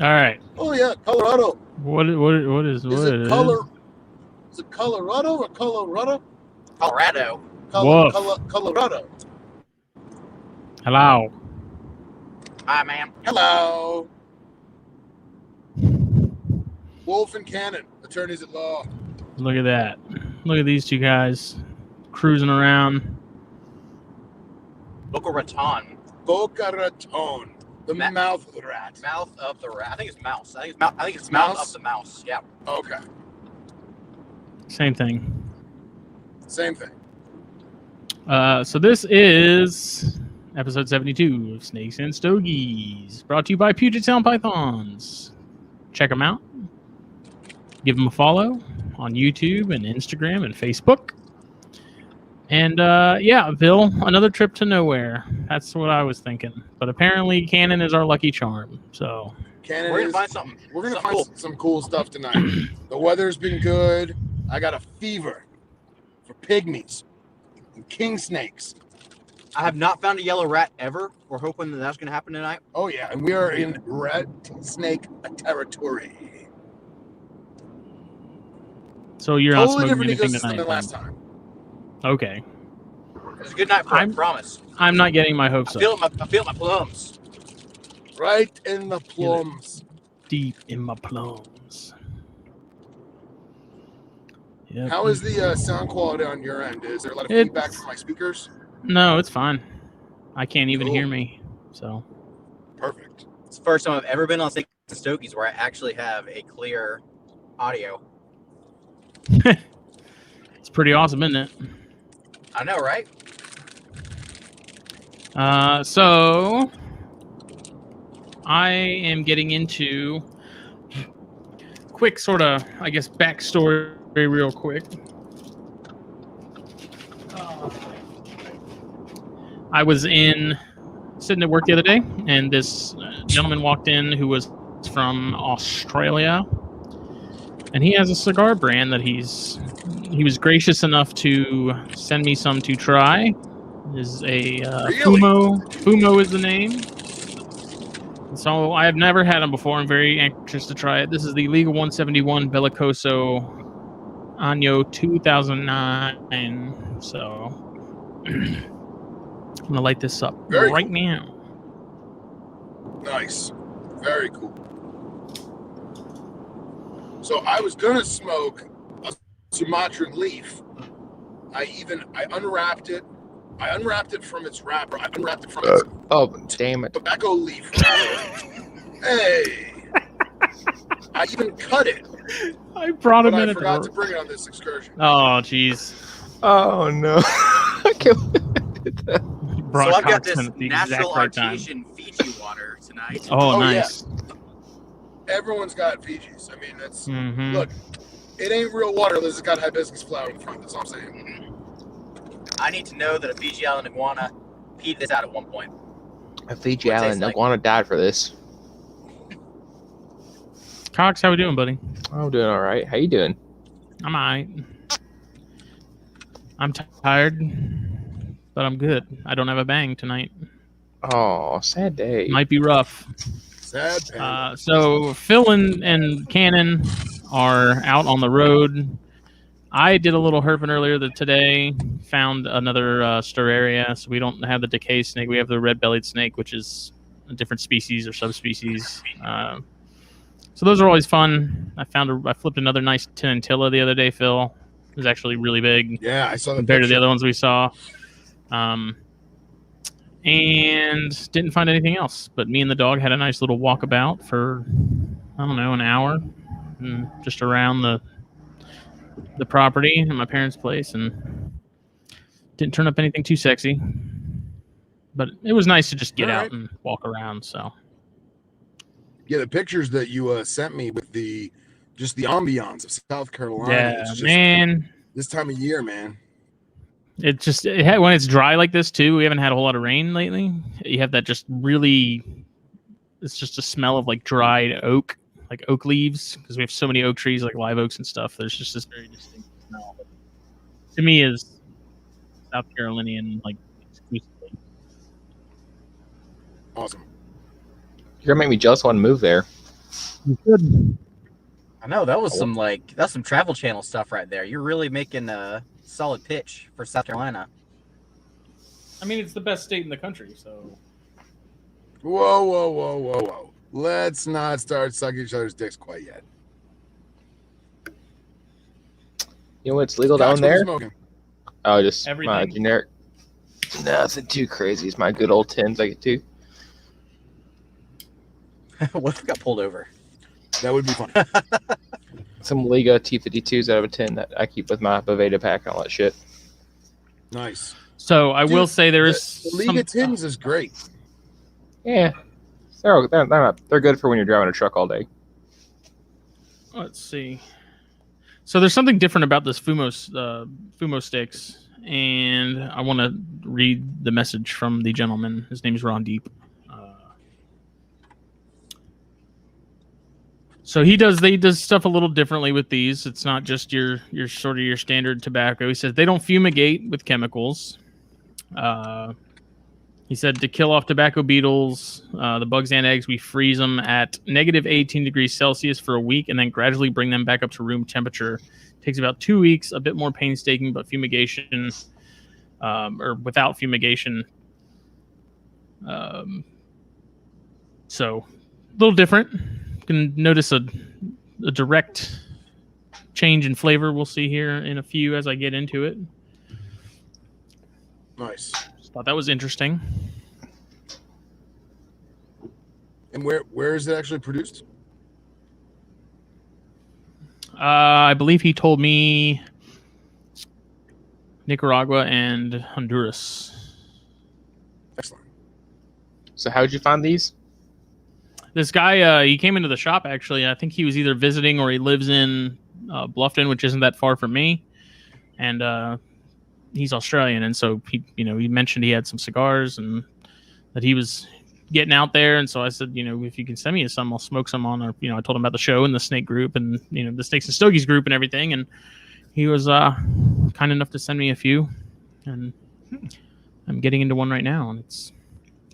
All right. Oh yeah, Colorado. What is Is it Colorado or Colorado? Colorado. Colorado. Hello. Hi, ma'am. Hello. Wolf and Cannon, attorneys at law. Look at that. Look at these two guys cruising around. Boca Raton. Boca Raton. The mouth of the rat. Mouth of the rat. I think it's mouse. I think it's mouth of the mouse. Yeah. Okay. Same thing. Same thing. So this is episode 72 of Snakes and Stogies, brought to you by Puget Sound Pythons. Check them out. Give them a follow on YouTube and Instagram and Facebook. And yeah, Bill, another trip to nowhere. That's what I was thinking. But apparently, Cannon is our lucky charm. So Cannon we're gonna find something. We're gonna find some cool stuff tonight. The weather's been good. I got a fever for pygmies and king snakes. I have not found a yellow rat ever. We're hoping that that's gonna happen tonight. Oh yeah, and we are in rat snake territory. So you're totally not smoking anything than tonight. Last time. Okay. It was a good night for a promise. I'm not getting my hopes up. I feel my plums. Right in the plums. Deep in my plums. Yep. How is the sound quality on your end? Is there a lot of feedback from my speakers? No, it's fine. I can't even hear me. So perfect. It's the first time I've ever been on Snakes and Stogies where I actually have a clear audio. It's pretty awesome, isn't it? I know, right? So I am getting into quick sort of, I guess, backstory real quick. I was sitting at work the other day, and this gentleman walked in who was from Australia, and he has a cigar brand that he was gracious enough to send me some to try. It is a Fumo. Fumo is the name. So I have never had them before. I'm very anxious to try it. This is the Legal 171 Bellicoso Año 2009. So I'm gonna light this up right now. Nice, very cool. So I was gonna smoke a Sumatran leaf. I unwrapped it. I unwrapped it from its wrapper. I unwrapped it from its damn it. tobacco leaf. Hey, I even cut it. I brought him in. I forgot to bring it on this excursion. Oh, jeez. Oh no. I can't believe that. So I've got this natural artesian Fiji water tonight. Oh, nice. Yeah. Everyone's got Fijis. I mean, that's look. It ain't real water unless it's got hibiscus flower in front. That's all I'm saying. I need to know that a Fiji Island iguana peed this out at one point. A Fiji What it tastes Island like. iguana died for this. Cox, how we doing, buddy? I'm doing all right. How you doing? I'm alright. I'm tired, but I'm good. I don't have a bang tonight. Oh, sad day. Might be rough. Sad panda. So Phil and Cannon are out on the road. I did a little herping earlier today. Found another stir area. So we don't have the decay snake. We have the red-bellied snake, which is a different species or subspecies. So those are always fun. I flipped another nice Tenantilla the other day, Phil. It was actually really big Yeah, I saw the compared to the picture. other ones we saw. And didn't find anything else. But me and the dog had a nice little walkabout for, I don't know, an hour. Just around the property at my parents' place, and didn't turn up anything too sexy. But it was nice to just get All out right. and walk around. So Yeah, the pictures that you sent me with the ambiance of South Carolina. yeah, It's just, man. this time of year, man. When it's dry like this too. We haven't had a whole lot of rain lately. You have that just really. It's just a smell of like dried oak, like oak leaves, because we have so many oak trees, like live oaks and stuff. There's just this very distinct smell. That, to me, is South Carolinian, like exclusively. Awesome. You're gonna make me jealous. Want to move there? You should. I know that was that's some Travel Channel stuff right there. You're really making a solid pitch for South Carolina. I mean, it's the best state in the country, so. Whoa. Let's not start sucking each other's dicks quite yet. You know what's legal Cox, down what you there? smoking? Oh, just my Everything. generic. Nothing too crazy. It's my good old tins I get to. What if we got pulled over? That would be fun. Some Liga T52s out of a tin that I keep with my Boveda pack and all that shit. Nice. So I Dude, will say there is The League of Tins is great. Yeah, they're good for when you're driving a truck all day. Let's see. So there's something different about this Fumo sticks, and I want to read the message from the gentleman. His name is Ron Deep. So he does stuff a little differently with these. It's not just your sort of your standard tobacco. He says they don't fumigate with chemicals. He said to kill off tobacco beetles, the bugs and eggs, we freeze them at negative 18 degrees Celsius for a week and then gradually bring them back up to room temperature. Takes about 2 weeks, a bit more painstaking, but fumigation or without fumigation. So a little different. Can notice a direct change in flavor. We'll see here in a few as I get into it. Nice. Just thought that was interesting. And where is it actually produced? I believe he told me Nicaragua and Honduras. Excellent. So how'd you find these? This guy, he came into the shop actually. I think he was either visiting or he lives in Bluffton, which isn't that far from me. And he's Australian, and so he mentioned he had some cigars and that he was getting out there. And so I said, if you can send me some, I'll smoke some on. Or I told him about the show and the snake group and the Snakes and Stogies group and everything. And he was kind enough to send me a few, and I'm getting into one right now, and it's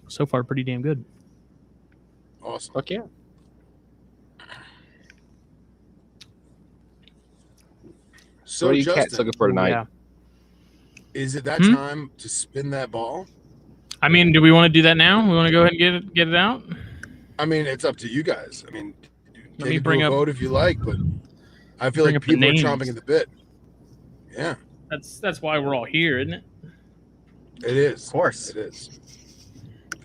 so far pretty damn good. Awesome. Fuck yeah. So, What are you Justin, cats looking for tonight? Yeah. is it that time to spin that ball? I mean, do we want to do that now? We want to go ahead and get it out? I mean, it's up to you guys. I mean, Let me take it bring to a up- vote if you like, but I feel bring like up the people are names. chomping at the bit. Yeah, That's why we're all here, isn't it? it is. Of course. It is.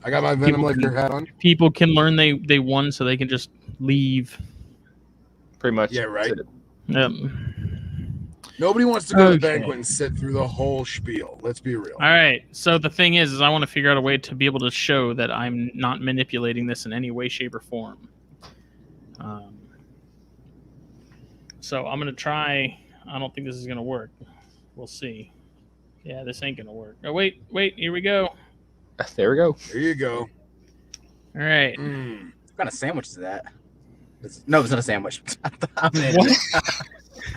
I got my Venom People Licker hat on. People can learn they won, so they can just leave. Pretty much. Yeah, right. Yep. Nobody wants to go to the Okay. banquet and sit through the whole spiel. Let's be real. All right. So the thing is I want to figure out a way to be able to show that I'm not manipulating this in any way, shape, or form. So I'm gonna try. I don't think this is gonna work. We'll see. Yeah, this ain't gonna work. Oh wait, here we go. There we go. There you go. All right. Mm. What kind of sandwich is that? No, it's not a sandwich. I'm an What? idiot.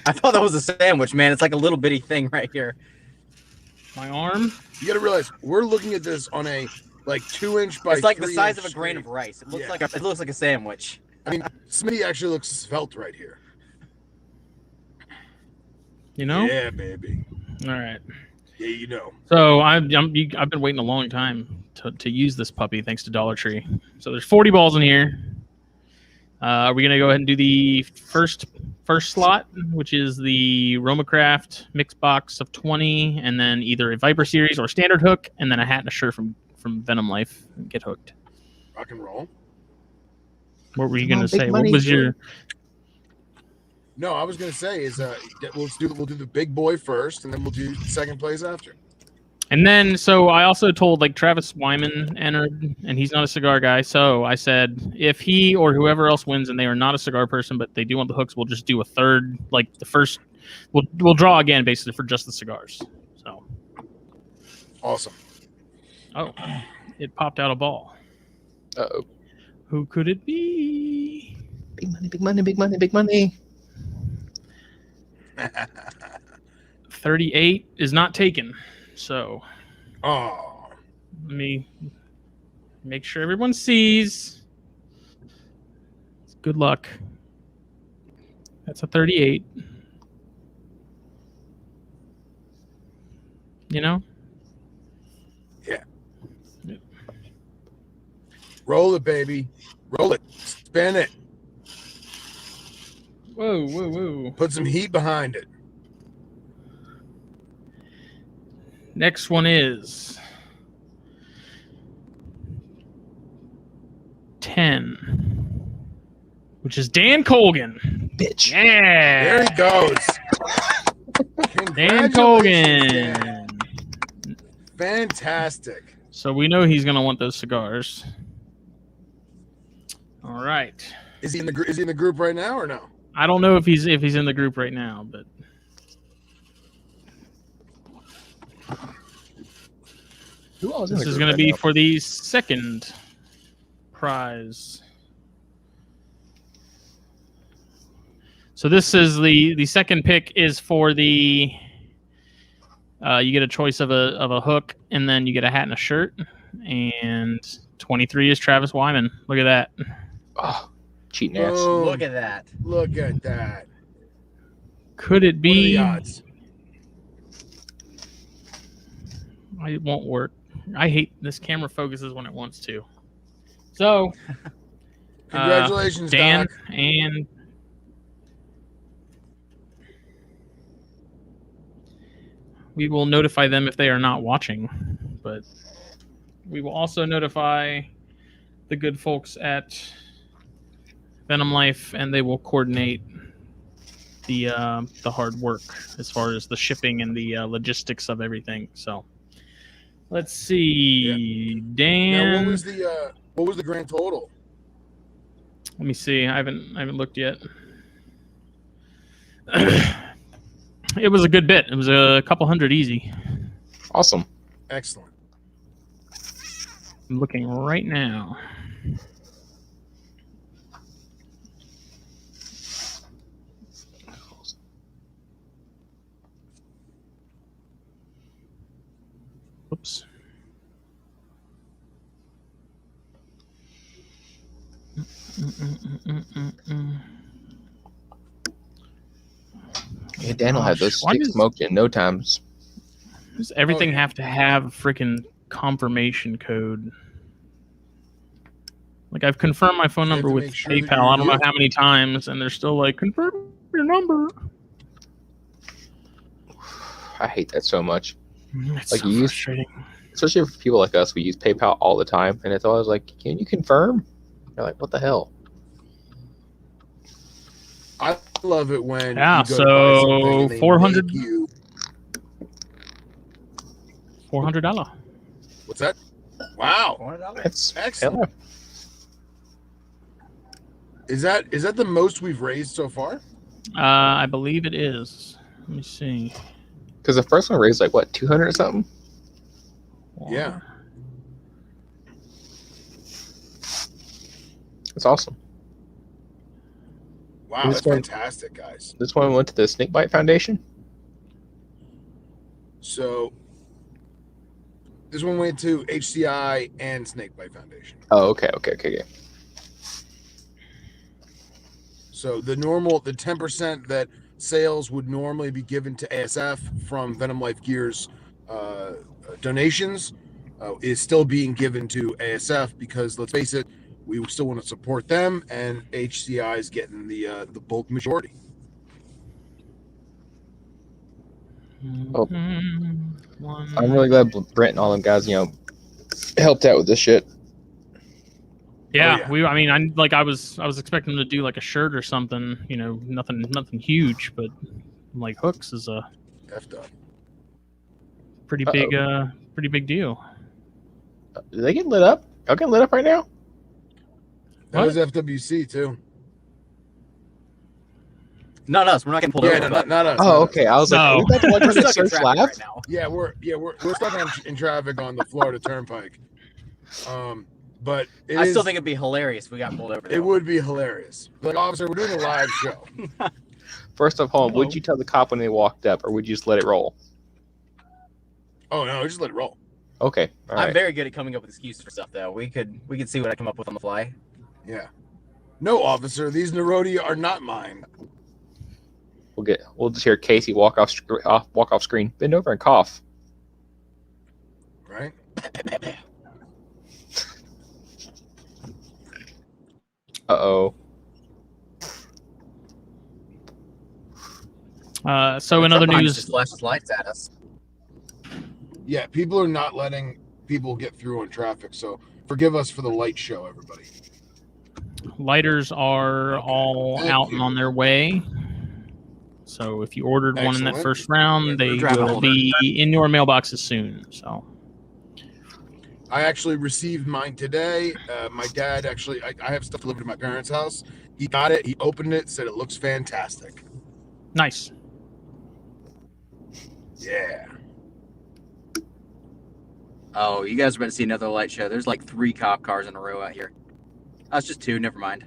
I thought that was a sandwich, man. It's like a little bitty thing right here. My arm. You got to realize we're looking at this on a like 2-inch by. It's like the 3 size inch of a grain screen. of rice. It looks Yeah. like a sandwich. I mean, Smitty actually looks svelte right here. You know. Yeah, baby. All right. Yeah, you know. So I've been waiting a long time to use this puppy, thanks to Dollar Tree. So there's 40 balls in here. Are we gonna go ahead and do the first slot, which is the Romacraft mix box of 20, and then either a Viper series or standard hook, and then a hat and a shirt from Venom Life. Get hooked. Rock and roll. What were you Come gonna on, big say? money. What was your? No, I was gonna say is we'll do the big boy first, and then we'll do second place after. And then, so I also told, like, Travis Wyman entered, and he's not a cigar guy. So I said, if he or whoever else wins, and they are not a cigar person, but they do want the hooks, we'll just do a third, like the first. We'll draw again, basically, for just the cigars. So. Awesome. Oh, it popped out a ball. Uh-oh. Who could it be? Big money, big money, big money, big money. 38 is not taken. So Oh, let me make sure everyone sees. Good luck. That's a 38. You know? roll it, baby. Roll it. Spin it. Whoa, whoa, whoa. Put some heat behind it. Next one is 10, which is Dan Colgan. Bitch. Yeah. There he goes. Dan Congratulations, Colgan. Dan. Fantastic. So we know he's going to want those cigars. All right. Is he in the group right now or no? I don't know if he's in the group right now, but Who else this is going to be for the second prize. So this is the second pick is for the. You get a choice of a hook, and then you get a hat and a shirt. And 23 is Travis Wyman. Look at that. Oh, cheating ass. Boom. Look at that. Look at that. Could it What are be? the odds? It won't work. I hate this camera focuses when it wants to. So, Congratulations, Dan, Doc. and we will notify them if they are not watching, but we will also notify the good folks at Venom Life, and they will coordinate the hard work as far as the shipping and the logistics of everything. So, let's see, Dan. Now, what was the grand total? Let me see. I haven't looked yet. It was a good bit. It was a couple hundred easy. Awesome. Excellent. I'm looking right now. Oops. Yeah, Dan will have those Why sticks does- smoked in no time. Does everything yeah. have to have a freaking confirmation code? Like, I've confirmed my phone You have number to with make sure that PayPal. you're I don't know you. how many times, and they're still like, confirm your number. I hate that so much. It's Like, so you use- frustrating. Especially for people like us, we use PayPal all the time, and it's always like, "Can you confirm?" You're like, "What the hell?" I love it when Yeah, you go to buy so something and they 400 make you. $400. What's that? Wow. $400. That's Excellent. Is that the most we've raised so far? I believe it is. Let me see. Because the first one raised like what, 200 or something? Yeah. That's awesome. Wow, And that's this one- fantastic, guys. This one went to the Snakebite Foundation. So this one went to HCI and Snakebite Foundation. Oh, okay. So the 10% that sales would normally be given to ASF from Venom Life Gear's donations is still being given to ASF because, let's face it, we still want to support them, and HCI is getting the bulk majority. Oh. I'm really glad Brent and all them guys, helped out with this shit. Yeah, Oh, yeah. I was expecting them to do like a shirt or something, nothing huge, but like hooks is a Effed up. pretty big deal. Did they get lit up? Y'all getting lit up right now? That What? was FWC too. Not us. We're not getting pulled Yeah, over. no, not us. Oh, not us. okay. I was like, No. are we about to watch We're this stuck in search traffic live? right now. Yeah, we're stuck in traffic on the Florida Turnpike. But I still think it'd be hilarious if we got pulled over. it would be hilarious. Like, officer, we're doing a live show. First off, hold on. Hello. Would you tell the cop when they walked up, or would you just let it roll? Oh no, just let it roll. Okay. All I'm right. very good at coming up with excuses for stuff, though. We could see what I come up with on the fly. Yeah. No, officer, these Nerodia are not mine. We'll just hear Casey walk off screen, bend over and cough. Right? Uh-oh. So in other Behind us news, just flashes lights at us. Yeah, people are not letting people get through on traffic, so forgive us for the light show, everybody. lighters are Okay. all Thank out you. and on their way. So if you ordered one in that Excellent. first round, they Driver will holder. be in your mailboxes soon. So I actually received mine today. My dad actually, I have stuff delivered to my parents' house. He got it. He opened it, said it looks fantastic. nice. Yeah. Oh, you guys are about to see another light show. There's like 3 cop cars in a row out here. Oh, it's just 2. Never mind.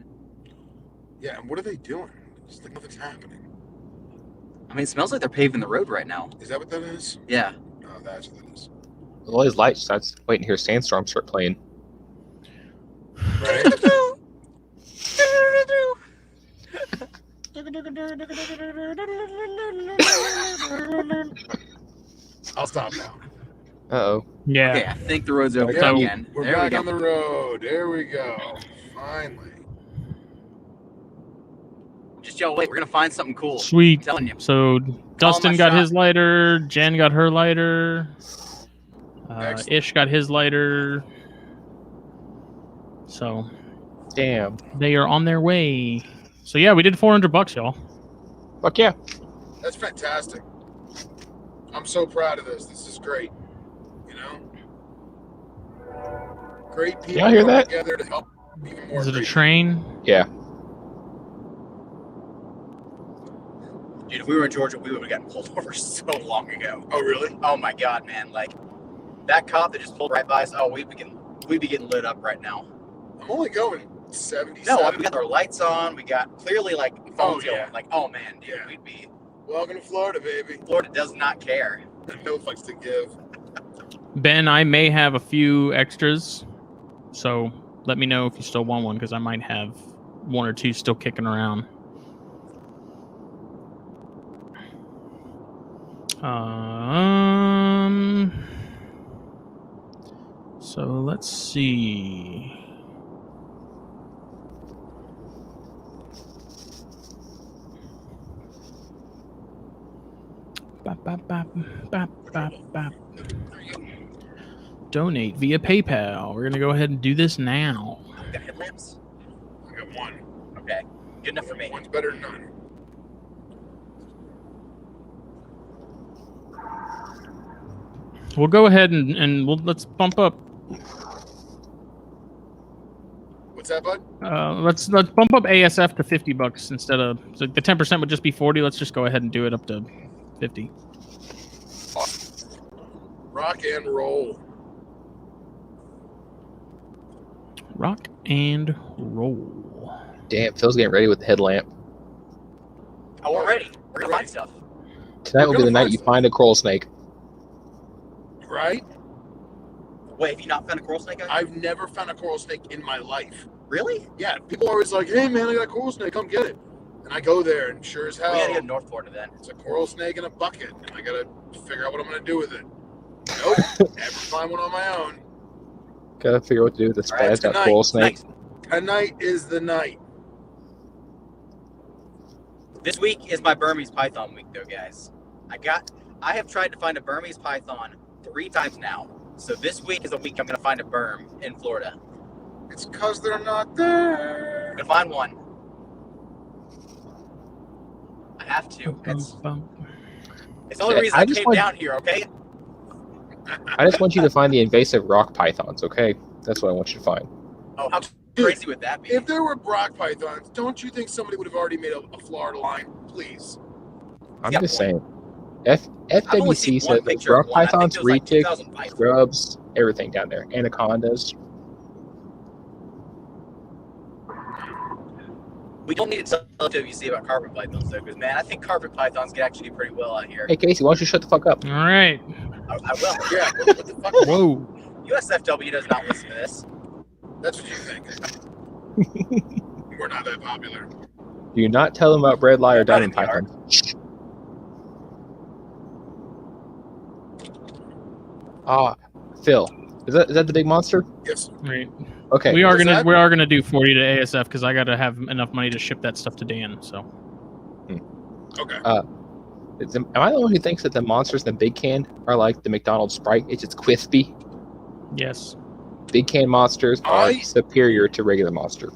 Yeah, and what are they doing? It's like nothing's happening. I mean, it smells like they're paving the road right now. Is that what that is? Yeah. Oh, that's what that is. With all these lights, I was waiting to hear Sandstorm start playing. Right? I'll stop now. Uh-oh. Yeah. Okay, I think the road's open Yeah, again. We're There we back go. on the road. There we go. Finally. Just y'all wait. We're gonna find something cool. I'm Sweet. telling you. So Dustin my got shot. his lighter, Jen got her lighter, Excellent. Ish got his lighter. So Damn. they are on their way. So yeah, we did $400, y'all. Fuck yeah. That's fantastic. I'm so proud of this. This is great. You know? Great people Y'all hear come that? together to help even more Is it a great train? Yeah. Dude, if we were in Georgia, we would have gotten pulled over so long ago. people. Oh, really? Oh my god, man! Like that cop that just pulled right by us. Oh, we'd be getting lit up right now. I'm only going 77. No, I mean, we got our lights on. We got clearly like phones yeah. going. Like, oh man, dude, Yeah. we'd be. Welcome to Florida, baby. Florida does not care. No fucks to give. Ben, I may have a few extras, so let me know if you still want one because I might have 1 or 2 still kicking around. So let's see. Bop, bop, bop, bop, bop, bop. Donate via PayPal. We're gonna go ahead and do this now. We got headlamps. I got one. Okay, good enough for me. One's better than none. We'll go ahead and let's bump up. What's that, bud? Let's bump up ASF to $50 instead of, so the 10% would just be 40. Let's just go ahead and do it up to 50. Rock and roll. Rock and roll. Damn, Phil's getting ready with the headlamp. Oh, we're ready. We're gonna find stuff. Tonight will be the night you find a coral snake. Right? Wait, have you not found a coral snake? I've never found a coral snake in my life. Really? Yeah, people are always like, hey man, I got a coral snake, come get it. And I go there, and sure as hell, We gotta go to North Florida then. it's a coral snake in a bucket, and I gotta figure out what I'm gonna do with it. Nope, never find one on my own. Gotta figure out what to do with this All right, spazzed out coral snake. Tonight is the night. This week is my Burmese python week, though, guys. I have tried to find a Burmese python 3 times now. So this week is a week I'm gonna find a berm in Florida. It's because they're not there. I'm gonna find one. I have to. It's the only reason I came down here, okay? I just want you to find the invasive rock pythons, okay? That's what I want you to find. Oh, how crazy would that be? If there were rock pythons, don't you think somebody would have already made a Florida line? Please. I'm Yeah, just boy. saying. I've only seen FWC one said that picture of rock one. I think pythons, it was like retics, 2005. grubs, everything down there. Anacondas. We don't need to tell WC about carpet pythons, though, because, man, I think carpet pythons can actually do pretty well out here. Hey, Casey, why don't you shut the fuck up? All right. I will. Yeah, what the fuck? Whoa. USFW does not listen to this. That's what you think. We're not that popular. Do not tell them about bread lie or Not diamond in the yard. python. Ah, Phil, is that the big monster? Yes. Right. Okay. We are What's gonna that? do 40 to ASF because I gotta have enough money to ship that stuff to Dan. So Okay. Am I the one who thinks that the monsters in the big can are like the McDonald's Sprite? It's just crispy. yes. Big can monsters are I- superior to regular monster.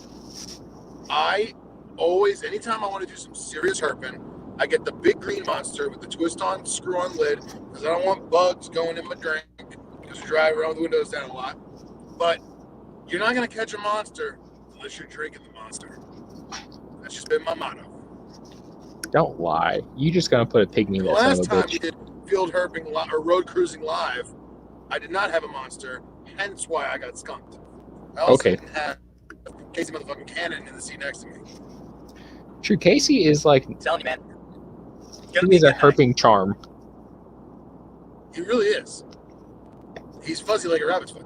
I always, anytime I want to do some serious herping, I get the big green monster with the twist-on, screw-on lid because I don't want bugs going in my drink because we drive around with the windows down a lot. But you're not going to catch a monster unless you're drinking the monster. That's just been my motto. Don't lie. You just gonna put a pygmy in The that son last of a time bitch. we did field herping or road cruising live, I did not have a monster, hence why I got skunked. I also Okay. didn't have Casey motherfucking Cannon in the seat next to me. True, Casey is like I'm telling you, man. he is a herping charm. He really is. He's fuzzy like a rabbit's foot.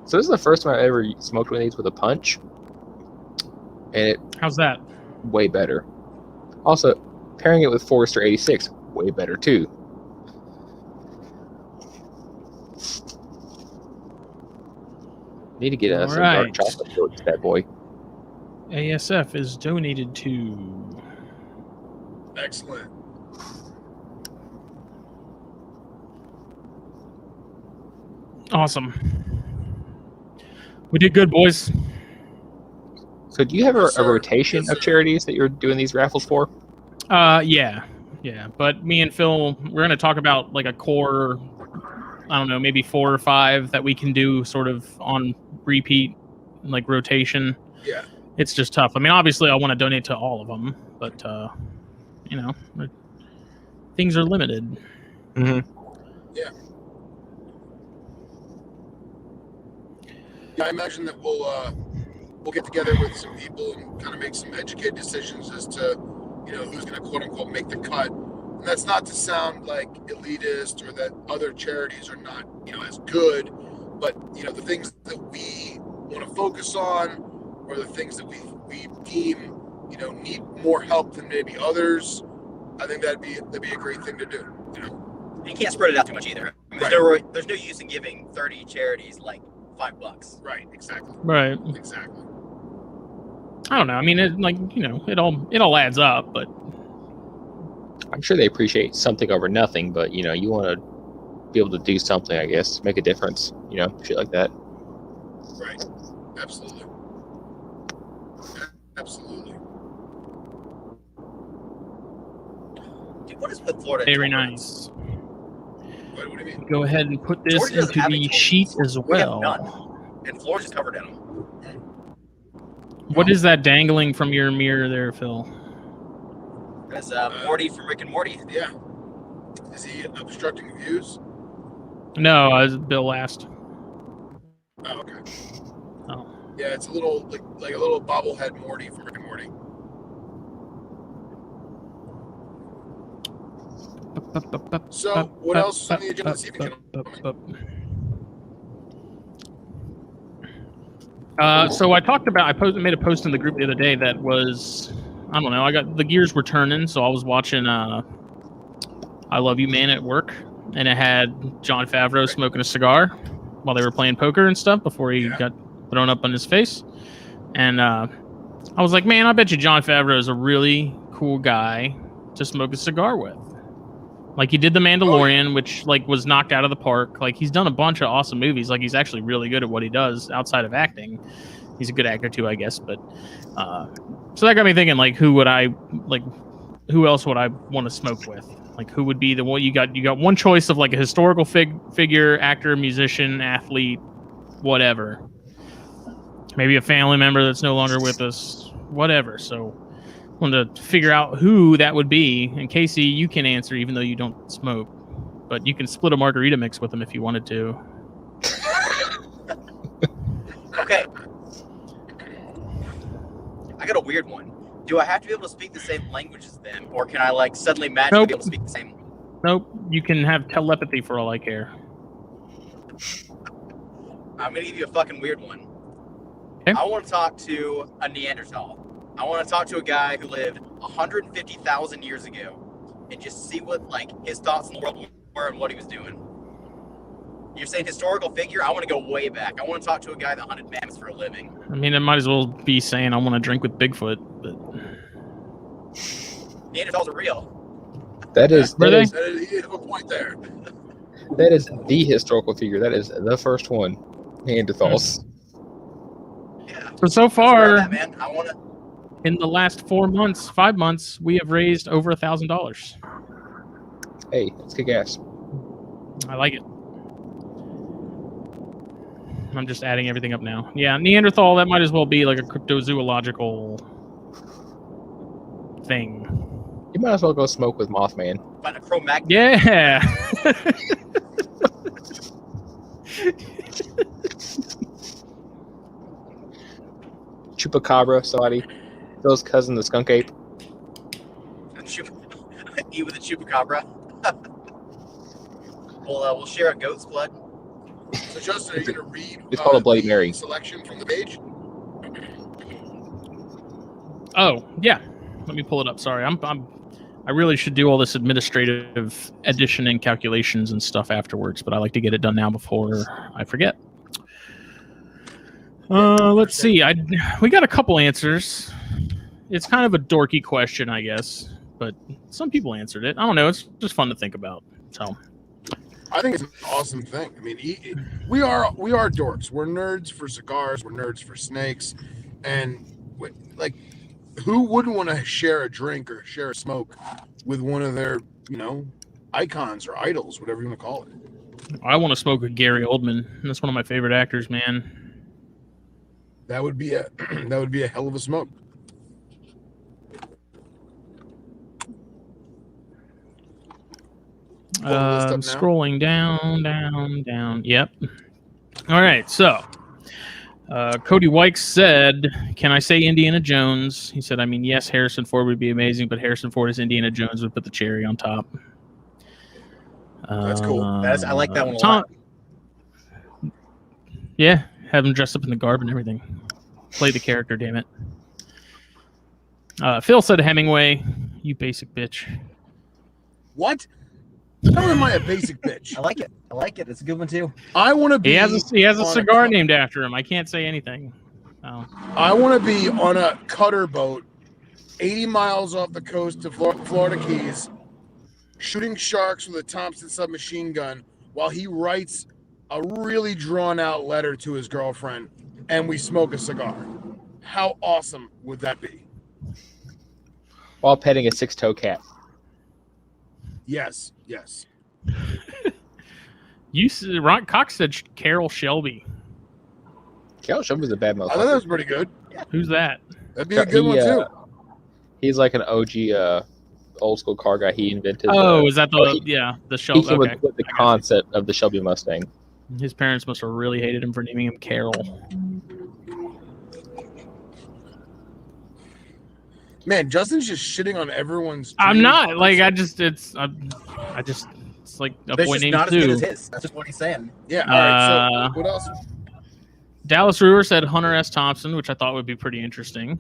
So this is the first time I ever smoked one of these with a punch, and it How's that? way better. Also, pairing it with Forester 86, way better too. Need to get us some dark Alright. chocolate shorts, that boy. ASF is donated to. Excellent. Awesome. We did good, boys. So do you have Yes, a sir. rotation Yes, of sir. charities that you're doing these raffles for? Yeah. But me and Phil, we're gonna talk about like a core. I don't know, maybe 4 or 5 that we can do sort of on repeat, like rotation. Yeah. It's just tough. I mean, obviously, I want to donate to all of them, but things are limited. Mm-hmm. Yeah, I imagine that we'll get together with some people and kind of make some educated decisions as to, who's going to quote unquote make the cut. And that's not to sound like elitist or that other charities are not, as good, but the things that we want to focus on or the things that we deem, need more help than maybe others. I think that'd be a great thing to do. You can't spread it out too much either. There's no use in giving 30 charities like $5. Right. Exactly. Right. Exactly. I don't know. I mean, it all adds up, but I'm sure they appreciate something over nothing, but you want to be able to do something, I guess, make a difference, shit like that. Right. Absolutely. Absolutely. Dude, what is with Florida? very tourists? nice. What do you mean? Go ahead and put this Georgia doesn't into have any the tourists. sheet as We have well. none. And Florida's covered in them. What is that dangling from your mirror there, Phil? That's Morty from Rick and Morty. Yeah. Is he obstructing views? No, I was Bill last. Oh, okay. Oh. Yeah, it's a little like a little bobblehead Morty from Rick and Morty. So, what else is on the agenda this evening, gentlemen? So I made a post in the group the other day that was, I don't know, the gears were turning, so I was watching I Love You Man at work, and it had Jon Favreau smoking a cigar while they were playing poker and stuff before he got thrown up on his face. And I was like, man, I bet you Jon Favreau is a really cool guy to smoke a cigar with. Like, he did The Mandalorian, which like was knocked out of the park. Like, he's done a bunch of awesome movies. Like, he's actually really good at what he does outside of acting. He's a good actor too, I guess. But so that got me thinking, like, who else would I want to smoke with? Like, who would be the one? You got one choice of like a historical figure, actor, musician, athlete, whatever. Maybe a family member that's no longer with us, whatever. So I wanted to figure out who that would be. And Casey, you can answer even though you don't smoke, but you can split a margarita mix with them if you wanted to. Okay. I got a weird one. Do I have to be able to speak the same language as them, or can I like suddenly magically be able to speak the same? Nope. You can have telepathy for all I care. I'm gonna give you a fucking weird one. Okay. I want to talk to a Neanderthal. I want to talk to a guy who lived 150,000 years ago and just see what like his thoughts in the world were and what he was doing. You're saying historical figure? I want to go way back. I want to talk to a guy that hunted mammoths for a living. I mean, it might as well be saying I want to drink with Bigfoot, but Neanderthals are real. That is You have a point there. that is the historical figure. That is the first one. Neanderthals. Yeah. so far, That, man. I want to. in the last 5 months, we have raised over $1,000. Hey, let's kick ass. I like it. I'm just adding everything up now. Yeah, Neanderthal, that might as well be like a cryptozoological thing. You might as well go smoke with Mothman. Find a Cro-Magnon. Yeah. Chupacabra, somebody. Phil's cousin, the skunk ape. Eat with a chupacabra. We'll share a goat's blood. So, Justin, are you going to read It's called a Bloody the Mary. selection from the page? Oh, yeah. Let me pull it up. Sorry, I really should do all this administrative addition and calculations and stuff afterwards, but I like to get it done now before I forget. Let's see. We got a couple answers. It's kind of a dorky question, I guess, but some people answered it. I don't know. It's just fun to think about. So I think it's an awesome thing. I mean, we are dorks. We're nerds for cigars. We're nerds for snakes, and like, who wouldn't want to share a drink or share a smoke with one of their, icons or idols, whatever you want to call it? I want to smoke with Gary Oldman. That's one of my favorite actors, man. That would be a hell of a smoke. Scrolling down. Yep. All right. So, Cody Wykes said, "Can I say Indiana Jones?" He said, "I mean, yes, Harrison Ford would be amazing, but Harrison Ford as Indiana Jones would put the cherry on top." That's cool. I like that one a lot. Yeah, have him dressed up in the garb and everything. Play the character, damn it. Phil said Hemingway, "You basic bitch." What? How am I a basic bitch? I like it. It's a good one too. I want to be. He has a cigar named after him. I can't say anything. Oh. I want to be on a cutter boat, 80 miles off the coast of Florida Keys, shooting sharks with a Thompson submachine gun while he writes a really drawn-out letter to his girlfriend, and we smoke a cigar. How awesome would that be? While petting a six-toe cat. Yes. Ron Cox said Carol Shelby. Carol Shelby's a bad motherfucker. I thought that was pretty good. Who's that? That'd be a good one too. He's like an OG old school car guy. He invented. Oh, is that the the He Shelby? came Okay. with the concept of the Shelby Mustang. His parents must have really hated him for naming him Carol. Man, Justin's just shitting on everyone's. I'm not like it's like a This boy is named not as good as Sue. his. That's just what he's saying. Yeah. All right. So what else? Dallas Brewer said Hunter S. Thompson, which I thought would be pretty interesting.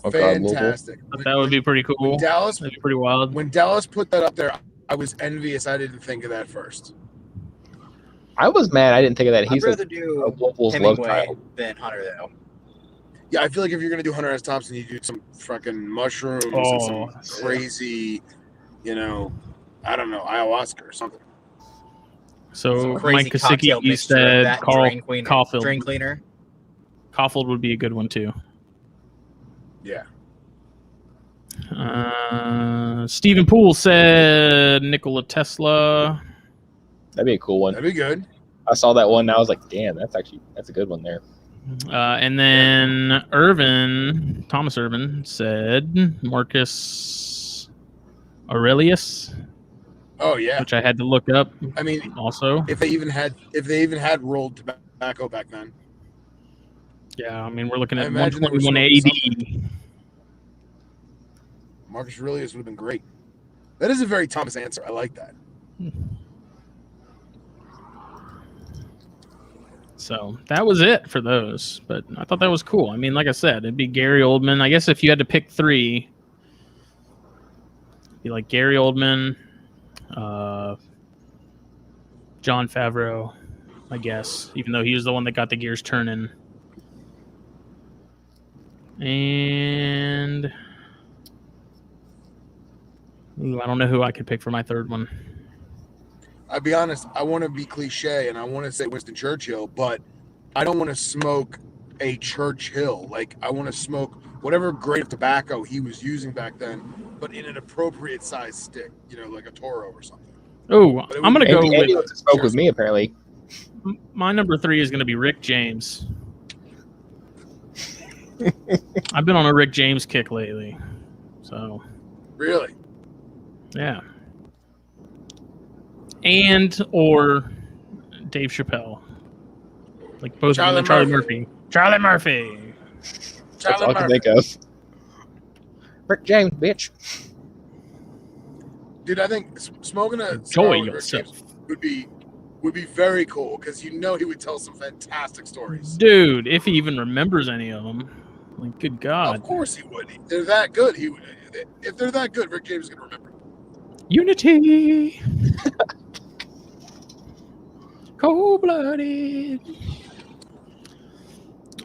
Oh, God, Fantastic. That would be pretty cool. Dallas, That'd be pretty wild. when Dallas put that up there, I was envious. I didn't think of that first. I was mad. I didn't think of that. I'd He's rather a do Global's love Hemingway child. than Hunter, though. Yeah, I feel like if you're gonna do Hunter S. Thompson, you do some fucking mushrooms and some crazy, I don't know, ayahuasca or something. So Crazy Mike cocktail Kosicki mixture of said that Carl drain cleaner. Caulfield. Drain cleaner. Caulfield would be a good one too. Yeah. Stephen Poole said Nikola Tesla. That'd be a cool one. That'd be good. I saw that one and I was like, damn, that's a good one there. And then Thomas Irvin said Marcus Aurelius, Oh yeah. which I had to look up I mean, also. if they even had rolled tobacco back then. Yeah, I mean, we're looking I at imagine they were 121 AD. Marcus Aurelius would have been great. That is a very Thomas answer. I like that. So that was it for those, but I thought that was cool. I mean, like I said, it'd be Gary Oldman. I guess if you had to pick three, it'd be like Gary Oldman, Jon Favreau, I guess, even though he was the one that got the gears turning. And I don't know who I could pick for my third one. I'll be honest, I want to be cliche and I want to say Winston Churchill, but I don't want to smoke a Churchill. Like, I want to smoke whatever grade of tobacco he was using back then, but in an appropriate size stick, like a Toro or something. Oh, I'm going to go Andy with wants to smoke with me, apparently. my number 3 is going to be Rick James. I've been on a Rick James kick lately. So, Really? yeah. And or Dave Chappelle. Like both of them and Charlie Murphy. Charlie Murphy. That's all I can think of. Rick James, bitch. Dude, I think smoking a Enjoy cigar with Rick yourself. James would be very cool because he would tell some fantastic stories. Dude, if he even remembers any of them. Like, good God. Of course he would. They're that good. If they're that good, Rick James is gonna remember. Unity. Cold-blooded.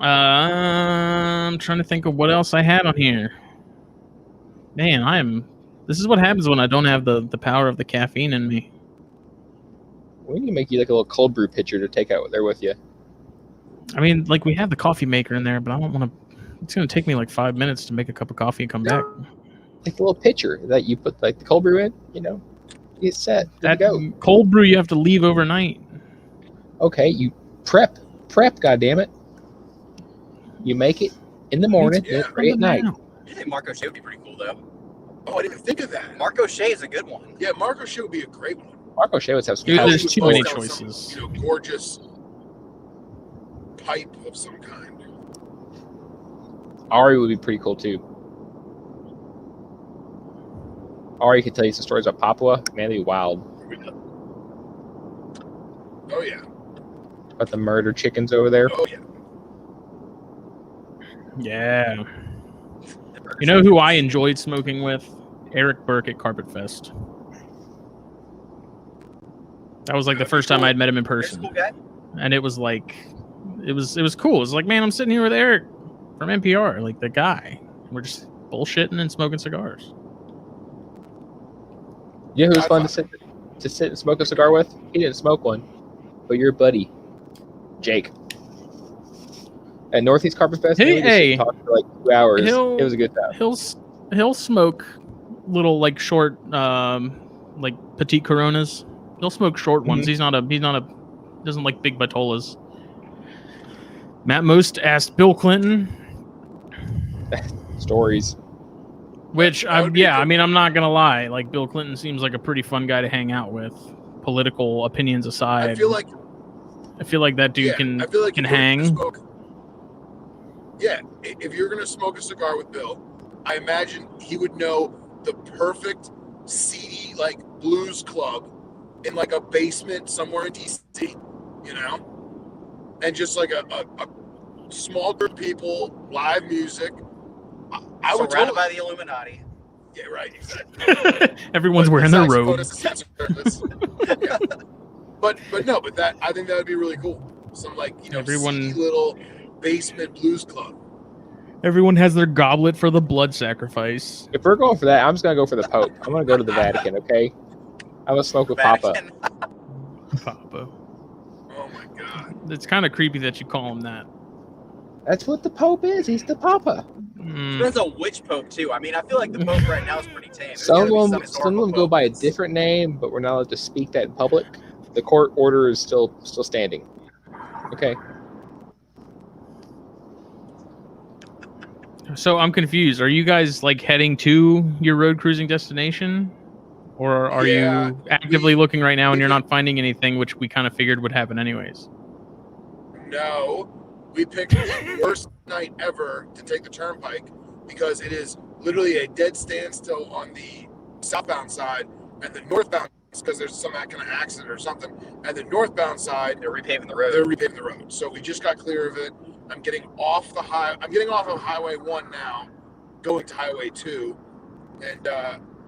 I'm trying to think of what else I had on here. Man, this is what happens when I don't have the power of the caffeine in me. We need to make you like a little cold brew pitcher to take out there with you. I mean, like, we have the coffee maker in there, but I don't want to. It's going to take me like 5 minutes to make a cup of coffee and come back. Like a little pitcher that you put like the cold brew in, it's set. Good to go. Cold brew you have to leave overnight. Okay, you prep, goddammit. You make it in the morning, Yeah, it's ready at night. I think Marco Shea would be pretty cool, though. Oh, I didn't even think of that. Marco Shea is a good one. Yeah, Marco Shea would be a great one. Marco Shea would have some. Dude, He there's would too bust many out choices. Some, gorgeous pipe of some kind. Ari would be pretty cool too. Ari could tell you some stories about Papua. Man, that'd be wild. Oh yeah. About the murder chickens over there. Oh yeah. Yeah. You know who I enjoyed smoking with? Eric Burke at Carpet Fest. That was like the first time I'd met him in He's a person. cool guy. And it was like, it was cool. It was like, man, I'm sitting here with Eric from NPR, like the guy. We're just bullshitting and smoking cigars. You know who was fun to sit and smoke a cigar with? He didn't smoke one, but your buddy, Jake. At Northeast Carpet Fest, Hey. we talked for like 2 hours. He'll- It was a good time. He'll smoke little like short like petite Coronas. He'll smoke short ones. He's not a doesn't like big Batolas. Matt Most asked Bill Clinton Stories. Which, That would be yeah, cool. I mean, I'm not gonna lie. Like, Bill Clinton seems like a pretty fun guy to hang out with. Political opinions aside, I feel like that dude yeah, can I feel like can if you're gonna hang. smoke, yeah, if you're gonna smoke a cigar with Bill, I imagine he would know the perfect seedy like blues club in like a basement somewhere in DC, you know, and just like a small group of people, live music. I would Surrounded totally, by the Illuminati. yeah, right, exactly. Everyone's But wearing the their saxophonist robes. is service. Yeah. But that I think that would be really cool. Some like seedy little basement blues club. Everyone has their goblet for the blood sacrifice. If we're going for that, I'm just gonna go for the Pope. I'm gonna go to the Vatican. Okay, I'm gonna smoke with Papa. Vatican. Papa. Oh my god. It's kind of creepy that you call him that. That's what the Pope is. He's the Papa. Depends on which Pope too. I mean, I feel like the Pope right now is pretty tame. There's Some gotta be of them historical go Pope by a that's- different name, but we're not allowed to speak that in public. The court order is still standing. Okay. So I'm confused. Are you guys like heading to your road cruising destination? Or are Yeah, you actively looking right now and you're picked- not finding anything, which we kind of figured would happen anyways? No, we picked the worst night ever to take the turnpike because it is literally a dead standstill on the southbound side, and the northbound because there's some kind of accident or something, and the northbound side They're repaving the road. they're repaving the road. So we just got clear of it. I'm getting off of Highway 1 now, going to Highway 2, and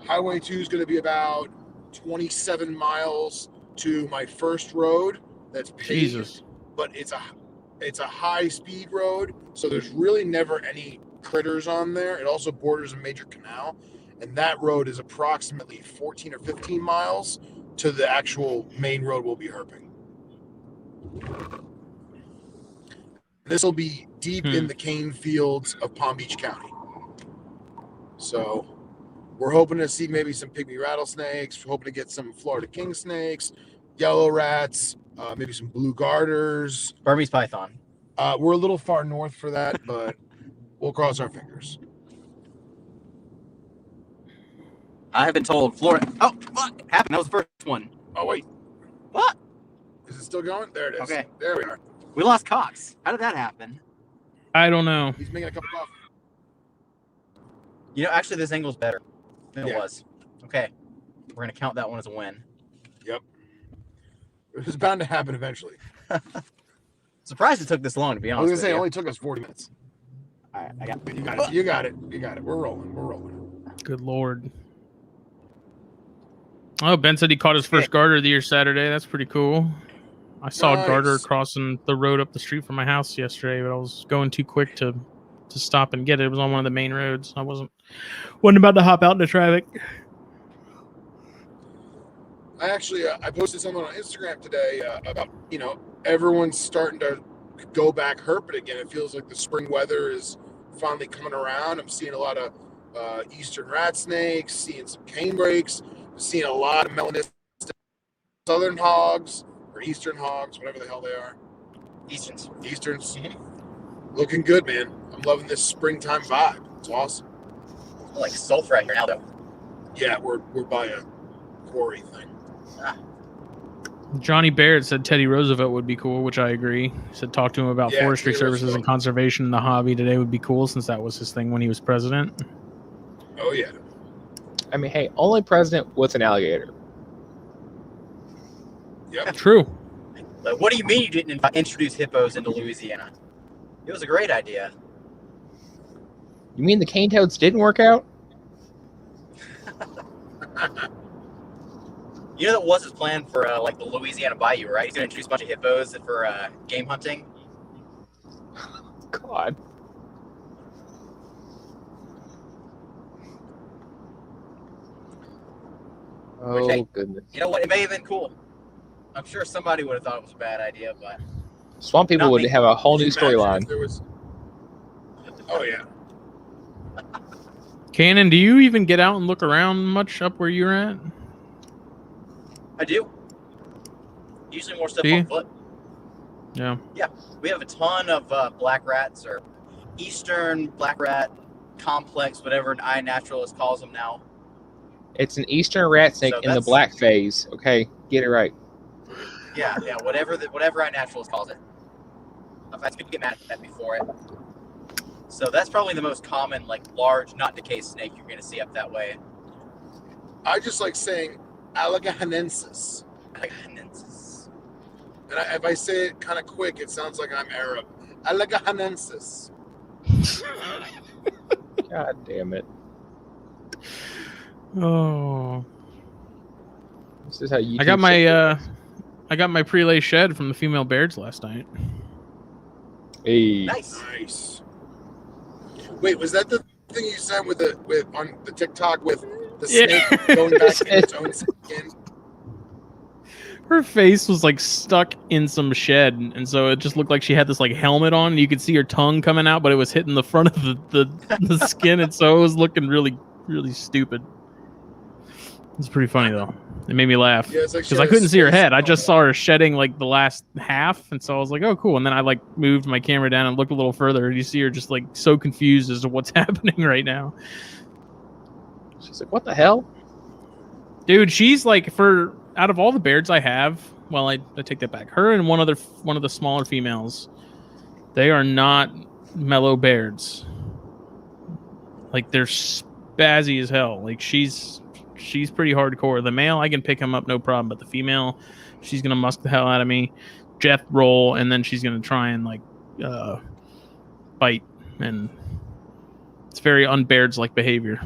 Highway 2 is going to be about 27 miles to my first road that's paved. Jesus. But it's a high speed road, so there's really never any critters on there. It also borders a major canal, and that road is approximately 14 or 15 miles to the actual main road we'll be herping. This will be deep in the cane fields of Palm Beach County. So we're hoping to see maybe some pygmy rattlesnakes. We're hoping to get some Florida king snakes, yellow rats, maybe some blue garters. Burmese python. We're a little far north for that, but we'll cross our fingers. I have been told Florida. Oh, what happened? That was the first one. Oh, wait. What? Is it still going? There it is. Okay. There we are. We lost Cox. How did that happen? I don't know. He's making a cup of coffee. You know, actually, this angle's better than it Yeah. was. Okay. We're going to count that one as a win. Yep. It was bound to happen eventually. Surprised it took this long, to be I was honest going to say, it with only took us 40 minutes. you. All right, I got You got it. You got it. You got it. We're rolling. Good lord. Oh, Ben said he caught his first garter of the year Saturday. That's pretty cool. I saw a garter Nice. crossing the road up the street from my house yesterday, but I was going too quick to stop and get it. It was on one of the main roads. I wasn't about to hop out into traffic. I actually, I posted something on Instagram today about, everyone's starting to go back herping again. It feels like the spring weather is finally coming around. I'm seeing a lot of eastern rat snakes, seeing some cane brakes, seeing a lot of melanistic southern hogs or eastern hogs, whatever the hell they are. Easterns. Easterns. Looking good, man. I'm loving this springtime vibe. It's awesome. Like sulfur right here now, though. Yeah, we're by a quarry thing. Johnny Barrett said Teddy Roosevelt would be cool, which I agree. He said talk to him about Yeah, forestry Teddy services Roosevelt. and conservation in the hobby today would be cool, since that was his thing when he was president. Oh, yeah. I mean, hey, only president with an alligator. Yep. True. Like, what do you mean you didn't introduce hippos into Louisiana? It was a great idea. You mean the cane toads didn't work out? You know that was his plan for like the Louisiana Bayou, right? He's going to introduce a bunch of hippos for game hunting. God. Oh, hey, goodness. You know what? It may have been cool. I'm sure somebody would have thought it was a bad idea, but Swamp people Not would me. have a whole new Could you imagine storyline. if there was- Oh, yeah. Cannon, do you even get out and look around much up where you're at? I do. Usually more stuff Do you? on foot. Yeah. We have a ton of black rats or eastern black rat, complex, whatever an eye naturalist calls them now. It's an eastern rat snake So in the that's- black phase. Okay, get it right. Yeah, whatever eye naturalist calls it. I've had people get mad at me for it. So that's probably the most common, like, large, not decay snake you're going to see up that way. I just like saying Allegahanensis. Allegahanensis. And if I say it kind of quick, it sounds like I'm Arab. Allegahanensis. God damn it. Oh, This is how you. I got my prelay shed from the female bears last night. Hey. Nice. Nice. Wait, was that the thing you sent with on the TikTok with the Yeah. snake going back in its own skin? Her face was like stuck in some shed, and so it just looked like she had this like helmet on. And you could see her tongue coming out, but it was hitting the front of the skin, and so it was looking really, really stupid. It's pretty funny though. It made me laugh Yeah, it's like because I couldn't see her head. I just saw her shedding like the last half, and so I was like, "Oh, cool." And then I like moved my camera down and looked a little further, and you see her just like so confused as to what's happening right now. She's like, what the hell? Dude, she's like out of all the beards I have, well, I take that back. Her and one of the smaller females, they are not mellow beards. Like they're spazzy as hell. Like she's pretty hardcore. The male, I can pick him up no problem, but the female, she's gonna musk the hell out of me, death roll, and then she's gonna try and like bite, and it's very unbeards like behavior.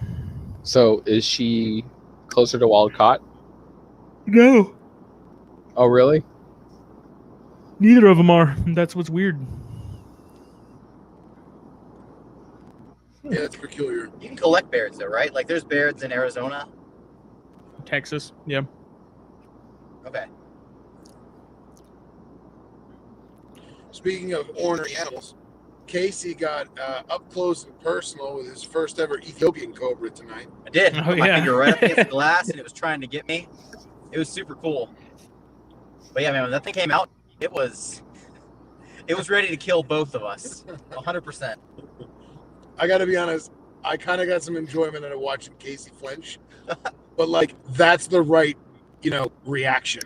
So is she closer to wild caught? No, Oh, really? neither of them are. That's what's weird. Yeah, it's peculiar. You can collect beards, though, right? Like, there's beards in Arizona. Texas, yeah. Okay. Speaking of ornery animals, Casey got up close and personal with his first ever Ethiopian cobra tonight. I did. Oh, Put my yeah. finger right up against the glass, and it was trying to get me. It was super cool. But yeah, man, when that thing came out, it was ready to kill both of us. 100%. I got to be honest, I kind of got some enjoyment out of watching Casey flinch, but like that's the right, reaction.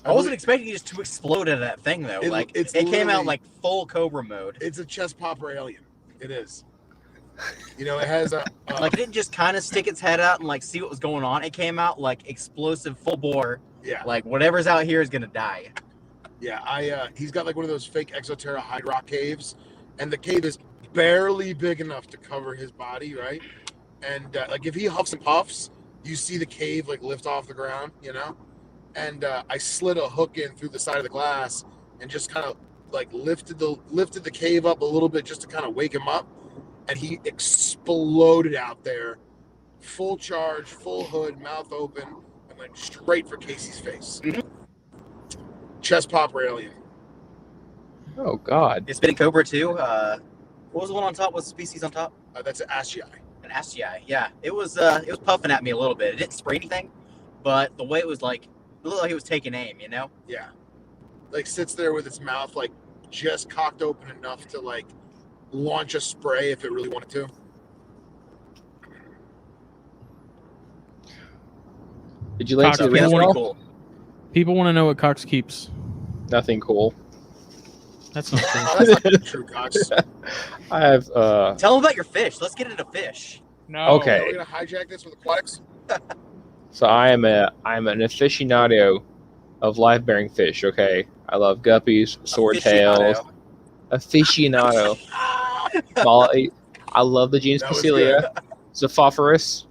I wasn't expecting you just to explode out of that thing, though. It came out like full Cobra mode. It's a chest popper alien. It is. It has a Like, it didn't just kind of stick its head out and like see what was going on. It came out like explosive, full bore. yeah. Like, whatever's out here is gonna die. Yeah, he's got like one of those fake Exoterra hydrock caves, and the cave is barely big enough to cover his body, right? And like if he huffs and puffs, you see the cave like lift off the ground, And I slid a hook in through the side of the glass and just kind of like lifted the cave up a little bit just to kind of wake him up, and he exploded out there, full charge, full hood, mouth open, and went straight for Casey's face. Mhm. Chest popper alien. Oh, God. It's been in Cobra too. What was the one on top? What's the species on top? That's an Asci. An SGI. Yeah, it was puffing at me a little bit. It didn't spray anything, but the way it was like, it looked like it was taking aim. Yeah. Like sits there with its mouth like just cocked open enough to like launch a spray if it really wanted to. Did you link to the Cock, Yeah, that's Cool. pretty original? cool. People want to know what Cox keeps. Nothing cool. That's not true. That's not true, Cox. I have Tell them about your fish. Let's get into fish. No. Okay. Are we gonna hijack this with aquatics? so I'm an aficionado of live bearing fish, okay? I love guppies, swordtails. Aficionado. I love the genus That was Pasilia. Zophophorus,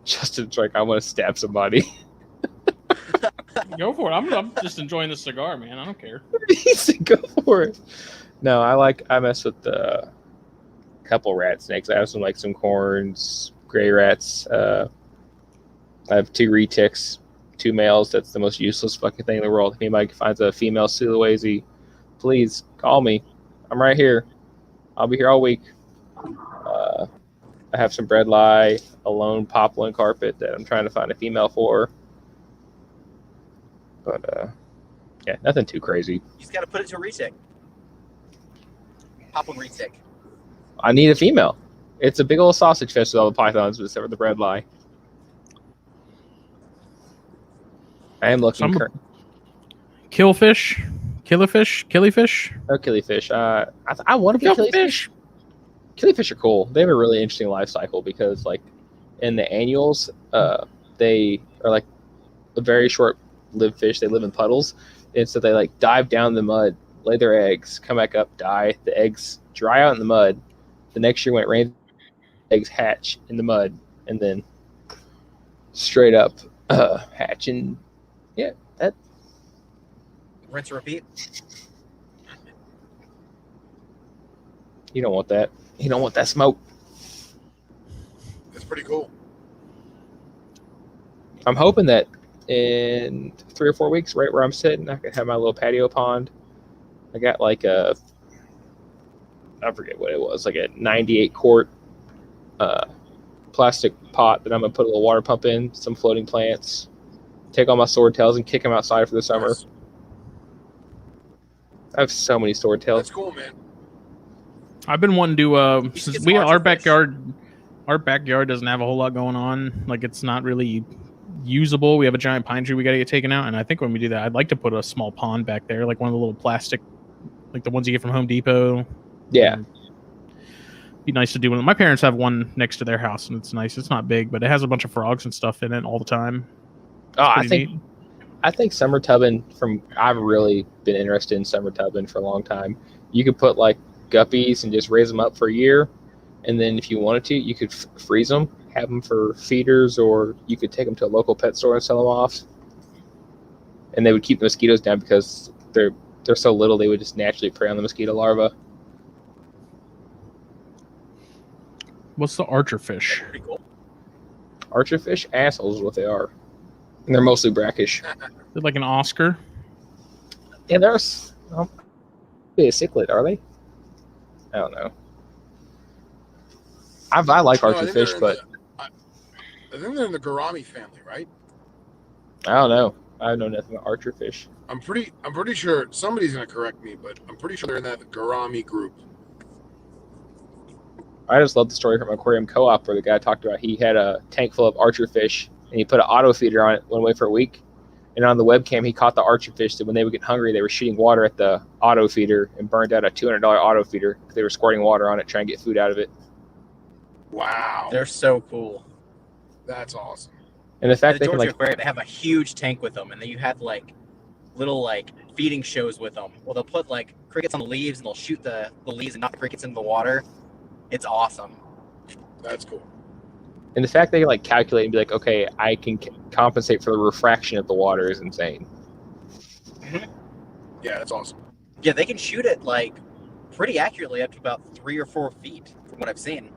Justin's like, I want to stab somebody. Go for it. I'm just enjoying the cigar, man. I don't care. He said, go for it. No, I mess with a couple rat snakes. I have some corns, gray rats. I have 2 retics, 2 males. That's the most useless fucking thing in the world. If anybody finds a female Sulawesi, please call me. I'm right here. I'll be here all week. I have some breadlie, a lone poplin carpet that I'm trying to find a female for. But yeah, nothing too crazy. You just got to put it to a retake. Pop one retic. I need a female. It's a big old sausage fest with all the pythons, except for the bread lie. I am looking. Killifish. Oh, killifish. I want to get killifish. Killifish are cool. They have a really interesting life cycle because, like, in the annuals, they are like a very short-lived fish. They live in puddles, and so they like dive down in the mud, lay their eggs, come back up, die. The eggs dry out in the mud. The next year when it rains, eggs hatch in the mud, and then straight up hatch. And yeah, that Rinse and repeat. you don't want that. You don't want that smoke. That's pretty cool. I'm hoping that in 3 or 4 weeks, right where I'm sitting, I can have my little patio pond. I got like I forget what it was, like a 98 quart plastic pot that I'm gonna put a little water pump in, some floating plants, take all my swordtails and kick them outside for the summer. Nice. I have so many swordtails. That's cool, man. I've been wanting to since get some our archer backyard doesn't have a whole lot going on. Like, it's not really usable. We have a giant pine tree we got to get taken out, and I think when we do that, I'd like to put a small pond back there, like one of the little plastic, like the ones you get from Home Depot. Yeah. Be nice to do one. My parents have one next to their house, and it's nice. It's not big, but it has a bunch of frogs and stuff in it all the time. I think summer tubbing I've really been interested in summer tubbing for a long time. You could put like guppies and just raise them up for a year, and then if you wanted to, you could freeze them, have them for feeders, or you could take them to a local pet store and sell them off. And they would keep the mosquitoes down because they're so little, they would just naturally prey on the mosquito larvae. What's the archer fish? Pretty cool. Archer fish, assholes is what they are. And they're mostly brackish. They're like an Oscar. Yeah, they're a cichlid, are they? I don't know. I like archer fish, but I think they're in the gourami family, right? I don't know. I know nothing about archer fish. I'm pretty sure somebody's gonna correct me, but I'm pretty sure they're in that gourami group. I just love the story from Aquarium Co-op where the guy talked about he had a tank full of archer fish and he put an auto feeder on it, went away for a week, and on the webcam he caught the archer fish that when they would get hungry they were shooting water at the auto feeder and burned out a $200 auto feeder because they were squirting water on it trying to get food out of it. Wow, They're so cool. that's awesome. And the fact The they can Georgia like Aquarium, they have a huge tank with them, and then you have like little like feeding shows with them. Well, they'll put like crickets on the leaves, and they'll shoot the leaves and knock the crickets into the water. It's awesome. That's cool. and the fact they can like calculate and be like, okay, I can compensate for the refraction of the water is insane. Yeah, that's awesome. Yeah, they can shoot it like pretty accurately up to about 3 or 4 feet from what I've seen.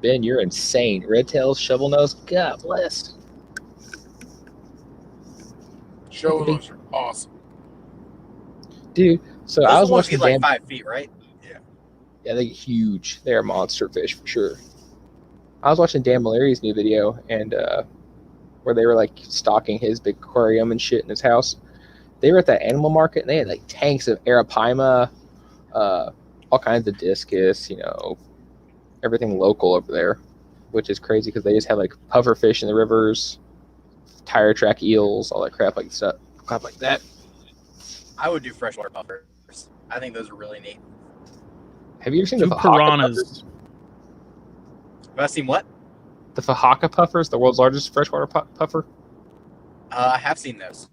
Ben, you're insane. Red tails, shovel nose, God bless. Show those are awesome. Dude, so Those I was ones watching get like Dan. 5 feet, right? Yeah, they're huge. They're monster fish for sure. I was watching Dan Malari's new video, and where they were like stocking his big aquarium and shit in his house. They were at that animal market, and they had like tanks of arapaima, all kinds of discus, everything local over there, which is crazy because they just have like puffer fish in the rivers, tire track eels, all that crap like that. I would do freshwater puffers. I think those are really neat. Have you ever seen Two the Fahaka piranhas. puffers? Have I seen what? The Fahaka puffers, the world's largest freshwater puffer. I have seen those.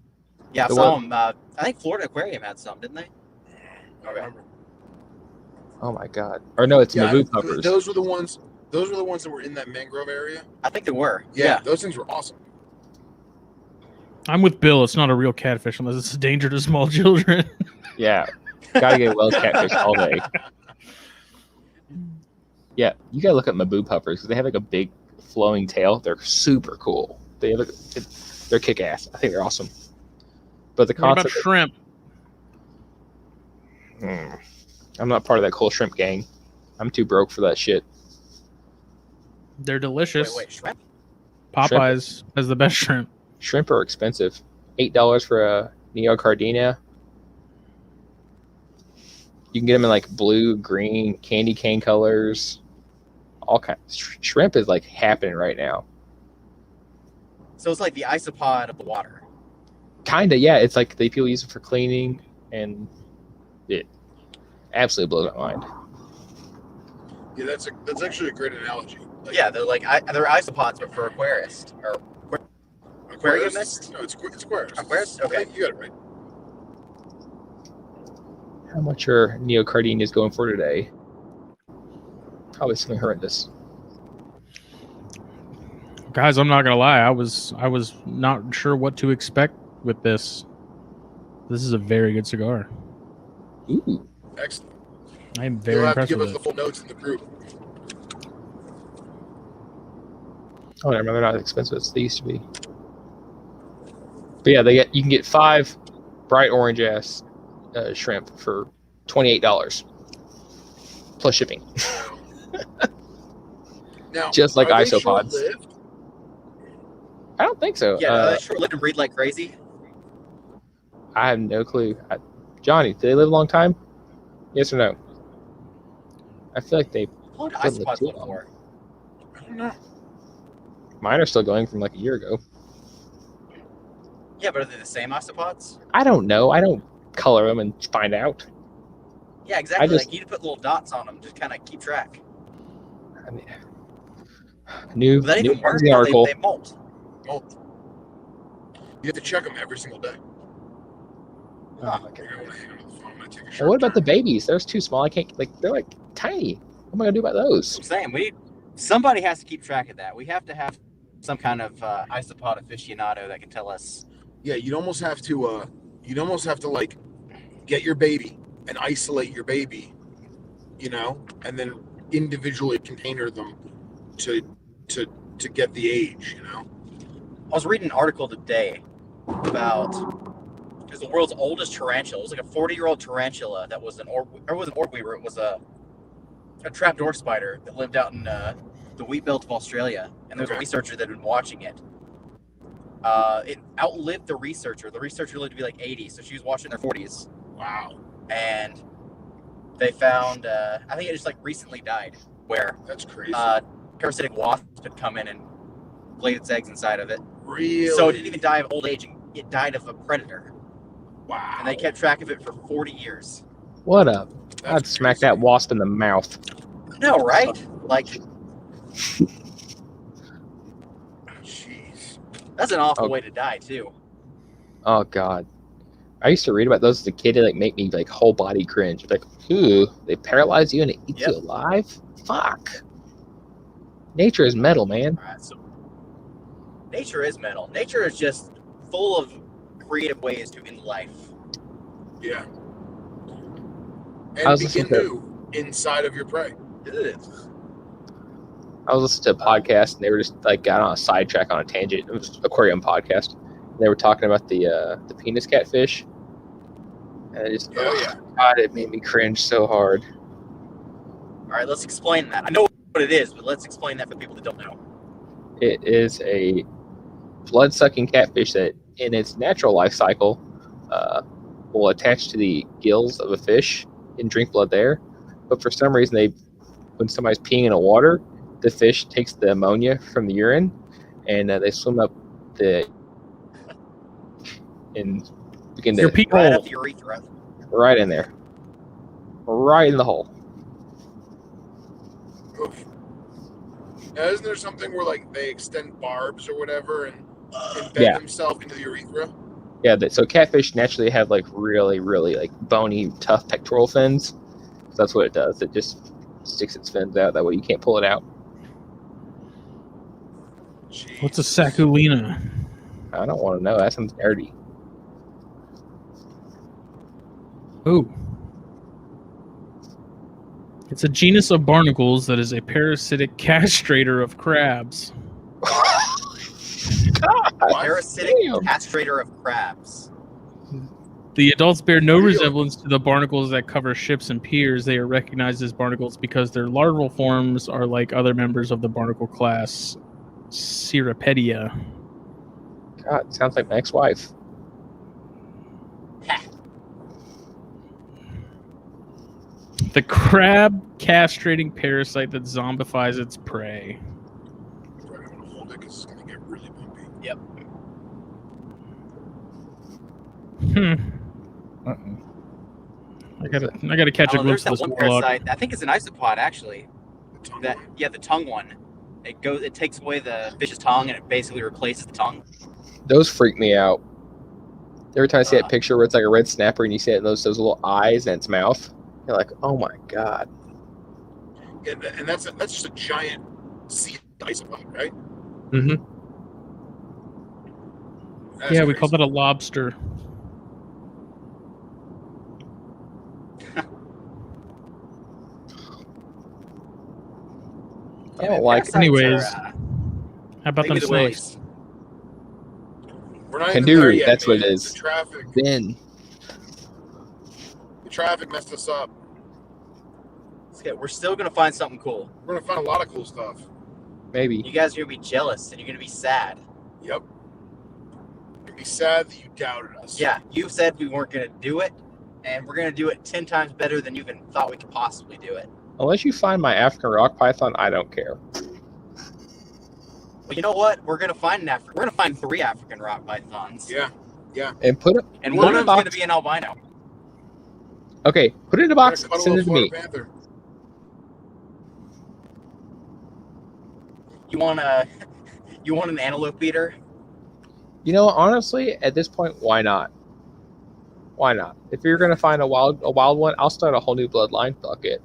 Yeah, I The saw what? them. I think Florida Aquarium had some, didn't they? I remember. Oh my god! Or no, it's Yeah, Mabu puffers. those were the ones. Those were the ones that were in that mangrove area. I think they were. Yeah, those things were awesome. I'm with Bill. It's not a real catfish unless it's a danger to small children. Yeah, gotta get Wells catfish all day. Yeah, you gotta look at Mabu puffers because they have like a big flowing tail. They're super cool. They're kick ass. I think they're awesome. But the What about concept. shrimp? I'm not part of that cool shrimp gang. I'm too broke for that shit. They're delicious. Wait, shrimp? Popeyes has the best shrimp. Shrimp are expensive. $8 for a neocardina. You can get them in like blue, green, candy cane colors, all kinds. Shrimp is like happening right now. So it's like the isopod of the water. Kinda, yeah. It's like people use it for cleaning, and it absolutely blows my mind. Yeah, that's actually a great analogy. Like, Yeah, they're isopods, but for aquarists or aquariumists. No, it's aquarists. Aquarists? Okay. You got it right. How much are neocardinias going for today? Probably something horrendous. Guys, I'm not gonna lie. I was not sure what to expect with this. This is a very good cigar. Ooh. Excellent. I am very You'll have to impressed give with us it. the full notes in the group. Oh, I remember, they're not as expensive as they used to be. But yeah, you can get 5 bright orange ass shrimp for $28 plus shipping. Now, Just like are they isopods. short-lived? I don't think so. Yeah, they sure lived and breed like crazy. I have no clue. Johnny, did they live a long time? Yes or no? I feel like they. How long do Doesn't look isopods too live long. for? I don't know. Mine are still going from like a year ago. Yeah, but are they the same isopods? I don't know. I don't color them and find out. Yeah, exactly. just- Like you need to put little dots on them, just kind of keep track. I mean, new But that even works. magazine article. They molt. Molt. You have to check them every single day. Huh. Okay, I want to hang on to the phone. I'm going to take a Well, short what about the turn. babies? They're too small. I can't. Like, they're like tiny. What am I gonna do about those? I'm saying somebody has to keep track of that. We have to have some kind of isopod aficionado that can tell us. Yeah, you'd almost have to like get your baby and isolate your baby, and then individually container them to get the age, I was reading an article today about it was the world's oldest tarantula. It was like a 40-year-old tarantula that was an orb weaver. It was a trapdoor spider that lived out in the wheat belt of Australia, and there was a Okay. researcher that had been watching it. It outlived the researcher. The researcher lived to be like 80, so she was watching in her 40s, Wow, and they found I think it just like recently died, where that's crazy. parasitic wasp had come in and laid its eggs inside of it. Really? So it didn't even die of old age; it died of a predator, Wow. and they kept track of it for 40 years. What up? That's I'd smack crazy. that wasp in the mouth. No, right? Like Jeez. that's an awful Oh. way to die too. Oh God. I used to read about those as a kid. They like make me like whole body cringe. Like, ooh, they paralyze you and it eats Yep. you alive. Fuck. Nature is metal, man. All right, so nature is metal. Nature is just full of creative ways to end life. Yeah. I And was begin listening new inside of your prey. Ugh. I was listening to a podcast and they were just like got on a sidetrack on a tangent. It was an aquarium podcast. They were talking about the penis catfish. And it just Oh, yeah. God, it made me cringe so hard. All right, let's explain that. I know what it is, but let's explain that for people that don't know. It is a blood-sucking catfish that, in its natural life cycle, will attach to the gills of a fish and drink blood there. But for some reason, when somebody's peeing in the water, the fish takes the ammonia from the urine, and they swim up and begin Your to pee Right hole. up the urethra. right in there, right in the hole. Oof. Now, isn't there something where like they extend barbs or whatever and embed Yeah. themselves into the urethra? Yeah, so catfish naturally have like really, really like bony, tough pectoral fins. So that's what it does. It just sticks its fins out. That way you can't pull it out. Jeez. What's a saculina? I don't want to know. That sounds nerdy. Oh. It's a genus of barnacles that is a parasitic castrator of crabs. God, Parasitic damn. castrator of crabs. The adults bear no Really? resemblance to the barnacles that cover ships and piers. They are recognized as barnacles because their larval forms are like other members of the barnacle class, Cirripedia. God, sounds like my ex-wife. The crab castrating parasite that zombifies its prey. Right, I'm gonna hold it because it's gonna get really bumpy. Yep. I gotta catch a Oh, glimpse there's of that this one warlock. parasite. I think it's an isopod actually. The tongue That one. yeah, the tongue one. It takes away the fish's tongue and it basically replaces the tongue. Those freak me out. Every time I see that Uh, picture where it's like a red snapper and you see it in those little eyes and its mouth, you're like, oh my god. And that's just a giant sea isopod, right? Mm-hmm. That's Yeah, we crazy. call that a lobster. I don't like it. parasites Anyways, are, How about they them give me the snakes? willies. We're not even there Kanduru, yet, that's man. what it is. The traffic messed us up. Okay, we're still gonna find something cool. We're gonna find a lot of cool stuff. Maybe. You guys are gonna be jealous and you're gonna be sad. Yep. You'd be sad that you doubted us. Yeah, you said we weren't gonna do it, and we're gonna do it 10 times better than you even thought we could possibly do it. Unless you find my African rock python, I don't care. Well, you know what? We're gonna find we're gonna find 3 African rock pythons. Yeah. And put it. And Put one it of in a them's gonna box. be an albino. Okay, put it in a We're box. gonna cuddle Send a it to Florida me. Panther. You want an antelope eater? You know, honestly, at this point, why not? Why not? If you're gonna find a wild one, I'll start a whole new bloodline. Fuck it.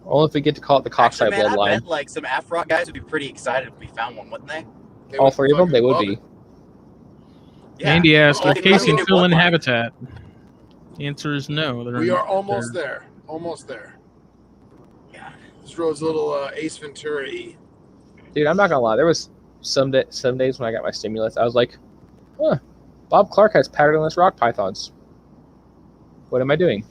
Only if we get to call it the Actually, Coxside man, I bloodline. bet like some Afrock guys would be pretty excited if we found one, wouldn't they? They All would 3 of them, fucking they would love be. it. Yeah. Andy asked, Oh, "Are they Casey probably and do Phil in bloodline. habitat?" The answer is no. We are almost there. Almost there. Yeah. This road's a little Ace Ventura-y. Dude, I'm not gonna lie. There was some days when I got my stimulus, I was like, huh, Bob Clark has patternless rock pythons. What am I doing?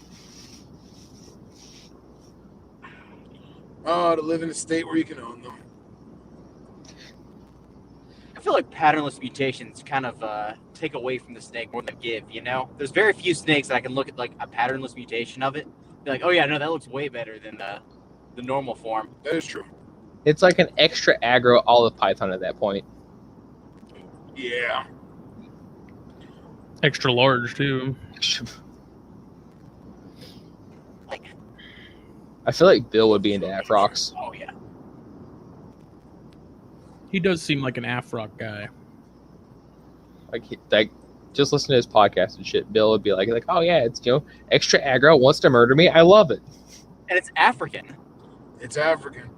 Oh, to live in a state where you can own them. I feel like patternless mutations kind of take away from the snake more than give, you know? There's very few snakes that I can look at like a patternless mutation of it. Be like, oh yeah, no, that looks way better than the normal form. That is true. It's like an extra aggro olive python at that point. Yeah. Extra large too. Like, I feel like Bill would be into Afrox. oh yeah. He does seem like an Afrock guy. Like, just listen to his podcast and shit. Bill would be like, oh yeah, it's extra aggro, wants to murder me. I love it. And it's African. It's African.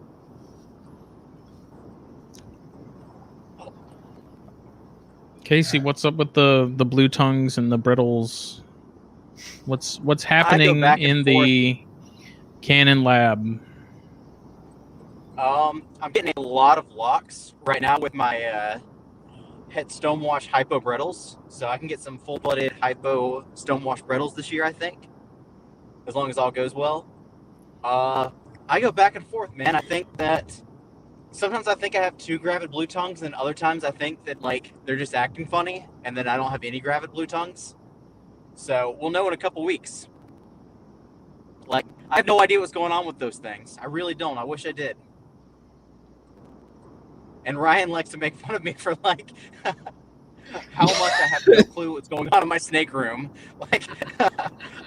Casey, what's up with the blue tongues and the brittles? What's happening back and in the Canon lab? I'm getting a lot of locks right now with my het stonewash hypo brittles, so I can get some full-blooded hypo stonewash brittles this year, I think, as long as all goes well. I go back and forth, man. I think that sometimes I think I have 2 gravid blue tongues, and other times I think that like they're just acting funny, and then I don't have any gravid blue tongues. So we'll know in a couple weeks. Like, I have no idea what's going on with those things. I really don't. I wish I did. And Ryan likes to make fun of me for like how much I have no clue what's going on in my snake room. Like,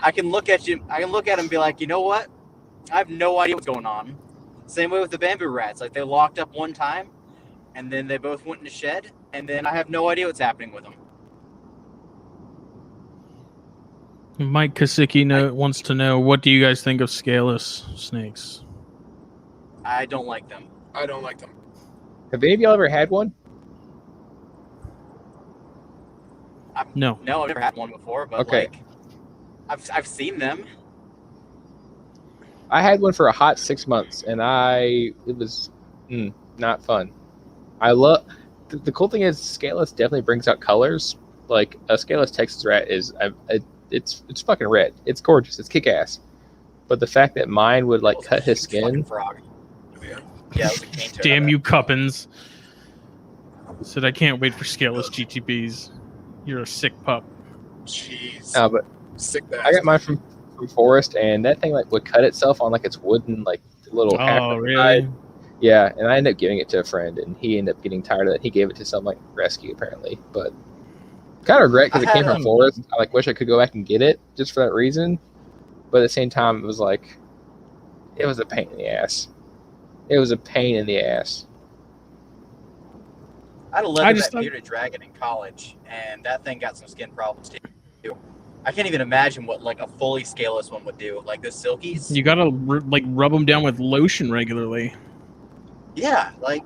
I can look at him and be like, you know what? I have no idea what's going on. Same way with the bamboo rats. Like, they locked up one time, and then they both went in the shed, and then I have no idea what's happening with them. Mike Kasicki wants to know, what do you guys think of scaleless snakes? I don't like them. I don't like them. Have any of y'all ever had one? No. No, I've never had one before, but Okay. like, I've seen them. I had one for a hot 6 months, and it was not fun. I love the cool thing is scaleless definitely brings out colors. Like a scaleless Texas rat is, it's fucking red. It's gorgeous. It's kick ass. But the fact that mine would like cut his skin. Frog. Yeah. Yeah, it was a cane toad. Damn you, Cuppins. Said I can't wait for scaleless GTPs. You're a sick pup. Jeez. No, but Sick I got bastard. mine from from forest, and that thing like would cut itself on like its wooden like little hack Oh, on the really? side. Yeah, and I ended up giving it to a friend, and he ended up getting tired of it. He gave it to some like rescue apparently, but kind of regret because it I came had from a- forest. I like wish I could go back and get it just for that reason, but at the same time, it was like it was a pain in the ass. It was a pain in the ass. I had a I just leatherback bearded dragon in college, and that thing got some skin problems too. I can't even imagine what like a fully scaleless one would do. Like the silkies. You gotta like rub them down with lotion regularly. Yeah, like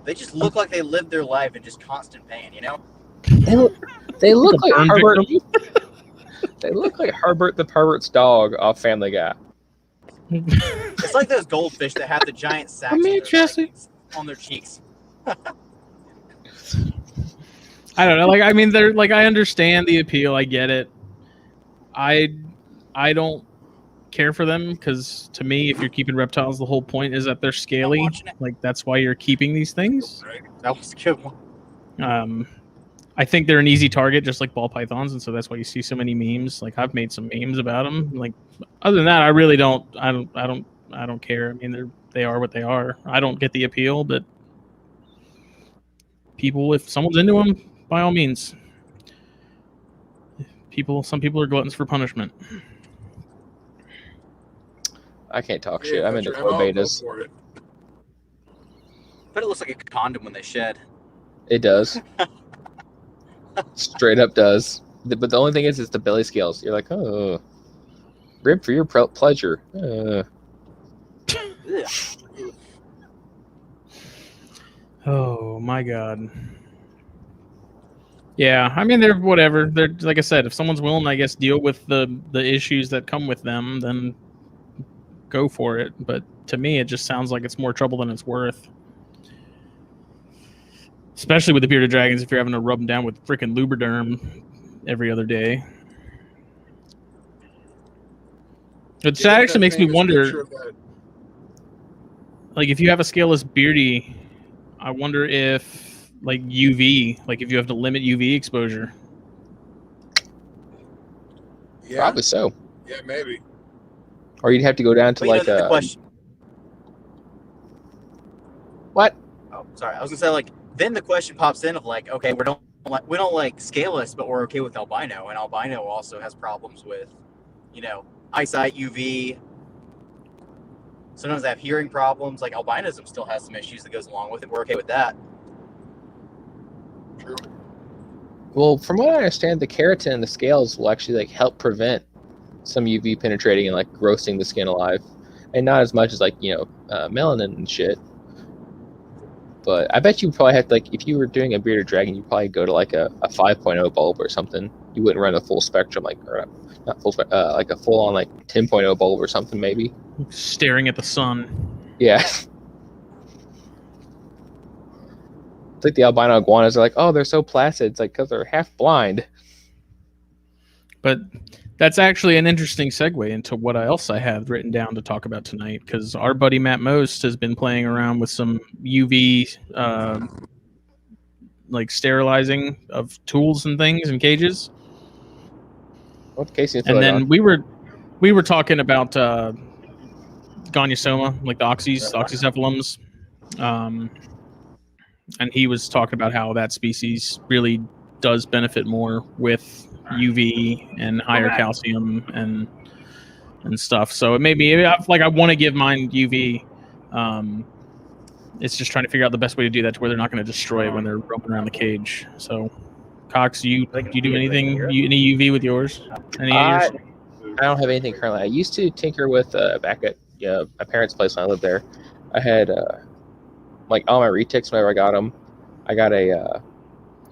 they just look like they lived their life in just constant pain, you know? They look like burn Herbert. victim. They look like Herbert the Pervert's dog off Family Guy. It's like those goldfish that have the giant sacks Come on here, their, Jesse. like, on their cheeks. I don't know. Like, I mean, they're like, I understand the appeal. I get it. I don't care for them because to me, if you're keeping reptiles, the whole point is that they're scaly. watching it. Like, that's why you're keeping these things. That was a good one. I think they're an easy target, just like ball pythons, and so that's why you see so many memes. Like, I've made some memes about them. Like, other than that, I really don't. I don't care. I mean, they are what they are. I don't get the appeal, but people, if someone's into them, by all means. Some people are gluttons for punishment. I can't talk Hey, shit. I'm if into that's your pro MO, go betas. for it. But it looks like a condom when they shed. It does. Straight up does. But the only thing is, it's the belly scales. You're like, oh, rib for your pleasure. Ugh. Oh my god. Yeah, I mean they're whatever. They're like I said, if someone's willing, I guess, deal with the issues that come with them, then go for it. But to me, it just sounds like it's more trouble than it's worth. Especially with the bearded dragons, if you're having to rub them down with freaking Lubriderm every other day. Which Yeah, actually makes me famous picture wonder, of that. like if you have a scaleless beardy, I wonder if like UV, like if you have to limit UV exposure. Yeah, Probably so. yeah, maybe. Or you'd have to go down to But, you know, like the question. what? Oh, sorry. I was gonna say like then the question pops in of like, okay, we don't like scaleless, but we're okay with albino, and albino also has problems with, you know, eyesight, UV. Sometimes they have hearing problems. Like albinism still has some issues that goes along with it. We're okay with that. True. Well, from what I understand, the keratin in the scales will actually like help prevent some UV penetrating and like roasting the skin alive, and not as much as like melanin and shit. But I bet you probably have to, like, if you were doing a bearded dragon, you'd probably go to like a 5.0 bulb or something. You wouldn't run a full spectrum, like, or not full, like a full on like 10.0 bulb or something, maybe. Staring at the sun. Yeah. It's like the albino iguanas are like, oh, they're so placid. It's like because they're half blind. But that's actually an interesting segue into what else I have written down to talk about tonight, because our buddy Matt Most has been playing around with some UV like sterilizing of tools and things and cages. What case you And then we were talking about Gonyosoma, like the oxycephalums. And he was talking about how that species really does benefit more with UV and higher calcium and stuff. So it made me like I want to give mine UV. It's just trying to figure out the best way to do that to where they're not going to destroy it when they're roaming around the cage. So, Cox, do you do anything any UV with yours? Any I of yours? don't have anything currently. I used to tinker with back at my parents' place when I lived there. I had like all my retics whenever I got them. I got it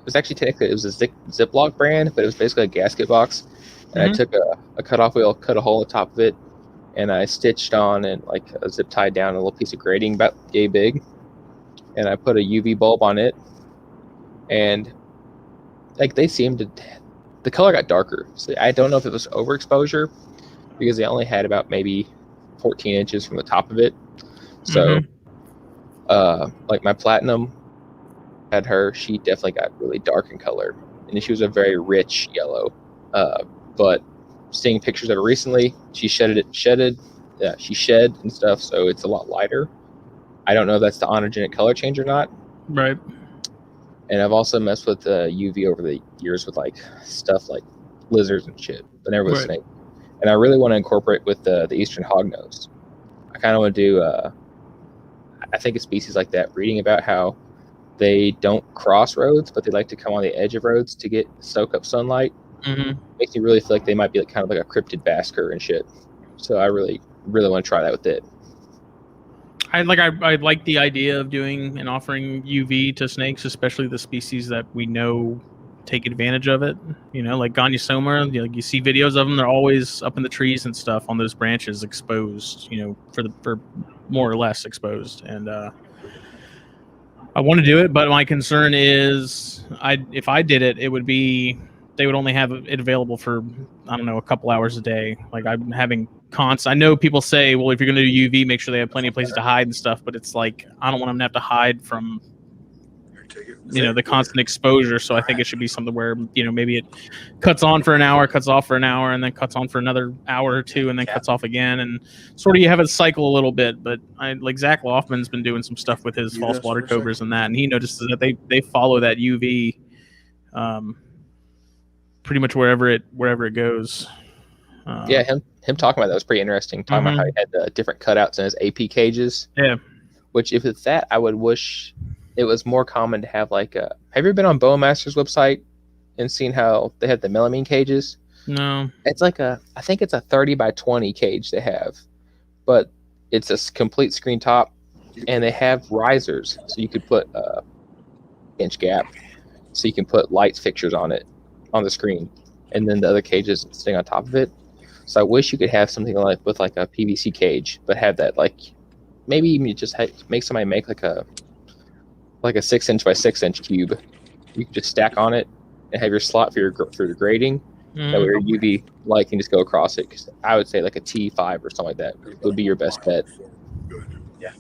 was actually technically it was a Ziploc brand, but it was basically a gasket box. And I took a cutoff wheel, cut a hole in the top of it, and I stitched on and like a zip tied down a little piece of grating about yay big, and I put a UV bulb on it, and like they seemed to, the color got darker. So I don't know if it was overexposure because they only had about maybe 14 inches from the top of it. So like my platinum had her, she definitely got really dark in color, and she was a very rich yellow. But seeing pictures of it recently. She shed and stuff, so it's a lot lighter. I don't know if that's the onogenic color change or not. Right. And I've also messed with UV over the years with like stuff like lizards and shit, but never with snake. And I really want to incorporate with the eastern hognose. I kind of want to do, I think a species like that, reading about how they don't cross roads, but they like to come on the edge of roads to soak up sunlight. Mm-hmm. Makes me really feel like they might be kind of like a cryptid basker and shit. So I really, really want to try that with it. I like the idea of doing and offering UV to snakes, especially the species that we know take advantage of it. You know, like Gonyosoma. You see videos of them; they're always up in the trees and stuff on those branches, exposed. You know, for more or less exposed. And I want to do it, but my concern is, if I did it, it would be they would only have it available for, I don't know, a couple hours a day. Like I'm having I know people say, well, if you're going to do UV, make sure they have plenty of places to hide and stuff. But it's like, I don't want them to have to hide from, the constant exposure. So I think it should be something where, maybe it cuts on for an hour, cuts off for an hour, and then cuts on for another hour or two, and then cuts off again. And sort of you have it cycle a little bit. But like Zach Loftman's been doing some stuff with his false water cobras and that, and he notices that they follow that UV pretty much wherever it goes. Yeah, him talking about that was pretty interesting. Talking about how he had the different cutouts in his AP cages. Yeah. Which, if it's that, I would wish it was more common to have like a. Have you ever been on Bowmaster's website and seen how they have the melamine cages? No. It's like I think it's a 30 by 20 cage they have, but it's a complete screen top, and they have risers, so you could put a inch gap, so you can put light fixtures on it on the screen, and then the other cages sitting on top of it. So I wish you could have something like with like a PVC cage, but have that like maybe even just make somebody make like a 6-inch by 6-inch cube. You can just stack on it and have your slot for your grading. That way your UV light can just go across it. Because I would say like a T5 or something like that would be your best bet. Yeah.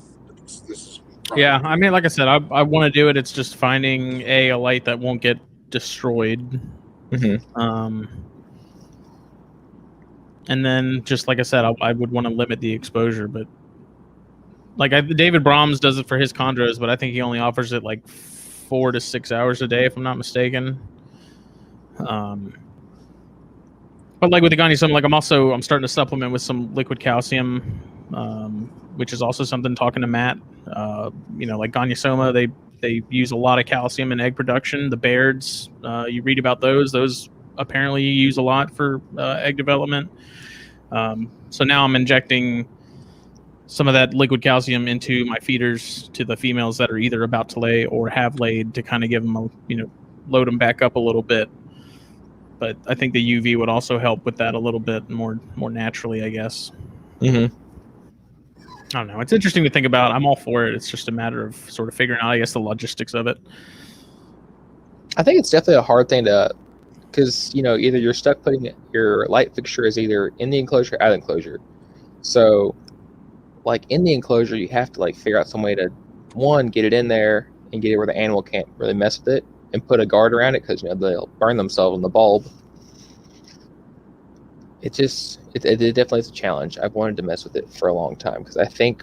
Yeah, I mean, like I said, I want to do it. It's just finding a light that won't get destroyed. Mm-hmm. And then, just like I said, I would want to limit the exposure, but like David Brahms does it for his chondros, but I think he only offers it like 4 to 6 hours a day, if I'm not mistaken. But like with the Gonyosoma, like I'm starting to supplement with some liquid calcium, which is also something. Talking to Matt, like Gonyosoma, they use a lot of calcium in egg production. The Bairds, you read about those. Those apparently you use a lot for egg development. So now I'm injecting some of that liquid calcium into my feeders to the females that are either about to lay or have laid, to kind of give them load them back up a little bit. But I think the UV would also help with that a little bit more naturally, I guess. Mm-hmm. I don't know. It's interesting to think about. I'm all for it. It's just a matter of sort of figuring out, I guess, the logistics of it. I think it's definitely a hard thing to, because either you're stuck putting your light fixture is either in the enclosure or out of the enclosure. So, like in the enclosure, you have to like figure out some way to, one, get it in there and get it where the animal can't really mess with it, and put a guard around it, because they'll burn themselves on the bulb. It definitely is a challenge. I've wanted to mess with it for a long time because I think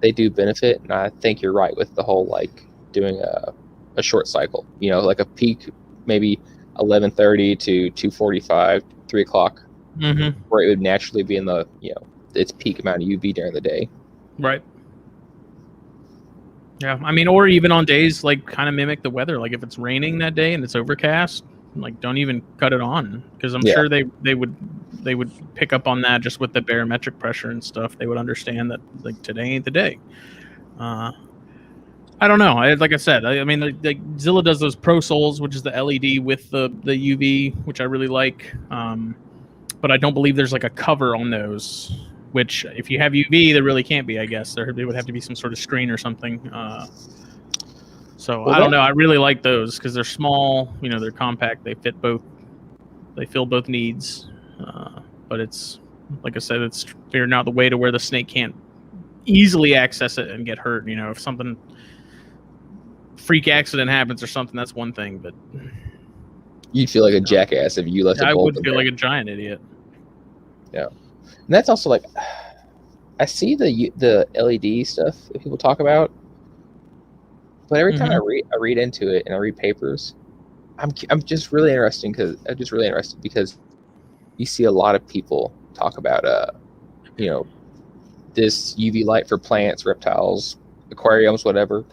they do benefit, and I think you're right with the whole like doing a short cycle. Like a peak maybe 11:30 to 2:45, 3 o'clock, where it would naturally be in the its peak amount of UV during the day. Right. Yeah, I mean, or even on days like kind of mimic the weather. Like if it's raining that day and it's overcast, like don't even cut it on, because I'm sure they would pick up on that just with the barometric pressure and stuff. They would understand that like today ain't the day. I don't know. Like I said, I mean, like Zilla does those Pro Sols, which is the LED with the UV, which I really like. But I don't believe there's like a cover on those. Which, if you have UV, there really can't be. I guess there would have to be some sort of screen or something. I don't know. I really like those because they're small. They're compact. They fill both needs. But it's, like I said, it's figuring out the way to where the snake can't easily access it and get hurt. If something freak accident happens or something, that's one thing. But you'd feel like a jackass if you left. I would feel like a giant idiot. And that's also like, I see the LED stuff that people talk about, but every time I read into it and I read papers, I'm just really interested because you see a lot of people talk about this UV light for plants, reptiles, aquariums, whatever,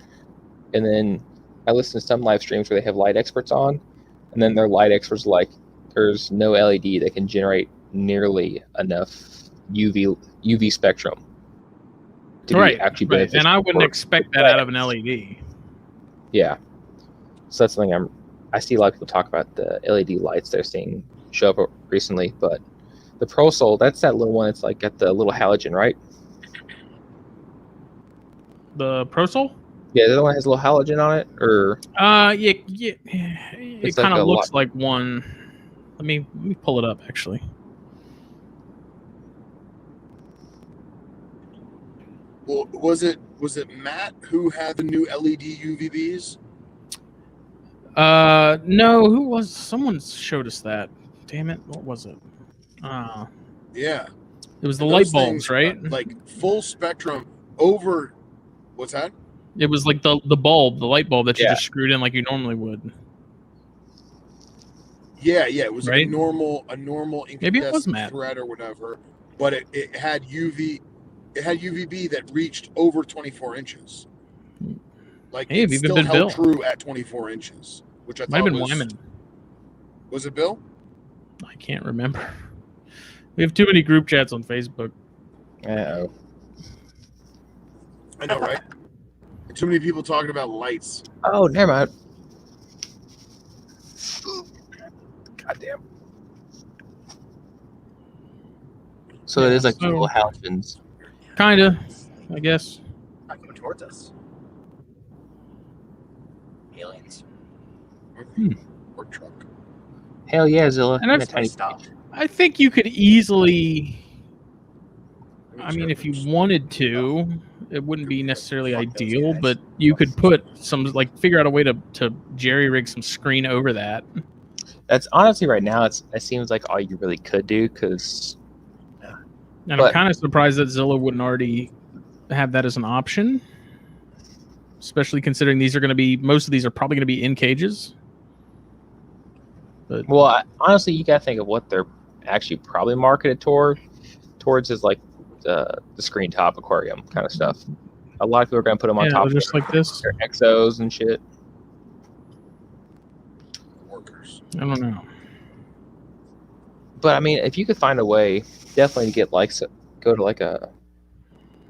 and then I listen to some live streams where they have light experts on, and then their light experts are like, there's no LED that can generate nearly enough UV spectrum to be actually beneficial. And I wouldn't expect that out of an LED. Yeah, so that's something I see a lot of people talk about, the LED lights they're seeing show up recently, but the ProSol, that's that little one that's like got the little halogen, right? The ProSol? Yeah, the other one has a little halogen on it, or yeah. It kind of looks like one. Let me pull it up actually. Well, was it Matt who had the new LED UVBs? No, who was? Someone showed us that. Damn it, what was it? Yeah, it was the light bulbs, things, right? Like full spectrum over. What's that? It was like the bulb, the light bulb that you just screwed in like you normally would. Yeah, it was right? a normal maybe it was Matt thread or whatever, but it had UVB that reached over 24 inches. Like it still held Bill. True at 24 inches, which I thought might have been Wyman. Was it Bill? I can't remember. We have too many group chats on Facebook. Uh-oh. I know, right? Too many people talking about lights. Oh, never mind. Goddamn. So it is like little halogens. Kinda, I guess. Not coming towards us. Aliens. Or truck. Hell yeah, Zilla. And I think you could easily. I mean, if you wanted to, it wouldn't be necessarily ideal, but you could put some, figure out a way to jerry rig some screen over that. That's honestly right now. It seems like all you really could do, because. And I'm kind of surprised that Zilla wouldn't already have that as an option, especially considering most of these are probably going to be in cages. But, well, honestly, you got to think of what they're actually probably marketed towards is like the screen top aquarium kind of stuff. A lot of people are going to put them on top just of like this. Their exos and shit. Workers. I don't know. But I mean, if you could find a way, definitely get go to like a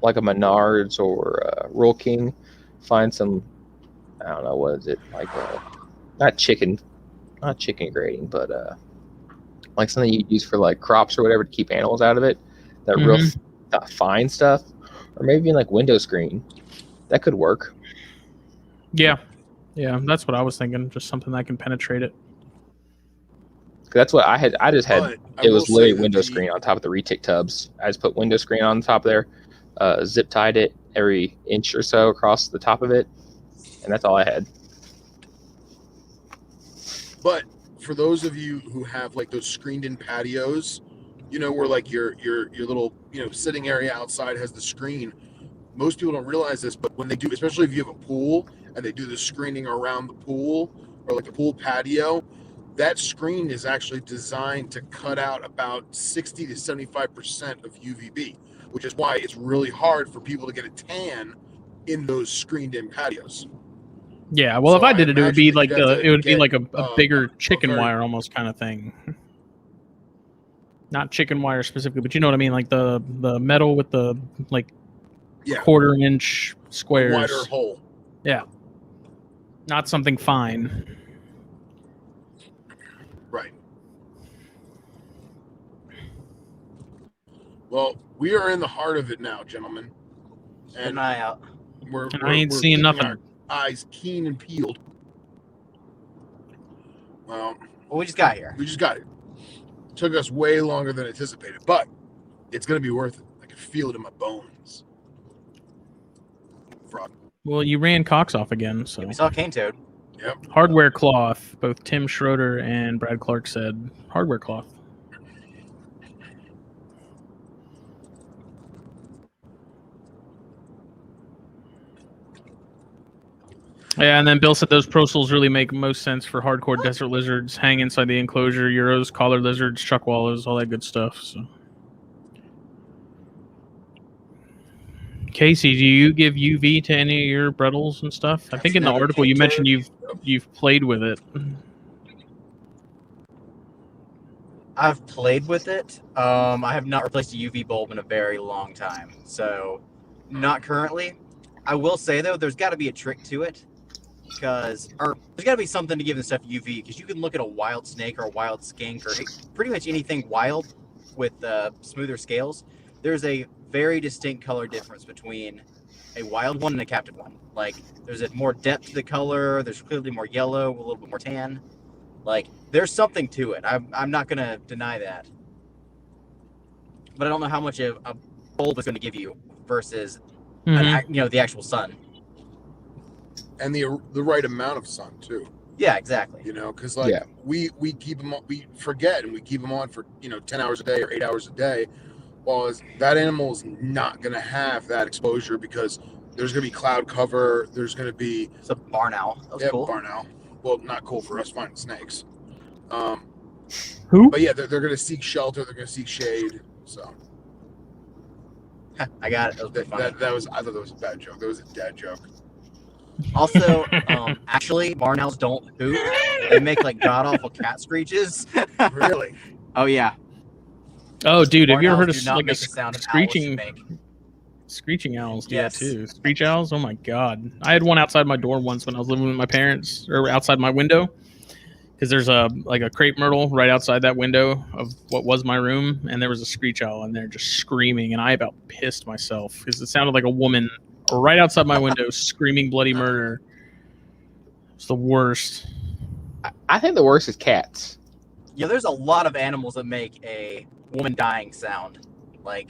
Menards or a Rural King, find some, I don't know, what is it, like not chicken grading, but like something you use for like crops or whatever to keep animals out of it, that real fine stuff, or maybe even like window screen, that could work. Yeah, that's what I was thinking, just something that can penetrate it. That's what I had. It was literally window screen on top of the retic tubs. I just put window screen on top there, zip tied it every inch or so across the top of it, and that's all I had. But for those of you who have like those screened-in patios, where like your little sitting area outside has the screen. Most people don't realize this, but when they do, especially if you have a pool and they do the screening around the pool or like the pool patio, that screen is actually designed to cut out about 60 to 75% of UVB, which is why it's really hard for people to get a tan in those screened-in patios. Yeah, well, if I did it, it would be like a bigger chicken wire almost kind of thing. Not chicken wire specifically, but you know what I mean, like the metal with the quarter-inch squares. Wider hole. Yeah. Not something fine. Right. Well, we are in the heart of it now, gentlemen. And I out. I ain't seeing nothing. Our eyes keen and peeled. Well, we just got here. It took us way longer than anticipated, but it's going to be worth it. I can feel it in my bones. Frog. Well, you ran Cox off again, so. Yeah, we saw Cane Toad. Yep. Hardware cloth. Both Tim Schroeder and Brad Clark said hardware cloth. Yeah, and then Bill said those prosols really make most sense for hardcore desert lizards, hang inside the enclosure, Euros, collar lizards, chuck wallows, all that good stuff. So, Casey, do you give UV to any of your Brettles and stuff? I think in the Never article you cane mentioned toad. you've played with it. I've played with it. I have not replaced a UV bulb in a very long time, so not currently. I will say though, there's got to be a trick to it, there's got to be something to give the stuff UV, because you can look at a wild snake or a wild skink or pretty much anything wild with smoother scales. There's a very distinct color difference between a wild one and a captive one. Like, there's a more depth to the color. There's clearly more yellow, a little bit more tan. Like, there's something to it. I'm not gonna deny that, but I don't know how much a bulb is going to give you versus the actual sun. And the right amount of sun too. Yeah, exactly. Because we keep them on, we forget, and we keep them on for 10 hours a day or 8 hours a day, while that animal is not going to have that exposure because there's going to be cloud cover. There's going to be it's a barn owl. That was cool. Barn owl. Well, not cool for us finding snakes. Who? But yeah, they're going to seek shelter. They're going to seek shade. So I got it. That was funny. I thought that was a bad joke. That was a dad joke. Also, actually, barn owls don't hoot. They make like god awful cat screeches. Really? Oh yeah. Oh, dude, Barn have you ever heard owls of do not like make a the sound of screeching? owls make. Screeching owls do Yes. that too. Screech owls? Oh my god! I had one outside my door once when I was living with my parents, or outside my window, because there's a crepe myrtle right outside that window of what was my room, and there was a screech owl in there just screaming, and I about pissed myself because it sounded like a woman right outside my window screaming bloody murder. It's the worst. I think the worst is cats. Yeah, there's a lot of animals that make a woman dying sound, like.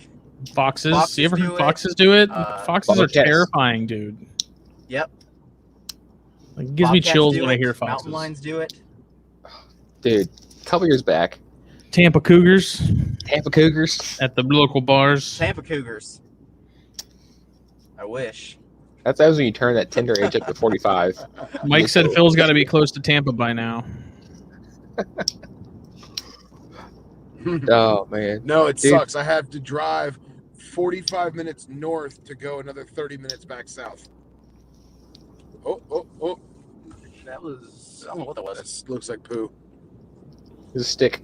Foxes. You ever heard foxes do it? Foxes are bobcats. terrifying, dude. Yep. Like, it gives me Bobcats chills do when I it. hear foxes. Mountain lions do it. Dude, a couple years back, Tampa Cougars Tampa Cougars. at the local bars. Tampa Cougars. I wish. That was when you turn that tender age up to 45. Mike said Phil's got to be close to Tampa by now. Oh man. No, it Dude. sucks. I have to drive 45 minutes north to go another 30 minutes back south. Oh. That was. I don't know what that was. That looks like poo. It's a stick.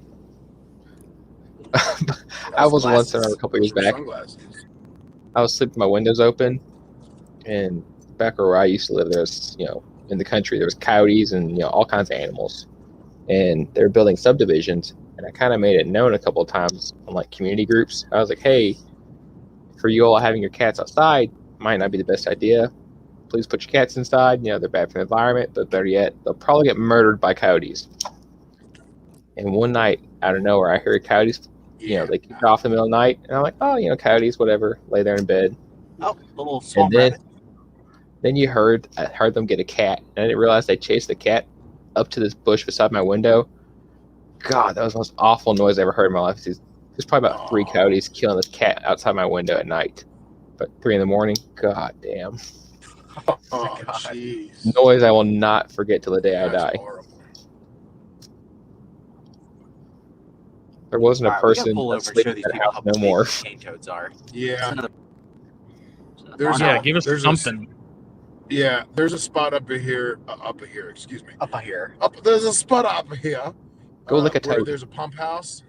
I was once there a couple years back. Sunglasses. I was sleeping, my windows open, and back where I used to live, there's in the country, there was coyotes and all kinds of animals, and they're building subdivisions. And I kind of made it known a couple of times on like community groups. I was like, hey, for you all having your cats outside might not be the best idea. Please put your cats inside. They're bad for the environment, but better yet, they'll probably get murdered by coyotes. And one night, out of nowhere, I heard coyotes, they kicked off in the middle of the night. And I'm like, oh, coyotes, whatever. Lay there in bed. Oh, the little swamp And rabbit. then I heard them get a cat. And I didn't realize they chased the cat up to this bush beside my window. God, that was the most awful noise I ever heard in my life. There's probably about 3 coyotes killing this cat outside my window at night. But 3 in the morning, god damn. Oh, God. jeez. Noise I will not forget till the day I die. Horrible. There wasn't a All right, we gotta person pull over and sleeping show in these that people house how no big more. these cane toads are. Yeah. There's Yeah, give us There's something. Yeah, there's a spot up here. Excuse me. up here. There's a spot up here. Go look at where toad. there's a pump house,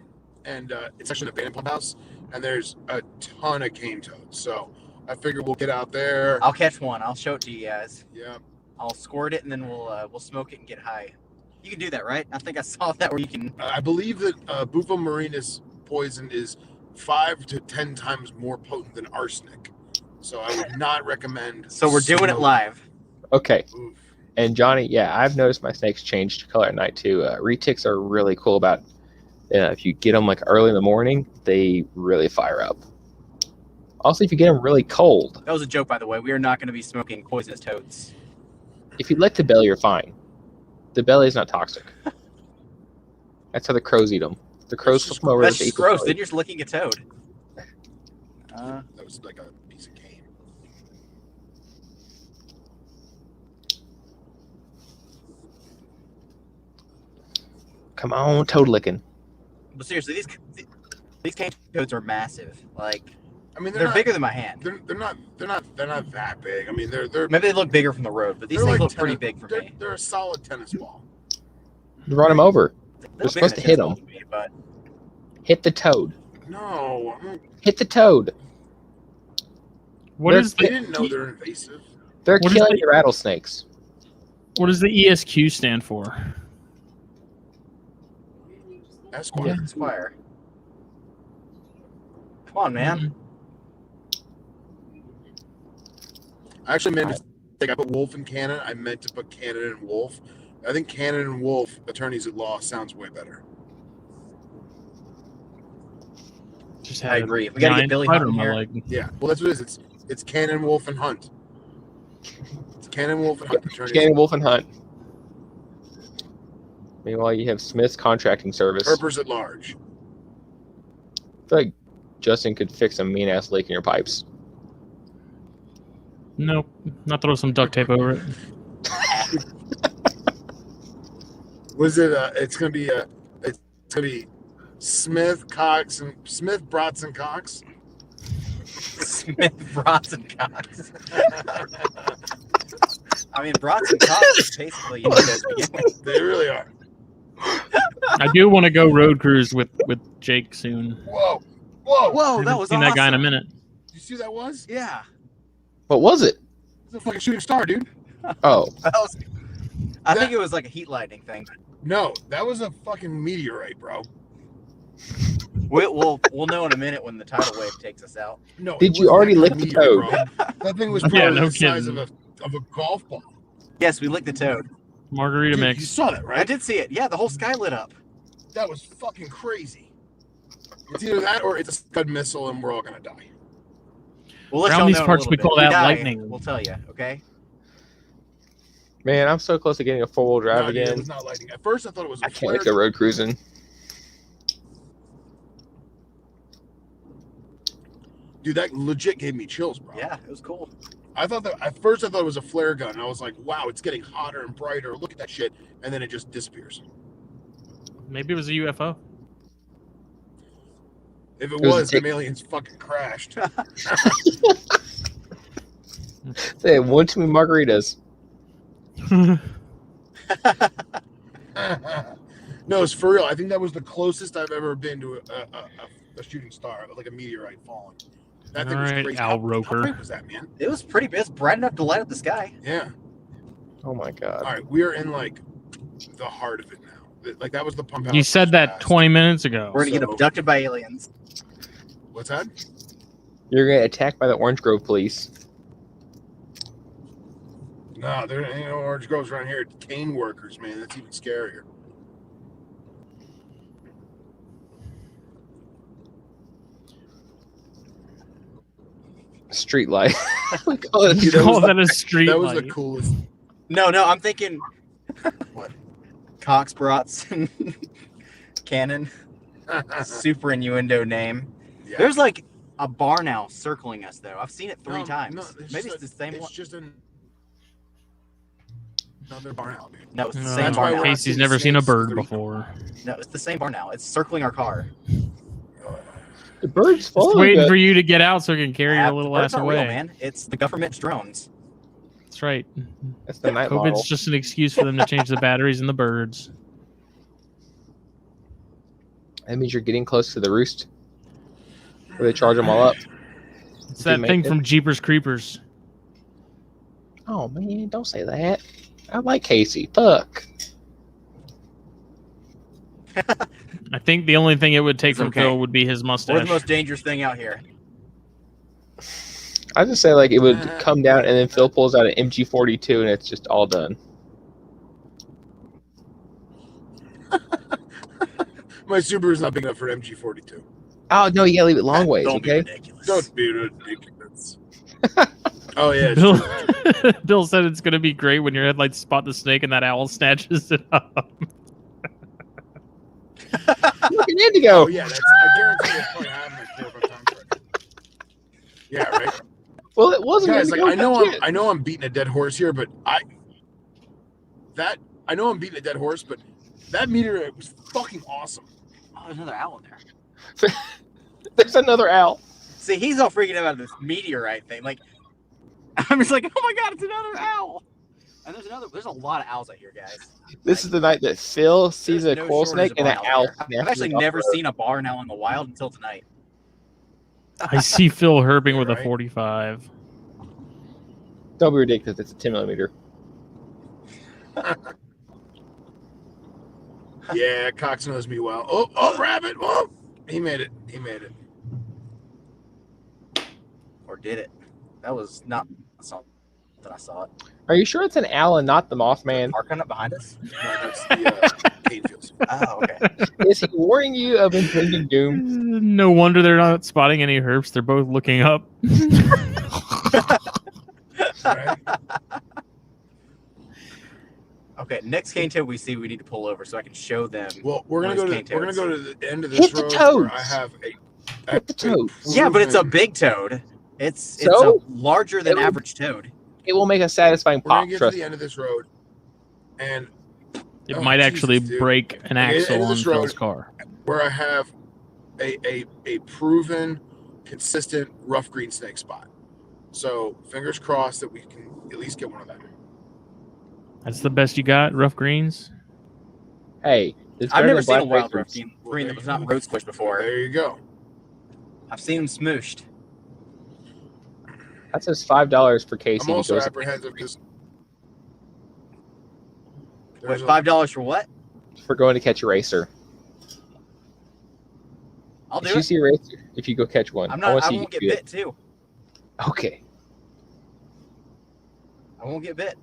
and it's actually an abandoned pump house, and there's a ton of cane toads. So I figure we'll get out there. I'll catch one. I'll show it to you guys. Yeah. I'll squirt it and then we'll smoke it and get high. You can do that, right? I think I saw that where you can. I believe that Bufo marinus poison is 5 to 10 times more potent than arsenic. So I would not recommend. So we're doing it smoke. live. Okay. Oof. And Johnny, yeah, I've noticed my snakes change color at night too. Retics are really cool about if you get them like early in the morning, they really fire up. Also, if you get them really cold, That was a joke, by the way. We are not going to be smoking poisonous toads. if you let the belly, you're fine. The belly is not toxic. That's how the crows eat them. The crows flip them over. That's to just eat the gross. belly. Then you're just licking a toad. That was like a piece of game. Come on, toad licking. But seriously, these cane toads are massive. Like, I mean, they're not, bigger than my hand. They're not that big. I mean, they're Maybe they look bigger from the road, but these they're things like look pretty big for me. They're a solid tennis ball. Run them over. They're You're supposed to hit them. But Hit the toad. No, Hit the toad. What They're- is they the didn't know they're invasive. They're What is killing the- the rattlesnakes. what does the ESQ stand for? Esquire. Esquire. Come on, man. I actually made a mistake. I put wolf in canon. I meant to put canon and wolf. I think canon and wolf, attorneys at law, sounds way better. Just I had a agree. We gotta get giant Billy spider Hunt on in my here. leg. Yeah, well, that's what it is. It's canon, wolf, and hunt. It's canon, wolf, and hunt. Attorneys. Cannon, wolf, and hunt. Meanwhile, you have Smith's contracting service. Purpers at large. I feel like Justin could fix a mean ass leak in your pipes. Nope. Not throw some duct tape over it. Was it? It's gonna be Smith, Cox, and Smith, Bratz, and Cox. Smith, Brats, and Cox. I mean, Brats and Cox is basically you know, to begin with. They really are. I do want to go road cruise with Jake soon. Whoa. Whoa, that Haven't was seen awesome. that guy in a minute. You see who that was? Yeah. What was it? It's a fucking shooting star, dude. Oh, That was, I think it was like a heat lightning thing. No, that was a fucking meteorite, bro. We'll know in a minute when the tidal wave takes us out. No. Did it you wasn't already a lick the meteor, toad? bro. That thing was Yeah, probably no the size kidding. of a golf ball. Yes, we licked the toad. Margarita Dude, you mix. saw that, right? I did see it. Yeah, the whole sky lit up. That was fucking crazy. It's either that or it's a Scud missile and we're all gonna die. We'll let Around y'all these know in a parts, little we bit. call If that die, lightning. We'll tell you, okay? man, I'm so close to getting a four-wheel drive No, dude, it again. was not lightning. At first, I thought it was a I can't flare. make the road cruising. Dude, that legit gave me chills, bro. Yeah, it was cool. I thought that at first I thought it was a flare gun. And I was like, wow, it's getting hotter and brighter. Look at that shit. And then it just disappears. Maybe it was a UFO. If it was was, a the aliens fucking crashed. Say one too many margaritas. No, it's for real. I think that was the closest I've ever been to a shooting star, like a meteorite falling. That thing was Alright, crazy. Al How Roker. big was that, man? It was pretty big. It's bright enough to light up the sky. Yeah. Oh my god. All right, we are in like the heart of it now. Like that was the pump out. You said that 20 minutes ago. We're gonna get So- abducted by aliens. What's that? You're gonna get attacked by the Orange Grove police. No, there ain't no orange groves around here. Cane workers, man. That's even scarier. Street light. Call it a Dude, street Call was- that a street That was light. the coolest. No, I'm thinking What? Cox, Brats, and Cannon. Super innuendo name. Yeah. There's like a barn owl circling us, though. I've seen it three No, times. no, Maybe it's the same It's one. just another barn owl, dude. No, it's the No, same that's why barn we're owl. not Casey's seeing never seen a snakes bird through. before. No, it's the same barn owl. It's circling our car. The bird's Just full waiting of for it. you to get out so it can carry your The little birds ass aren't real, away. man. It's the government's drones. That's right. That's the night model. COVID's just an excuse for them to change the batteries in the birds. That means you're getting close to the roost. Where they charge them all up. It's If that you make thing it. from Jeepers Creepers. Oh man, don't say that. I like Casey. Fuck. I think the only thing it would take It's from okay. Phil would be his We're the mustache. most dangerous thing out here. I just say like it would come down and then Phil pulls out an MG42 and it's just all done. My Subaru's not big enough for an MG42. Oh no, you gotta leave it long ways, Don't be okay? ridiculous. Don't be ridiculous. Oh yeah. it's Bill, true. Bill said it's going to be great when your headlights spot the snake and that owl snatches it up. Look at Indigo. Oh yeah. I guarantee it's probably happened like 4 or 5 times already. Yeah, right. Well, it wasn't. Guys, like Indigo. I know I'm beating a dead horse here, but I know I'm beating a dead horse, but That meteorite was fucking awesome. Oh, there's another owl in there. There's another owl. See, he's all freaking out about this meteorite thing. Like, I'm just like, oh my god, it's another owl. And there's a lot of owls out here, guys. This is the night that Phil sees a There's coral shortage snake of and an barn owl. here. I've actually never seen a barn owl in the wild until tonight. I see Phil herping with a Right. 45. Don't be ridiculous. It's a 10 millimeter. Yeah, Cox knows me well. Oh, rabbit! Oh, he made it. Or did it? That was not something that I saw it. Are you sure it's an owl and not the Mothman? Park up behind us? No, that's the cane fields. Oh, okay. Is he warning you of impending doom? No wonder they're not spotting any herps. They're both looking up. Right? Okay, next cane toad we see, we need to pull over so I can show them. Well, we're gonna Those go cane to toads. the end of Hit this the road toads. where I have a Hit the toad. Yeah, but it's a big toad. It's So? a larger than It'll- average toad. It will make a satisfying We're gonna pop. get to Trust the me. end of this road, and It Oh, might actually Jesus, dude. break an At the end axle of on this Phil's road- car. where I have a proven, consistent rough green snake spot. So fingers crossed that we can at least get one of them. That's the best you got, rough greens? Hey, it's I've better never than seen a black wild grapefruits. rough green that was not road squished before. There you go. I've seen them smooshed. That says $5 for Casey. I'm He also goes- apprehensive because Wait, $5 for what? for going to catch a racer. I'll do If you it. see a racer, if you go catch one, I'm I not. want to I see won't you get do bit too. it. Okay. I won't get bit.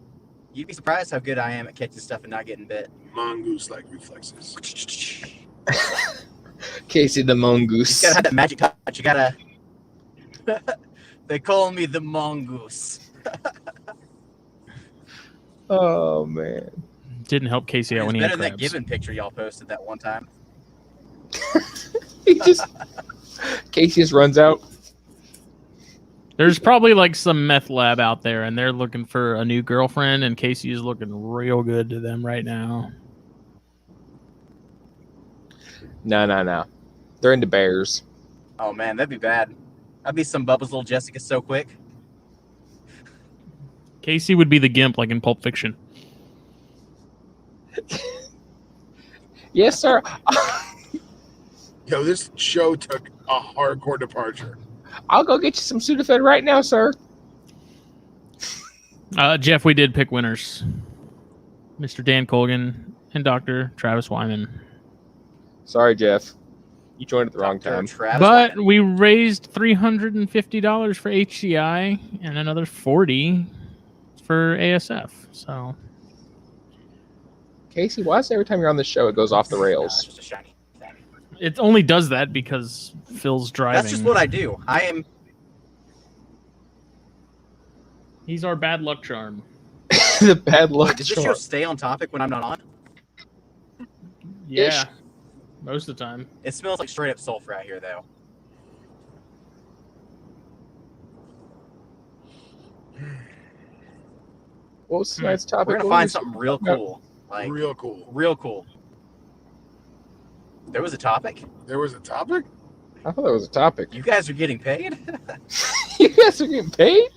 You'd be surprised how good I am at catching stuff and not getting bit. mongoose-like reflexes. Casey the You mongoose. gotta have that magic touch. You gotta. They call me the mongoose. Oh man. Didn't help Casey out It's when he better had than that crabs. given picture y'all posted that one time. He just Casey just runs out. There's probably like some meth lab out there, and they're looking for a new girlfriend, and Casey is looking real good to them right now. No. They're into bears. Oh man, that'd be bad. That'd be some Bubba's little Jessica so quick. Casey would be the gimp, like in Pulp Fiction. Yes, sir. Yo, this show took a hardcore departure. I'll go get you some Sudafed right now, sir. Jeff, we did pick winners. Mr. Dan Colgan and Dr. Travis Wyman. Sorry, Jeff. You joined at the wrong Dr. time. Travis But Wyman. we raised $350 for HCI and another $40 for ASF. So Casey, why is it every time you're on the show it goes off the Nah, it's rails? just a shiny thing. it only does that because Phil's driving. That's just what I do. I am. He's our bad luck charm. The bad luck Does this show charm. stay on topic when I'm not on? Yeah, most of the time. It smells like straight up sulfur out here, though. What was tonight's topic? We're gonna What find was- something real cool. Like Real cool. real cool. There was a topic. There was a topic? I thought that was a topic. You guys are getting paid. You guys are getting paid?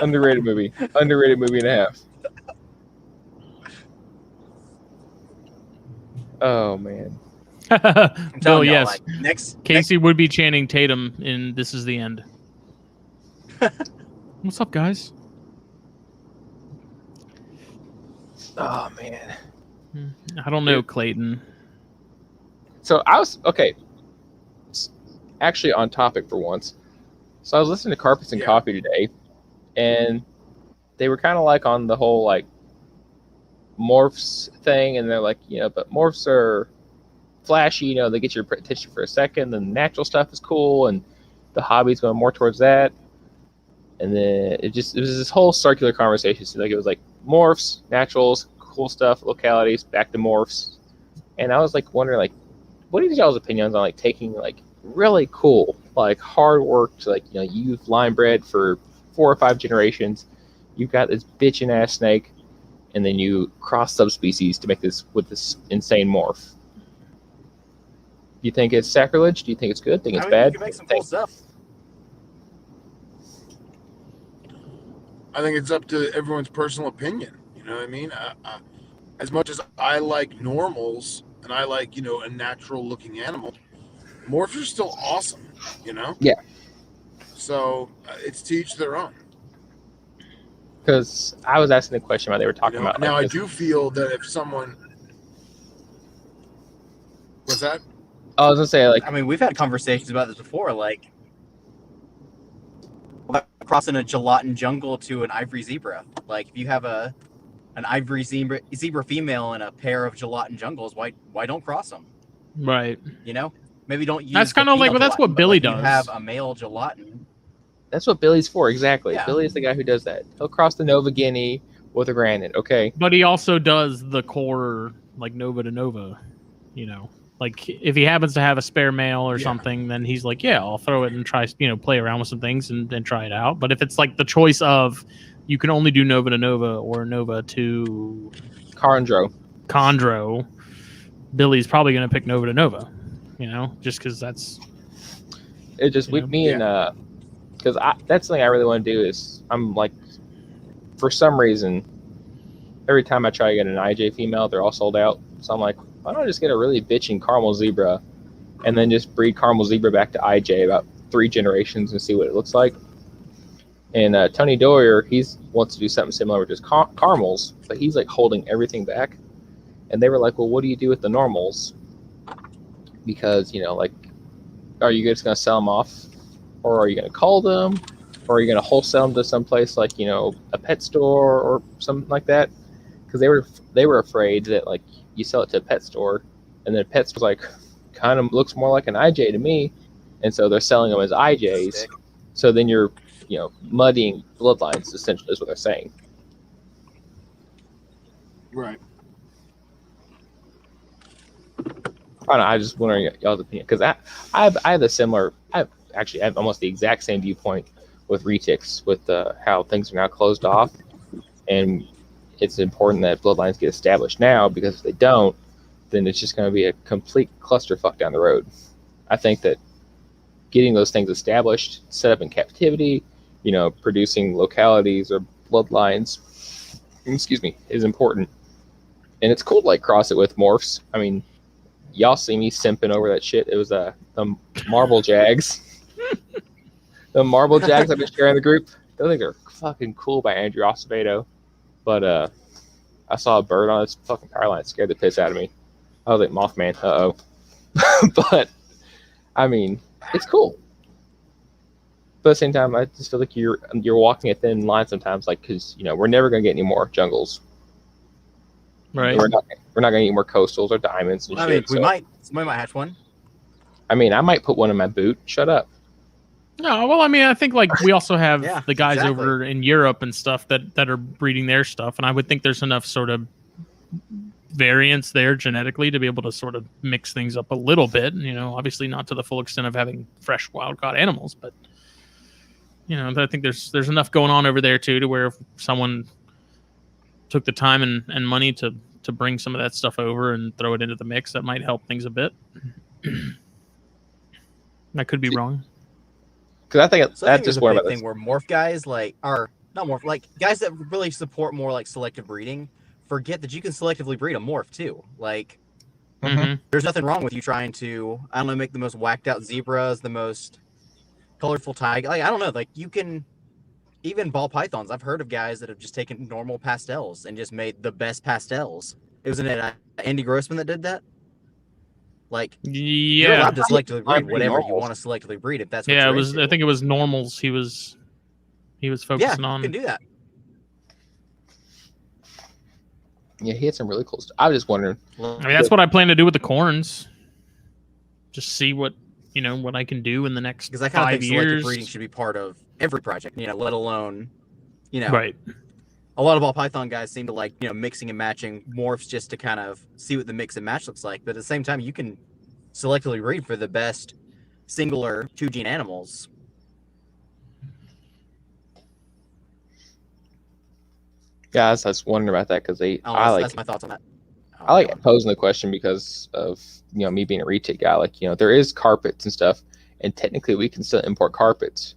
Underrated movie. Underrated movie and a half. Oh man. I'm Bill, telling y'all, yes. like, next Casey would be chanting Tatum in This Is the End. What's up, guys? Oh man. I don't know, Clayton. So I was okay. Actually, on topic for once. So I was listening to Carpets and Yeah. Coffee today, and they were kind of like on the whole like morphs thing, and they're like, but morphs are flashy. They get your attention for a second. Then natural stuff is cool, and the hobby's going more towards that. And then it was this whole circular conversation. So like it was like morphs, naturals, cool stuff, localities, back to morphs, and I was like wondering like, what are y'all's opinions on like taking like really cool, like hard worked, like you've line bred for 4 or 5 generations. You've got this bitchin' ass snake, and then you cross subspecies to make this with this insane morph. Do you think it's sacrilege? Do you think it's good? Think it's bad? You can make some cool stuff. I think it's up to everyone's personal opinion. You know what I mean? As much as I like normals and I like, a natural looking animal, morphs are still awesome, Yeah. So it's to each their own. Because I was asking the question while they were talking about. Now, I do feel that if someone. What's that? I was going to say, like. I mean, we've had conversations about this before, like. Crossing a gelatin jungle to an ivory zebra. Like, if you have an ivory zebra female and a pair of gelatin jungles, why don't cross them? Right. Maybe don't use. That's kind of like, well, that's what Billy does. You have a male gelatin. That's what Billy's for, exactly. Yeah. Billy is the guy who does that. He'll cross the Nova Guinea with a granite, okay? But he also does the core, like, Nova to Nova, Like, if he happens to have a spare male or something, then he's like, yeah, I'll throw it and try, play around with some things and try it out. But if it's like the choice of you can only do Nova to Nova or Nova to Chondro, Billy's probably going to pick Nova to Nova, just because that's... It just, with me and... Because that's something I really want to do is, I'm like, for some reason, every time I try to get an IJ female, they're all sold out. So I'm like, why don't I just get a really bitching caramel zebra and then just breed caramel zebra back to IJ about 3 generations and see what it looks like. And Tony Doyer, he wants to do something similar with just caramels, but he's like holding everything back. And they were like, well, what do you do with the normals? Because, like, are you just going to sell them off? Or are you going to call them? Or are you going to wholesale them to someplace like, a pet store or something like that? Because they were afraid that, like, you sell it to a pet store, and then pet store's like, kind of looks more like an IJ to me, and so they're selling them as IJs. So then you're, muddying bloodlines, essentially, is what they're saying. Right. I don't know. I was just wondering y'all's opinion, because I have a similar. I have almost the exact same viewpoint with retics, with how things are now closed off, and it's important that bloodlines get established now, because if they don't, then it's just going to be a complete clusterfuck down the road. I think that getting those things established, set up in captivity, producing localities or bloodlines, is important. And it's cool to like cross it with morphs. I mean, y'all see me simping over that shit. It was the marble jags. The marble jags I've been sharing in the group. Those things are fucking cool by Andrew Acevedo. But I saw a bird on this fucking power line. It scared the piss out of me. I was like, Mothman, uh-oh. But, I mean, it's cool. But at the same time, I just feel like you're walking a thin line sometimes, like, because, we're never going to get any more jungles. Right. We're not going to get any more coastals or diamonds and shit. Somebody might hatch one. I mean, I might put one in my boot. Shut up. No, well, I mean, I think like we also have the guys exactly. over in Europe and stuff that are breeding their stuff, and I would think there's enough sort of variance there genetically to be able to sort of mix things up a little bit. Obviously not to the full extent of having fresh wild caught animals, but I think there's enough going on over there too to where if someone took the time and money to bring some of that stuff over and throw it into the mix, that might help things a bit. I could be wrong. Because I think that's just one of the thing where morph guys guys that really support more like selective breeding forget that you can selectively breed a morph too. Like, there's nothing wrong with you trying to, I don't know, make the most whacked out zebras, the most colorful tiger. Like, I don't know, like you can, even ball pythons. I've heard of guys that have just taken normal pastels and just made the best pastels. Wasn't it Andy Grossman that did that? Like, you're allowed to selectively breed whatever you want to selectively breed if that's what you're into. I think it was normals he was focusing on. You can do that. Yeah, he had some really cool stuff. I was just wondering. I mean, that's what I plan to do with the corns. Just see what I can do in the next 5 years. Because I kind of think selective breeding should be part of every project. Let alone, right. A lot of ball python guys seem to like, mixing and matching morphs just to kind of see what the mix and match looks like. But at the same time, you can selectively breed for the best single or 2-gene animals. Yeah, I was wondering about that because That's my thoughts on that. I like posing the question because of me being a retic guy. Like there is carpets and stuff, and technically we can still import carpets,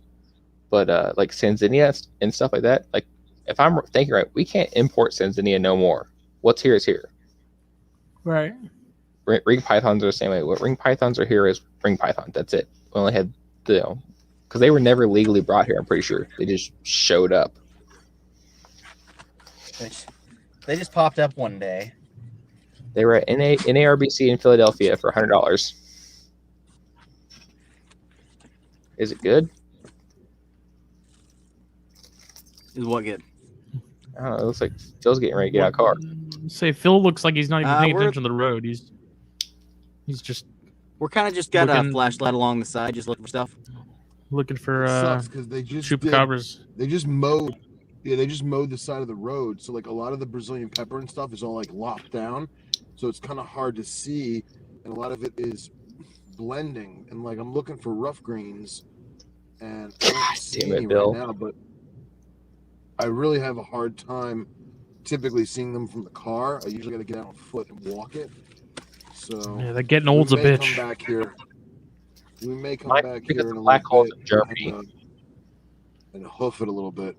but like Sanzinia and stuff like that. Like if I'm thinking right, we can't import Sanzinia no more. What's here is here. Right. Ring pythons are the same way. What ring pythons are here is ring python. That's it. We only had because they were never legally brought here. I'm pretty sure they just showed up. They just popped up one day. They were at NARBC in Philadelphia for $100. Is it good? Is what good? I don't know. It looks like Phil's getting ready to get out of the car. Say Phil looks like he's not even paying we're- attention to the road. He's just We're kind of just got a Looking- flashlight along the side, just looking for stuff. looking for sucks because they just chupacabras. They just mowed. Yeah, they just mowed the side of the road, so like a lot of the Brazilian pepper and stuff is all like lopped down, so it's kind of hard to see, and a lot of it is blending. And like I'm looking for rough greens, and I don't see Damn it, any Bill. right now. But I really have a hard time typically seeing them from the car. I usually got to get out on foot and walk it. So Yeah, they're getting old's a we may bitch. Come back here. We may come Might back be here because in a the black little holes bit in Germany. and hoof it a little bit.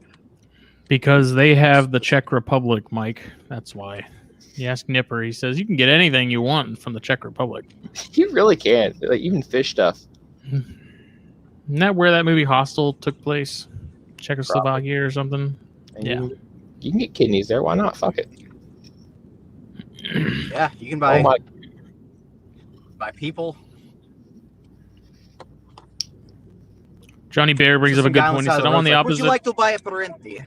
Because they have the Czech Republic, Mike. That's why. You ask Nipper, he says you can get anything you want from the Czech Republic. You really can. Like even fish stuff. Isn't that where that movie Hostel took place? Czechoslovakia or something? And Yeah. You can get kidneys there. Why not? Fuck it. Yeah, you can buy Oh my! by people. Johnny Bear brings up a Some good guy point. He side said, of I'm on the road's like, Would you opposite. like to buy a Parenti?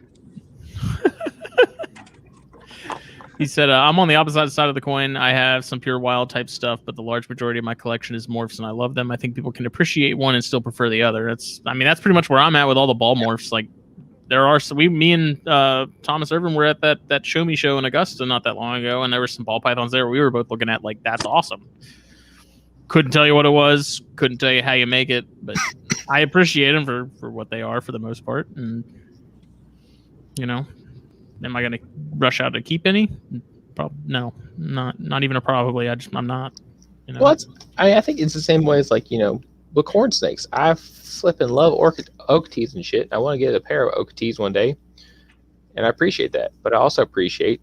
He said, I'm on the opposite side of the coin. I have some pure wild type stuff, but the large majority of my collection is morphs, and I love them. I think people can appreciate one and still prefer the other. That's pretty much where I'm at with all the ball morphs. Like, there are me and Thomas Irvin were at that Show Me show in Augusta not that long ago, and there were some ball pythons there. We were both looking at like, that's awesome. Couldn't tell you what it was. Couldn't tell you how you make it, but I appreciate them for what they are for the most part. And am I going to rush out to keep any? No, not even a probably. I'm not. Well, I think it's the same way as like with corn snakes. I flipping love oak teas and shit. I want to get a pair of oak teas one day, and I appreciate that. But I also appreciate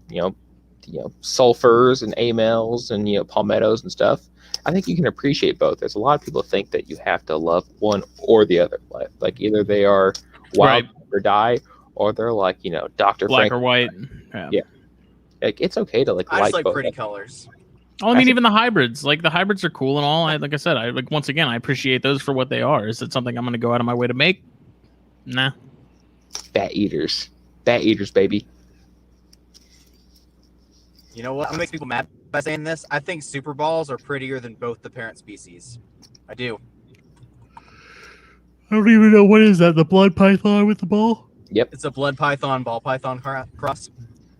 sulfurs and amels and palmettos and stuff. I think you can appreciate both. There's a lot of people think that you have to love one or the other. Like either they are wild or die, or they're like Dr. Black Frank or white. Yeah. Like it's okay to I just like both. pretty colors. Oh, I mean, even the hybrids. Like the hybrids are cool and all. Like I said, once again, I appreciate those for what they are. Is it something I'm going to go out of my way to make? Nah. Bat eaters, baby. You know what makes people mad by saying this? I think super balls are prettier than both the parent species. I do. I don't even know what is that. The blood python with the ball? Yep. It's a blood python ball python cross.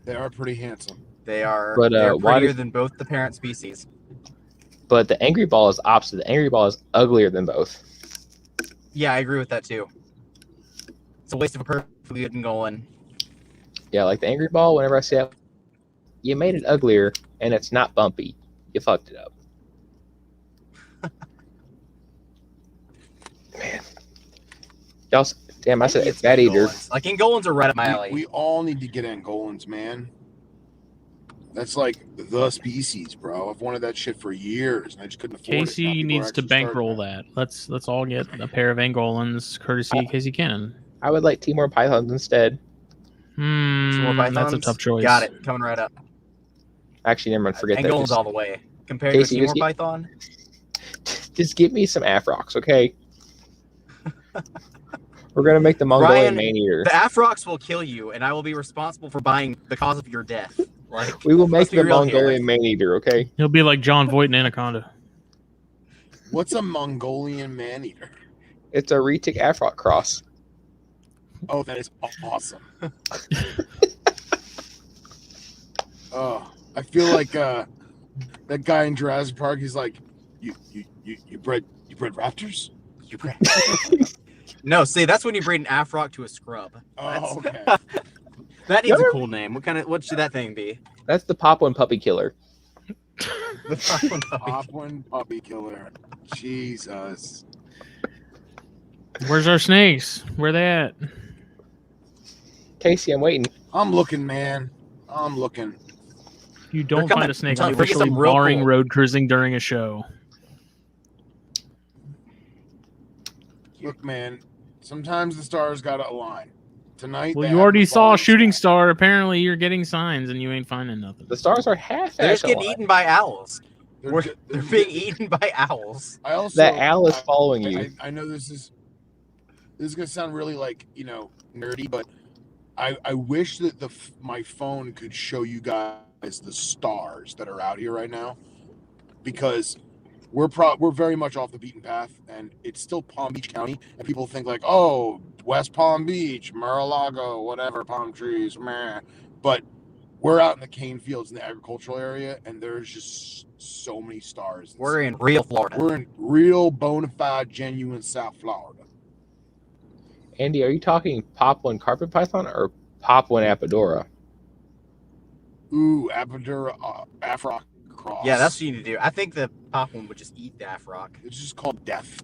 They are pretty handsome. They're But, prettier than both the parent species. But the angry ball is opposite. The angry ball is uglier than both. Yeah, I agree with that too. It's a waste of a perfectly good Angolan. Yeah, like the angry ball. Whenever I see that, you made it uglier, and it's not bumpy. You fucked it up. Man, y'all. Damn, I said It's bat eater. Angolans. Like Angolans are right up my alley. We all need to get Angolans, man. That's like the species, bro. I've wanted that shit for years, and I just couldn't afford it. Now Casey people are needs to actually starting bankroll that. Let's all get a pair of Angolans, courtesy Casey Cannon. I would like Timor pythons instead. Some more pythons? That's a tough choice. Got it. Coming right up. Actually, never mind. Forget Angolans that. all the way. Compared Casey, to a Timor just python, Just give me some Afrox, okay? We're gonna make the Mongolian Ryan, man eater. the Afrox will kill you, and I will be responsible for buying the cause of your death. Like We will make let's be the real here. Mongolian man eater, okay? He'll be like John Voight in Anaconda. What's a Mongolian man-eater? It's a retic Afrox cross. Oh, that is awesome. Oh, I feel like that guy in Jurassic Park. He's like, you bred raptors? You bred- No, see, that's when you breed an Afrock to a scrub. Oh, okay. That needs a cool name. What should that thing be? That's the Pop-One Puppy Killer. The Pop-One Puppy. Pop-One Puppy Killer. Jesus. Where's our snakes? Where they at? Casey, I'm waiting. I'm looking, man. I'm looking. You don't coming. find a snake I'm telling you, officially something real barring cool. road cruising during a show. Look, man. Sometimes the stars gotta align. Tonight. Well, they you happen already to saw fall a in the shooting sky. star. Apparently, you're getting signs and you ain't finding nothing. The stars are half They're just actually. getting eaten by owls. They're They're being eaten by owls. I also. That owl is following you. I know this is gonna sound really like nerdy, but I wish that my phone could show you guys the stars that are out here right now, because we're very much off the beaten path, and it's still Palm Beach County, and people think like, oh, West Palm Beach, Mar-a-Lago, whatever, palm trees, meh. But we're out in the cane fields in the agricultural area, and there's just so many stars. We're in real Florida. We're in real bona fide, genuine South Florida. Andy, are you talking Pop-One Carpet Python or Pop-One Apodora? Ooh, Apodura Afroc cross. Yeah, that's what you need to do. I think the Pop-One would just eat the Afrock. It's just called death.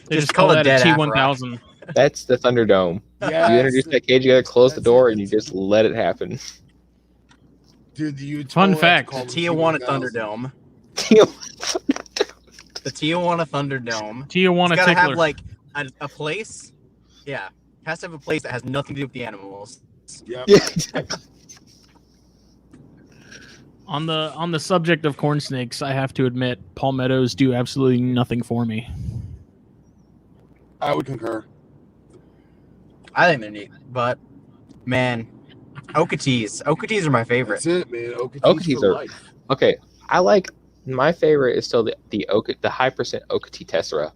They just call call it that a dead T1000. That's the Thunderdome. Yeah. You introduce that cage, you gotta close the That's door, it. and you just let it happen. Dude, you Fun totally have to fact. call The them Tijuana T1000. Thunderdome. The Tijuana Thunderdome. Tijuana It's gotta tickler. have like a place. Yeah, it has to have a place that has nothing to do with the animals. Yep. Yeah, exactly. On the subject of corn snakes, I have to admit, palmettos do absolutely nothing for me. I would concur. I think they're neat, but man, Okatees are my favorite. That's it, man. Okatees for are- life. Okay, I like my favorite is still the high percent Okatee Tessera.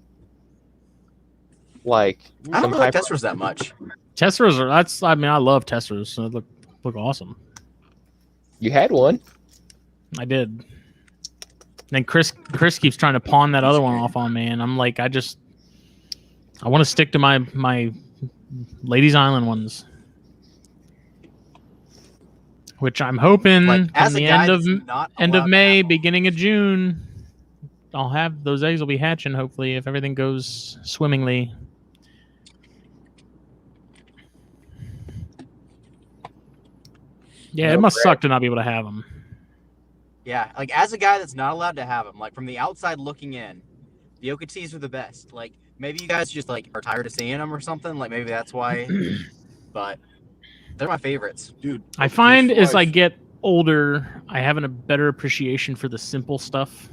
Like I don't some really like high- Tessera's that much. Tesseras are I love Tesseras. So they look awesome. You had one. I did. Then Chris keeps trying to pawn that other one off on me, and I'm like, I want to stick to my Ladies Island ones, which I'm hoping Like from as a the guy end of that's not end allowed of to May, have them. beginning of June, I'll have those eggs will be hatching. Hopefully, if everything goes swimmingly. Yeah, No it must crap. suck to not be able to have them. Yeah, like as a guy that's not allowed to have them, like from the outside looking in, the Okatees are the best. Like maybe you guys just like are tired of seeing them or something. Like maybe that's why. But they're my favorites. Dude. I Okatees find for as I life. get older, I have a better appreciation for the simple stuff,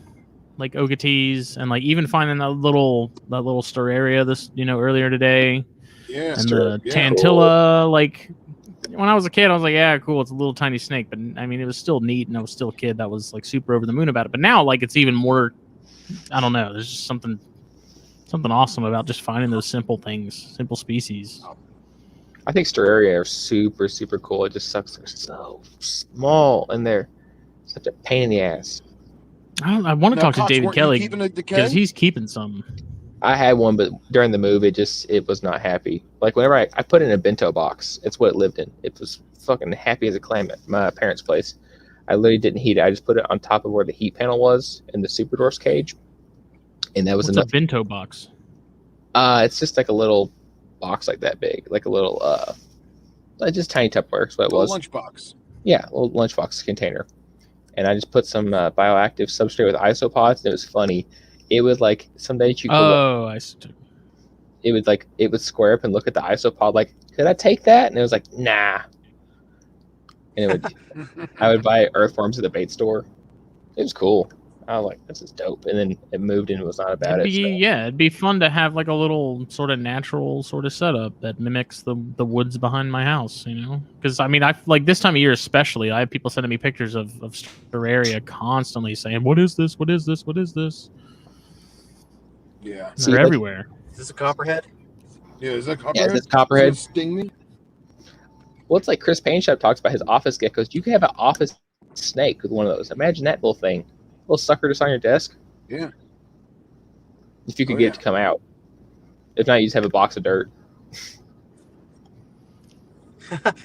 like Okatees, and like even finding that little Storaria earlier today, Yeah. and the yeah. Tantilla. Like when I was a kid, I was like, yeah, cool, it's a little tiny snake, but I mean, it was still neat, and I was still a kid that was like super over the moon about it. But now, like, it's even more. I don't know. There's just something awesome about just finding those simple things, simple species. I think Storaria are super, super cool. It just sucks. They're so small and they're such a pain in the ass. I want to Now, talk to Cox, David weren't you Kelly keeping a because decay? he's keeping some. I had one, but during the move, it was not happy. Like whenever I put it in a bento box, it's what it lived in. It was fucking happy as a clam at my parents' place. I literally didn't heat it. I just put it on top of where the heat panel was in the Super Dwarfs cage, and that was What's enough. a bento box? It's just like a little box like that big, like a little like just tiny Tupperware. Is what it was. Lunchbox. Yeah, a little lunchbox container. And I just put some bioactive substrate with isopods, and it was funny. It was like some days you go, Oh, I see. it would square up and look at the isopod like, could I take that? And it was like, nah. And I would buy earthworms at the bait store. It was cool. I was like, this is dope. And then it moved and was not about it. So. Yeah, it'd be fun to have like a little sort of natural sort of setup that mimics the woods behind my house, Because I mean, I like this time of year especially. I have people sending me pictures of Storaria constantly saying, "What is this? What is this? What is this?" Yeah. See, They're like- everywhere. Is this a copperhead? Yeah, is that Yeah, copperhead? this copperhead. Does it sting me? Well, it's like Chris Payne Shop talks about his office geckos. You could have an office snake with one of those. Imagine that little thing. Little sucker just on your desk. Yeah. If you could Oh, get yeah. it to come out. If not, you just have a box of dirt.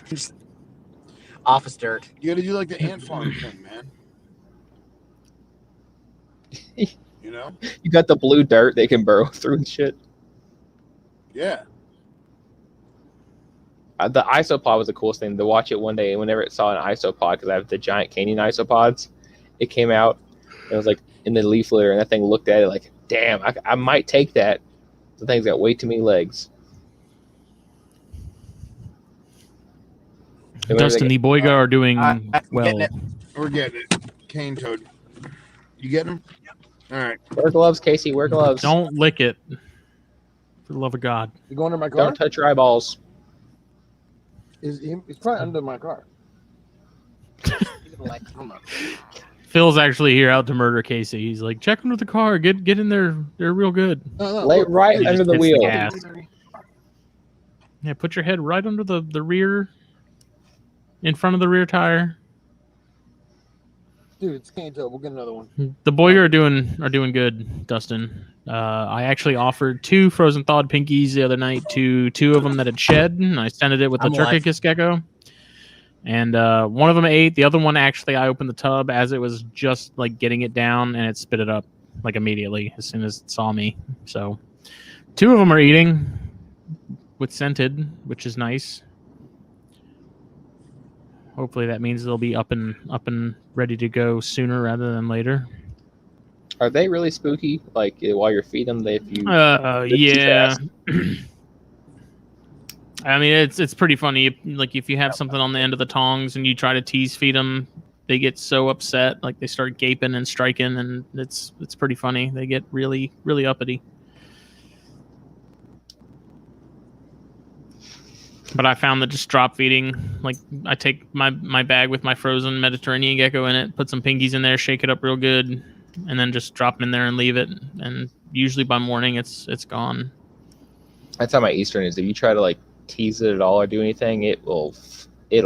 Just office dirt. You got to do like the ant farm thing, man. You know? You got the blue dirt they can burrow through and shit. Yeah. The isopod was the coolest thing to watch it one day. Whenever it saw an isopod, because I have the giant canyon isopods, it came out. It was like in the leaf litter, and that thing looked at it like, damn, I might take that. The thing's got way too many legs. Dustin, the Boyga are doing well. We're getting it. Cane toad. You getting him? All right. Wear gloves, Casey. Wear gloves. Don't lick it. For the love of God. You go under my car? Don't touch your eyeballs. He's probably under my car. Phil's actually here out to murder Casey. He's like, check under the car. Get in there. They're real good. Lay right He under just the hits wheel. gas. Yeah, put your head right under the rear, in front of the rear tire. Dude, it's cane toad. We'll get another one. The Boyga are doing good, Dustin. I actually offered 2 frozen thawed pinkies the other night to 2 of them that had shed, and I scented it with the Turkicus gecko. And one of them ate. The other one, actually, I opened the tub as it was just like getting it down, and it spit it up like immediately as soon as it saw me. So 2 of them are eating with scented, which is nice. Hopefully that means they'll be up and ready to go sooner rather than later. Are they really spooky? Like while you're feeding them, if you yeah. I mean, it's pretty funny. Like if you have something on the end of the tongs and you try to tease feed them, they get so upset. Like they start gaping and striking, and it's pretty funny. They get really really uppity. But I found that just drop feeding, like I take my bag with my frozen Mediterranean gecko in it, put some pinkies in there, shake it up real good, and then just drop them in there and leave it. And usually by morning, it's gone. That's how my Eastern is. If you try to like tease it at all or do anything, it'll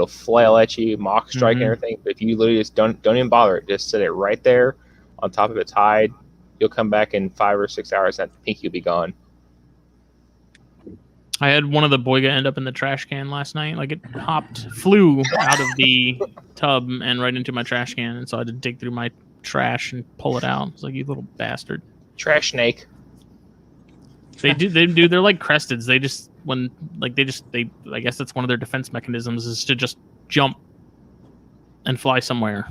flail at you, mock strike and everything. But if you literally just don't even bother it, just sit it right there on top of its hide, you'll come back in 5 or 6 hours and that pinky will be gone. I had one of the Boyga end up in the trash can last night. Like it flew out of the tub and right into my trash can, and so I had to dig through my trash and pull it out. It's like, you little bastard. Trash snake. They're like cresteds. I guess that's one of their defense mechanisms, is to just jump and fly somewhere.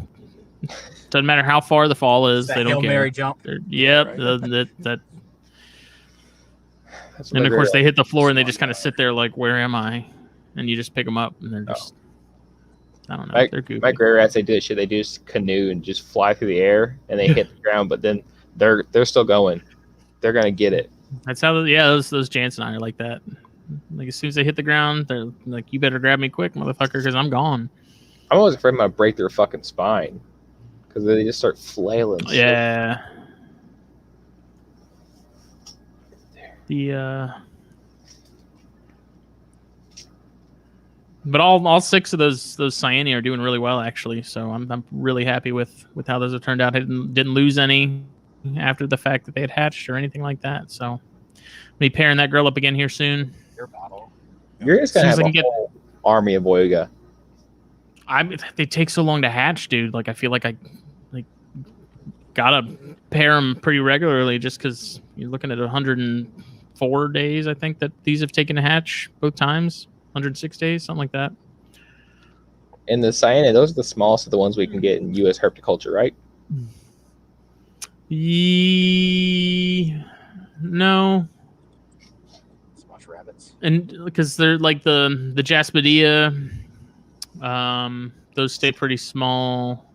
Doesn't matter how far the fall is, they don't Hail care. Mary jump. Yep, Right. And of course they hit the floor and they just kind of sit there like, where am I? And you just pick them up and they're just, I don't know, they're goofy. My gray rats, they do this shit. They do just canoe and just fly through the air and they hit the ground, but then they're still going. They're gonna get it. That's how, those Jansen are like that. Like as soon as they hit the ground, they're like, you better grab me quick, motherfucker, because I'm gone. I'm always afraid I'm gonna break their fucking spine because they just start flailing. Yeah. But all 6 of those Cyania are doing really well, actually. So I'm really happy with how those have turned out. I didn't lose any after the fact that they had hatched or anything like that. So I'll be pairing that girl up again here soon. Your bottle. You're just gonna As have soon as I a can whole army of Boyga. They take so long to hatch, dude. Like I feel like I gotta pair them pretty regularly, just because you're looking at 104 days. I think that these have taken to hatch both times. 106 days, something like that. And the Cyania, those are the smallest of the ones we can get in U.S. herpetoculture, right? No. Watch rabbits. And because they're like the Jaspedia, those stay pretty small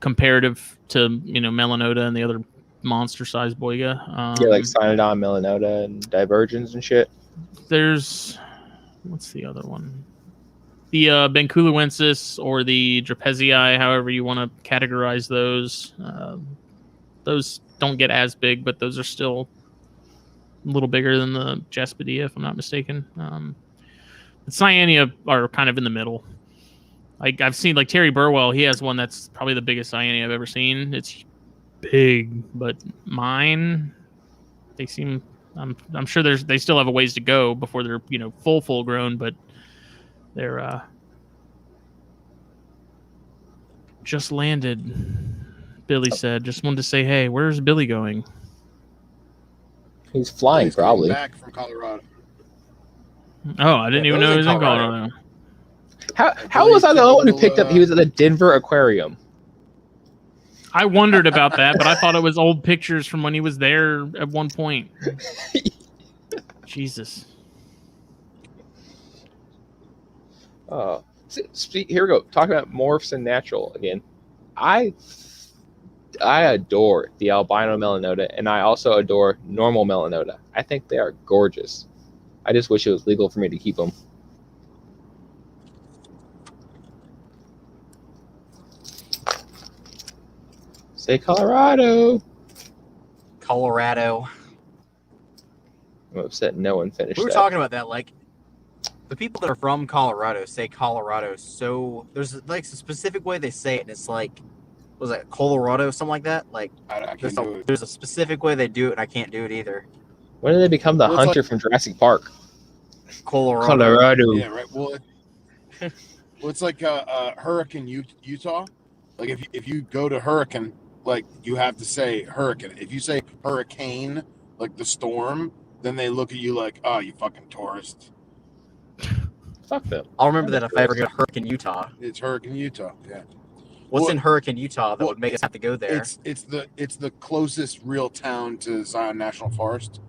comparative to Melanota and the other monster-sized Boyga. Like Cynodon, Melanota, and Divergens and shit. There's what's the other one? The Benculoensis or the Drapezii, however you want to categorize those. Those don't get as big, but those are still a little bigger than the Jaspedia, if I'm not mistaken. The Cyania are kind of in the middle. Like I've seen, like Terry Burwell, he has one that's probably the biggest Cyania I've ever seen. It's big, but mine, they seem. I'm sure they still have a ways to go before they're full grown, but They're just landed. Billy said. Just wanted to say, hey, where's Billy going? He's flying, He's coming probably. back from Colorado. Oh, I didn't even know he was in Colorado. How was I the only one who picked up? He was at the Denver Aquarium. I wondered about that, but I thought it was old pictures from when he was there at one point. Jesus. Here we go. Talking about morphs and natural again. I adore the albino melanota, and I also adore normal melanota. I think they are gorgeous. I just wish it was legal for me to keep them. Say Colorado. Colorado. I'm upset no one finished We were that. talking about that, like, the people that are from Colorado say Colorado so... There's, like, a specific way they say it, and it's like... Was it Colorado, something like that? Like, I can't do it. there's a specific way they do it, and I can't do it either. When did they become the Well, it's hunter from Jurassic Park? Colorado. Yeah, right. Well, it's like Hurricane Utah. Like if you go to Hurricane, like you have to say Hurricane. If you say hurricane, like the storm, then they look at you like, oh, you fucking tourist. Fuck them. I'll remember that if I ever go to Hurricane Utah. It's Hurricane Utah. Yeah. What's in Hurricane Utah that would make us have to go there? It's the closest real town to Zion National Forest.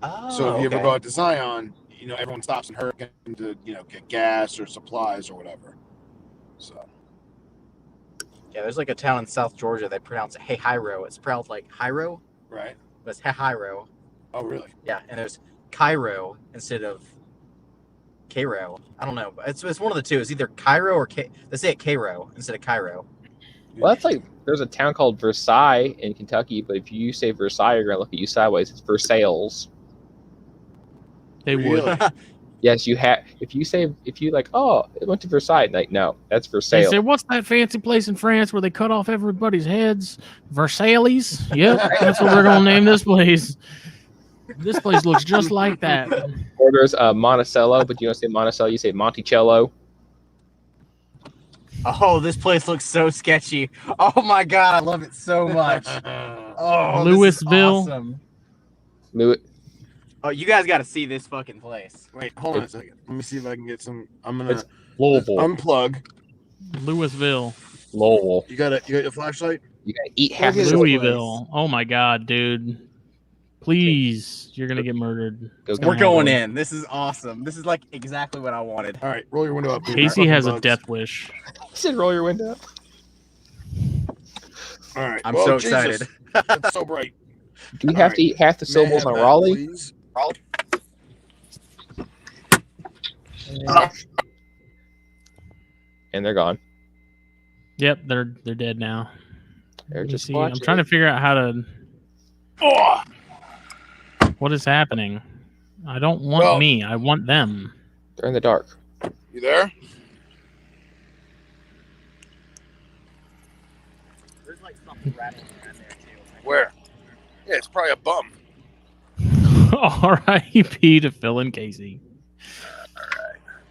Oh, So if you okay. ever go out to Zion, you know everyone stops in Hurricane to get gas or supplies or whatever. So Yeah, there's like a town in South Georgia. They pronounce it Hehiro. It's pronounced like Hiro, right. but it's Hehiro. Oh really? Yeah, and there's Cairo instead of Cairo. I don't know. It's one of the two. It's either Cairo or they say it Cairo instead of Cairo. Well, that's like there's a town called Versailles in Kentucky, but if you say Versailles, you're gonna look at you sideways. It's Versailles. They Really? would. Yes, you have. If you like, oh, it went to Versailles. Like, no, that's They Versailles. said, what's that fancy place in France where they cut off everybody's heads? Versailles? Yep, that's what we're going to name this place. This place looks just like that. Or there's Monticello, but you don't say Monticello, you say Monticello. Oh, this place looks so sketchy. Oh my god, I love it so much. Oh, Louisville. This is awesome. Louis. Oh, you guys got to see this fucking place. Wait, hold on a second. Let me see if I can get some. I'm gonna It's Louisville. unplug. Louisville. Louisville. You got your flashlight? You gotta eat half Look of at the Louisville. Oh my god, dude. Please, you're going to get murdered. Go gonna We're going happen. in. This is awesome. This is like exactly what I wanted. All right, roll your window up. Casey has a death wish. He said, roll your window up. All right, I'm well, so Jesus, excited. It's so bright. Do you have to eat half the May I syllables have on that, Raleigh? please? And they're gone. Yep, they're dead now. They're Let me just see. I'm watching. trying to figure out how to... Oh, What is happening? I don't want Well- me. I want them. They're in the dark. you there? There's like something rattling around there too. Where? Yeah, it's probably a bum. R.I.P. to Phil and Casey.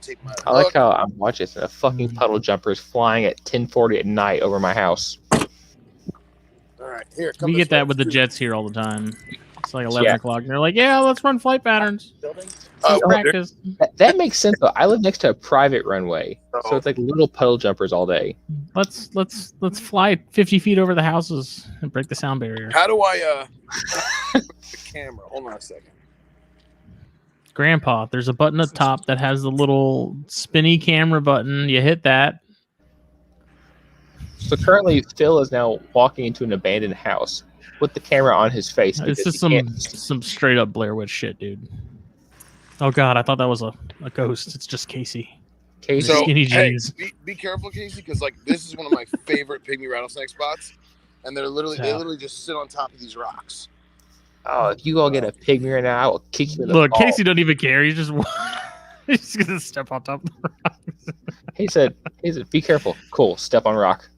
Take my I like look. how I'm watching this and a fucking puddle jumper is flying at 10:40 at night over my house. All right, here. Come We this get that way. with the Jets here all the time. It's like 11 Yeah. o'clock. And they're like, yeah, let's run flight patterns. Building? Let's Oh, practice. That makes sense though. I live next to a private runway, so it's like little puddle jumpers all day. Let's fly 50 feet over the houses and break the sound barrier. How do I the camera? Hold on a second. Grandpa, there's a button up top that has the little spinny camera button. You hit that. So currently, Phil is now walking into an abandoned house with the camera on his face. This because is he can't- some straight up Blair Witch shit, dude. Oh god, I thought that was a ghost. It's just Casey. Casey. So- skinny jeans. Hey, be careful, Casey, because like this is one of my favorite pygmy rattlesnake spots, and they Yeah. literally just sit on top of these rocks. Oh, if you all get a pygmy right now, I will kick you in the Look, balls. Casey doesn't even care. He's just he's gonna step on top of the rocks. He said, be careful. Cool, step on rock.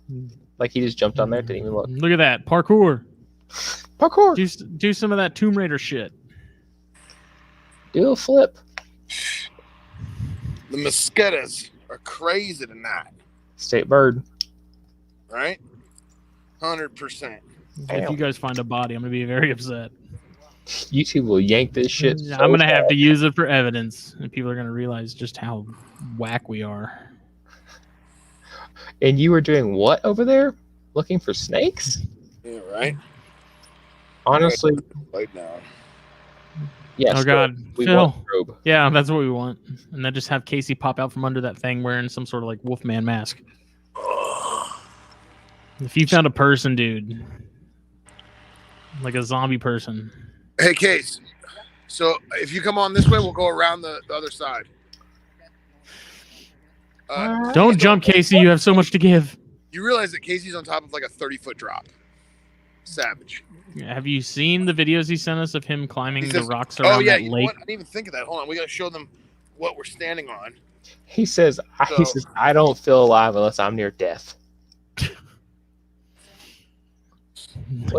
Like he just jumped on there, didn't even look. Look at that parkour. Parkour. Do some of that Tomb Raider shit. Do a flip. The mosquitoes are crazy tonight, State bird. right? 100%. If you guys find a body, I'm gonna be very upset. YouTube will yank this shit. So I'm gonna have fast. to use it for evidence, and people are gonna realize just how whack we are. And you were doing what over there? Looking for snakes? Yeah, right. Honestly, Right now. yes. Oh God, we Phil. want probe. Yeah, that's what we want. And then just have Casey pop out from under that thing wearing some sort of like Wolfman mask. If you found a person, dude, like a zombie person. Hey, Case. So if you come on this way, we'll go around the other side. Don't jump, Casey. You have so much to give. You realize that Casey's on top of like a 30-foot drop. Savage. Have you seen the videos he sent us of him climbing He the says, rocks around oh, yeah. that You know lake? what? I didn't even think of that. Hold on. We got to show them what we're standing on. He says, I don't feel alive unless I'm near death.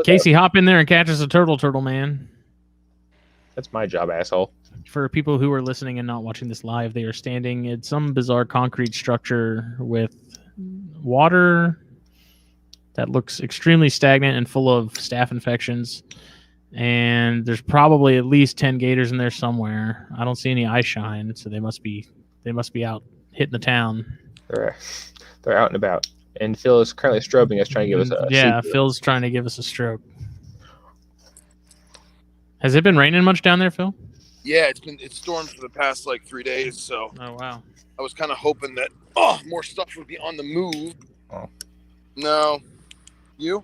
Casey, hop in there and catch us a turtle, man. That's my job, asshole. For people who are listening and not watching this live, they are standing at some bizarre concrete structure with water that looks extremely stagnant and full of staph infections. And there's probably at least 10 gators in there somewhere. I don't see any eye shine, so they must be out hitting the town. They're out and about. And Phil is currently strobing us, trying to give us a secret. Phil's trying to give us a stroke. Has it been raining much down there, Phil? Yeah, it's stormed for the past like 3 days. So Oh wow. I was kind of hoping that more stuff would be on the move. Oh. No, you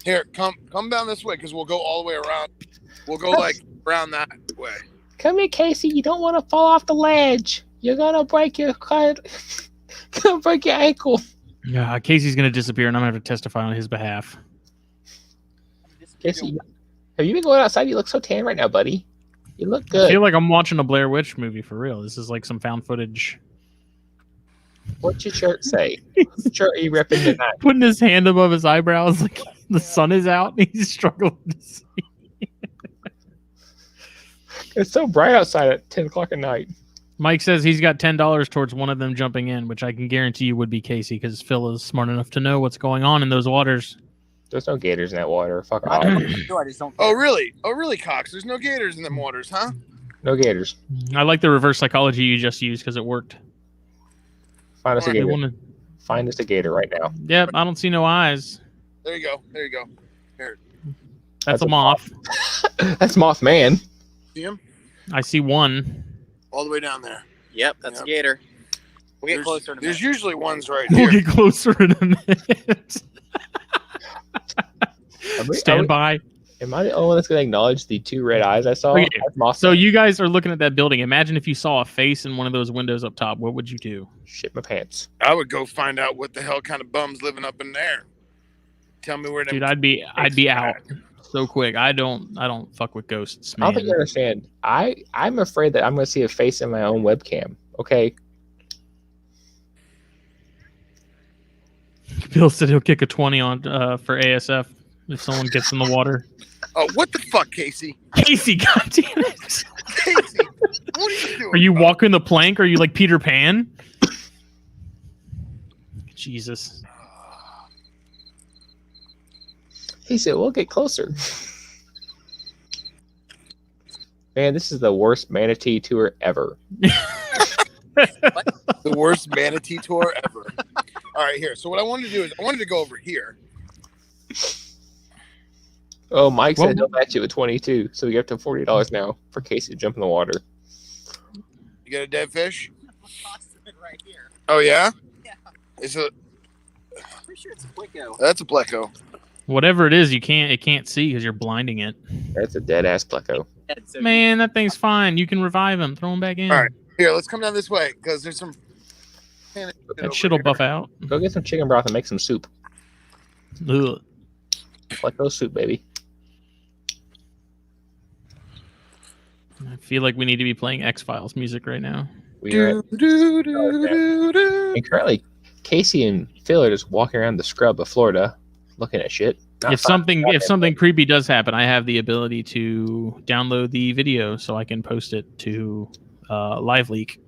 here? Come down this way because we'll go all the way around. We'll go like around that way. Come here, Casey. You don't want to fall off the ledge. You're gonna break your gonna break your ankle. Yeah, Casey's gonna disappear, and I'm gonna have to testify on his behalf. Casey, have you been going outside? You look so tan right now, buddy. You look I good. feel like I'm watching a Blair Witch movie for real. This is like some found footage. What's your shirt say? What shirt are you repping tonight? Putting his hand above his eyebrows like the sun is out and he's struggling to see. It's so bright outside at 10 o'clock at night. Mike says he's got $10 towards one of them jumping in, which I can guarantee you would be Casey because Phil is smart enough to know what's going on in those waters. There's no gators in that water. Fuck I off. don't know, I just don't Oh care. really? Oh really, Cox? There's no gators in them waters, huh? No gators. I like the reverse psychology you just used because it worked. Find us a They gator. wanna- Find us a gator right now. Yep, I don't see no eyes. There you go. That's a moth. That's Mothman. See him? I see one. All the way down there. Yep, that's a gator. We'll get closer in a There's minute. usually ones right We'll here. get closer in a minute. Stand by. Am I the only one that's going to acknowledge the two red eyes I saw? Okay, That's Mothman. So you guys are looking at that building. Imagine if you saw a face in one of those windows up top. What would you do? Shit my pants. I would go find out what the hell kind of bums living up in there. Tell me where them. Dude, I'd be out so quick. I don't fuck with ghosts, I don't man. think you understand. I'm afraid that I'm going to see a face in my own webcam. Okay? Bill said he'll kick a 20 on for ASF if someone gets in the water. Oh, what the fuck, Casey? Casey, goddamn it! Casey, what are you doing? Are you walking the plank? Are you like Peter Pan? Jesus. He said, we'll get closer. Man, this is the worst manatee tour ever. The worst manatee tour ever. All right, here. So what I wanted to do is I wanted to go over here. Oh, Mike Well- said he'll match it with 22, so we get up to $40 now for Casey to jump in the water. You got a dead fish? Right here. Oh yeah. Yeah. It's a. Pretty sure it's a Plico. That's a pleco. Whatever it is, it can't see because you're blinding it. That's a dead-ass pleco. Man, that thing's fine. You can revive him. Throw him back in. All right. Here, let's come down this way because there's some. That shit'll buff out. Go get some chicken broth and make some soup. Ugh. Pleco soup, baby. I feel like we need to be playing X-Files music right now. We are and currently, Casey and Phil are just walking around the scrub of Florida looking at shit. Not If something creepy does happen, I have the ability to download the video so I can post it to Live Leak.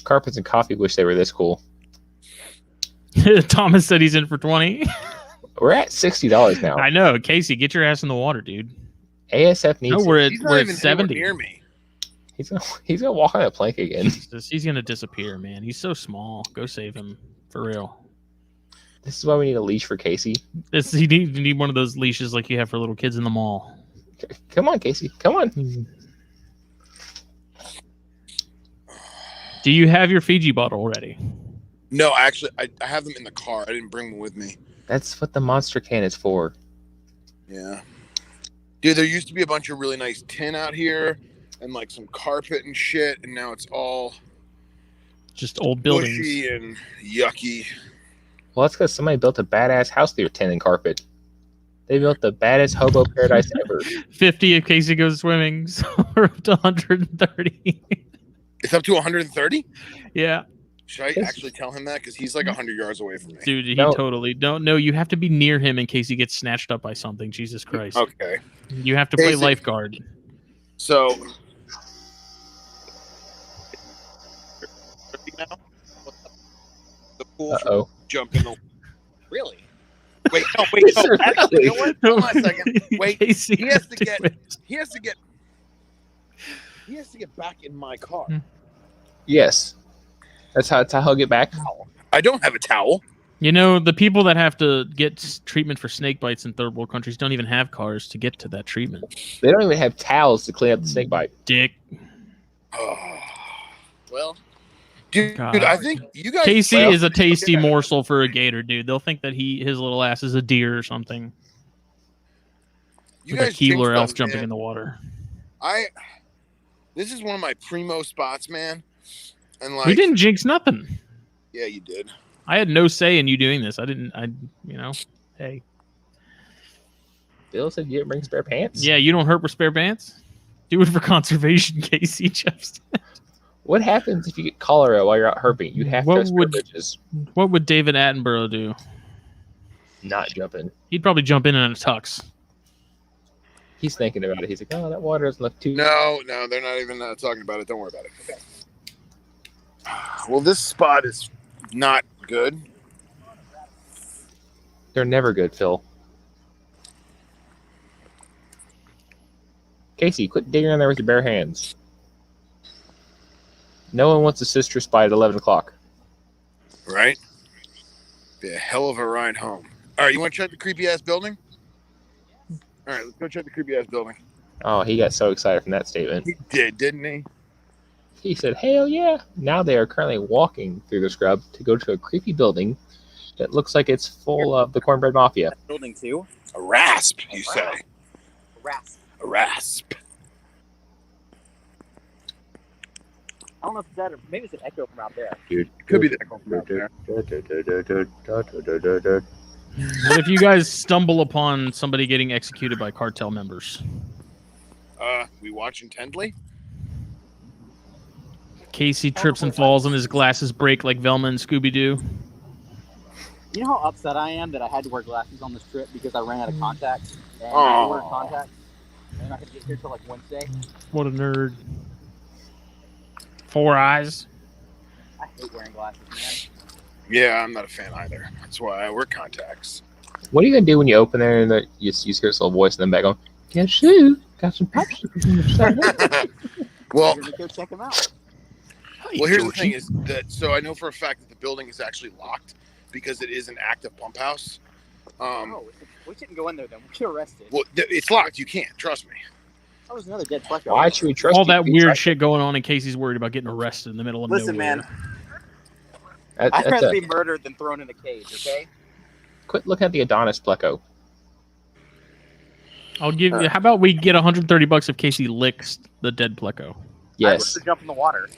Carpets and coffee wish they were this cool. Thomas said he's in for 20. We're at $60 now. I know. Casey, get your ass in the water, dude. ASF needs. No, we're at He's not even 70. near me. He's gonna walk on a plank again. He's gonna disappear, man. He's so small. Go save him for real. This is why we need a leash for Casey. You need one of those leashes like you have for little kids in the mall. Come on, Casey. Come on. Do you have your Fiji bottle already? No, actually, I have them in the car. I didn't bring them with me. That's what the monster can is for. Yeah. Dude, there used to be a bunch of really nice tin out here and like some carpet and shit, and now it's all Just old buildings. bushy and yucky. Well, that's because somebody built a badass house through tin and carpet. They built the baddest hobo paradise ever. 50 if Casey goes swimming, so we're up to 130. It's up to 130? Yeah. Should I actually tell him that? Because he's like 100 yards away from me. Dude, he No. totally don't know. You have to be near him in case he gets snatched up by something. Jesus Christ. Okay. You have to play Casey. lifeguard. So. Now? The pool should Uh-oh. jump in the. Really? Wait, no, actually, you know what? Hold on a second. Wait, Casey he has to do get- it. He has to get back in my car. Yes. That's how he'll get back. I don't have a towel. You know, the people that have to get treatment for snake bites in third world countries don't even have cars to get to that treatment. They don't even have towels to clean up the snake bite. Dick. Well, dude, God. I think you guys. Casey well, is a tasty yeah. morsel for a gator, dude. They'll think that his little ass is a deer or something. You With a guys Keeler jinxed elf us, jumping man. in the water. This is one of my primo spots, man. And like, We didn't jinx nothing. Yeah, you did. I had no say in you doing this. Hey. Bill said you didn't bring spare pants? Yeah, you don't hurt with spare pants? Do it for conservation, Casey. Just What happens if you get cholera while you're out herping? You have to What have spare would- britches. what would David Attenborough do? Not jumping. He'd probably jump in a tux. He's thinking about it. He's like, oh, that water doesn't look too... No, they're not even talking about it. Don't worry about it. Okay. Well, this spot is not good. They're never good, Phil. Casey, quit digging in there with your bare hands. No one wants a sister spy at 11 o'clock. Right? Be a hell of a ride home. All right, you want to check the creepy ass building? All right, let's go check the creepy ass building. Oh, he got so excited from that statement. He did, didn't he? He said, hell yeah. Now they are currently walking through the scrub to go to a creepy building that looks like it's full of the Cornbread Mafia. Building 2. A rasp, you say? Rasp. A rasp. I don't know if it's that or maybe it's an echo from out there. Could be the echo from out there. What if you guys stumble upon somebody getting executed by cartel members? We watch intently. Casey trips and falls and his glasses break like Velma and Scooby-Doo. You know how upset I am that I had to wear glasses on this trip because I ran out of contacts? And I Aw. ordered contacts. And I'm not going to get here till like Wednesday. What a nerd. 4 eyes. I hate wearing glasses, man. Yeah, I'm not a fan either. That's why I wear contacts. What are you going to do when you open there and you hear this little voice in the back going, guess who? Got some popsicles in the side." Well, I'm going to go check them out. well, here's the thing: is that so I know for a fact that the building is actually locked because it is an active pump house. Oh, we shouldn't go in there then. We'll get arrested. Well, it's locked. You can't trust me. Oh, there's another dead flesh. Why should we trust All you? that weird shit going on, and Casey's worried about getting arrested in the middle of Listen, nowhere. man. That- I'd that's rather a- be murdered than thrown in a cage, okay? Quit looking at the Adonis Pleco. I'll give you. How about we get $130 if Casey licks the dead Pleco? Yes. I'd rather jump in the water.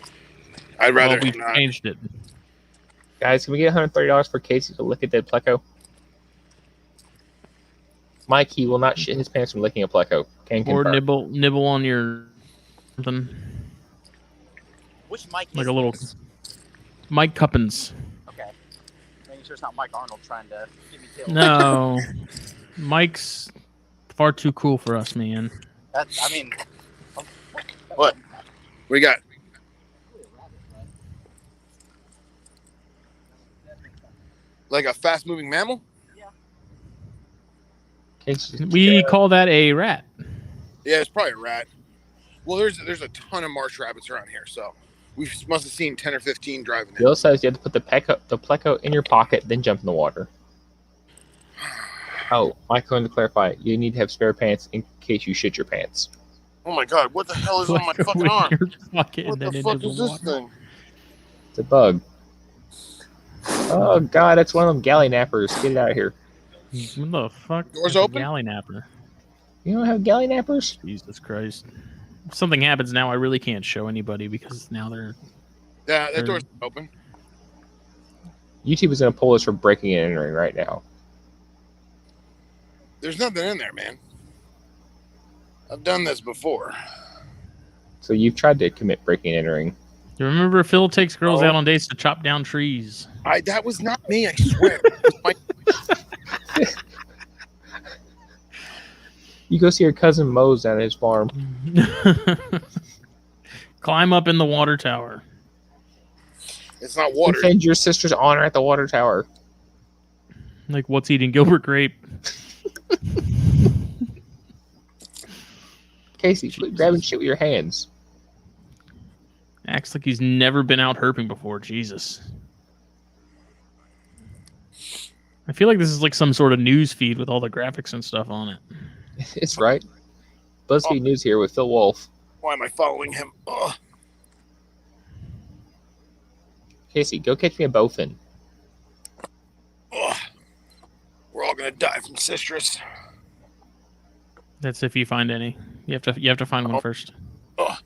I'd Well, rather we not. changed it. Guys, can we get $130 for Casey to lick a dead Pleco? Mike, he will not shit his pants from licking a Pleco. Can Or confirm. nibble on your something Which Mike like is a little this? Mike Cuppins. Okay. Making sure it's not Mike Arnold trying to give me kills. No, Mike's far too cool for us, man. That's, I mean... What? We got. Like a fast-moving mammal? We call that a rat. Yeah, it's probably a rat. Well, there's a ton of marsh rabbits around here, so we must have seen 10 or 15 driving in. Bill says you have to put the pleco in your pocket, then jump in the water. Oh, Michael, to clarify, you need to have spare pants in case you shit your pants. Oh my god, what the hell is on my fucking With arm? your pocket What and the then fuck into is the this water. thing? It's a bug. Oh god, that's one of them galley nappers. Get it out of here. What the fuck? Doors That's a open? galley napper. You don't have galley nappers? Jesus Christ. If something happens now, I really can't show anybody because now they're... Yeah, that door's open. YouTube is going to pull us for breaking and entering right now. There's nothing in there, man. I've done this before. So you've tried to commit breaking and entering. You remember Phil takes girls Oh. out on dates to chop down trees. That was not me, I swear. It was my- You go see your cousin Moe's down at his farm. Climb up in the water tower. It's not water. Defend your sister's honor at the water tower. Like, what's eating Gilbert Grape? Casey, quit grabbing shit with your hands. Acts like he's never been out herping before. Jesus. I feel like this is like some sort of news feed with all the graphics and stuff on it. It's right. BuzzFeed News here with Phil Wolf. Why am I following him? Ugh. Casey, go catch me a bowfin. Ugh. We're all gonna die from citrus. That's if you find any. You have to find one first. Ugh.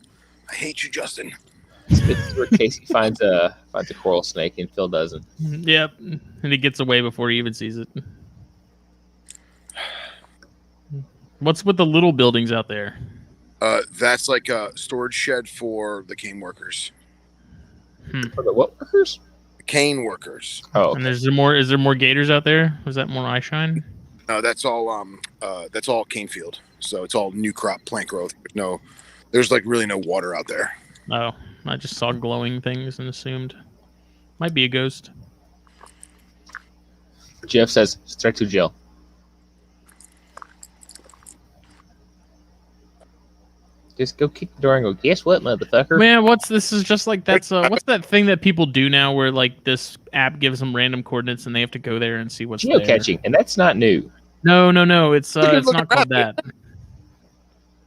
I hate you, Justin. This is where Casey finds a coral snake and Phil doesn't. Yep, and he gets away before he even sees it. What's with the little buildings out there? That's like a storage shed for the cane workers. For the what workers? The cane workers. Oh, And is there more gators out there? Was that more eye shine? No, that's all cane field. So it's all new crop plant growth. There's like really no water out there. Oh, I just saw glowing things and assumed. Might be a ghost. Jeff says straight to jail. Just go kick the door and go, guess what, motherfucker? Man, this is just like what's that thing that people do now where like this app gives them random coordinates and they have to go there and see what's there? Geocaching, and that's not new. No, it's Look not at called that. that.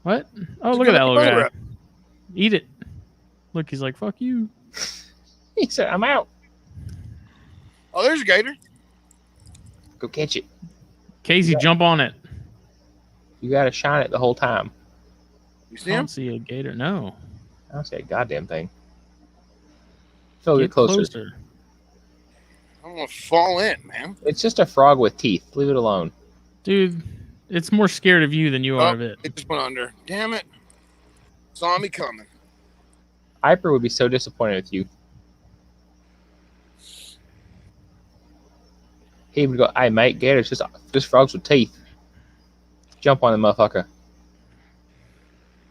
What? Oh, look at that little guy. Eat it. Look, he's like, fuck you. He said, I'm out. Oh, there's a gator. Go catch it. Casey, jump on it. You got to shine it the whole time. You I see him? don't see a gator. No. I don't see a goddamn thing. Phil, get Get closer. I'm gonna fall in, man. It's just a frog with teeth. Leave it alone. Dude, it's more scared of you than you are of it. It just went under. Damn it. Saw me coming. Hyper would be so disappointed with you. He would go, hey, mate, gators, just frogs with teeth. Jump on the motherfucker.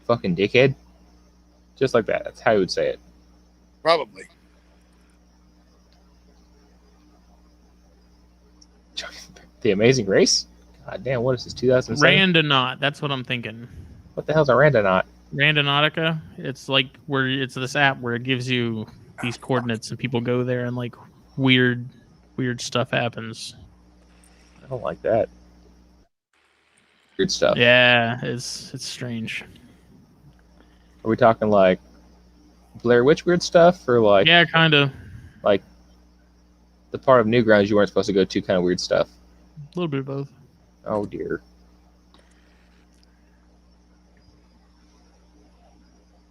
Fucking dickhead. Just like that. That's how he would say it. Probably. The Amazing Race? God damn, what is this, 2007? Randonaut. That's what I'm thinking. What the hell's a randonaut? Randonautica. It's like where it's this app where it gives you these coordinates and people go there and like weird stuff happens. I don't like that. Weird stuff. Yeah, it's strange. Are we talking like Blair Witch weird stuff, or like Yeah, kind of. like the part of Newgrounds you weren't supposed to go to, kind of weird stuff? A little bit of both. Oh dear.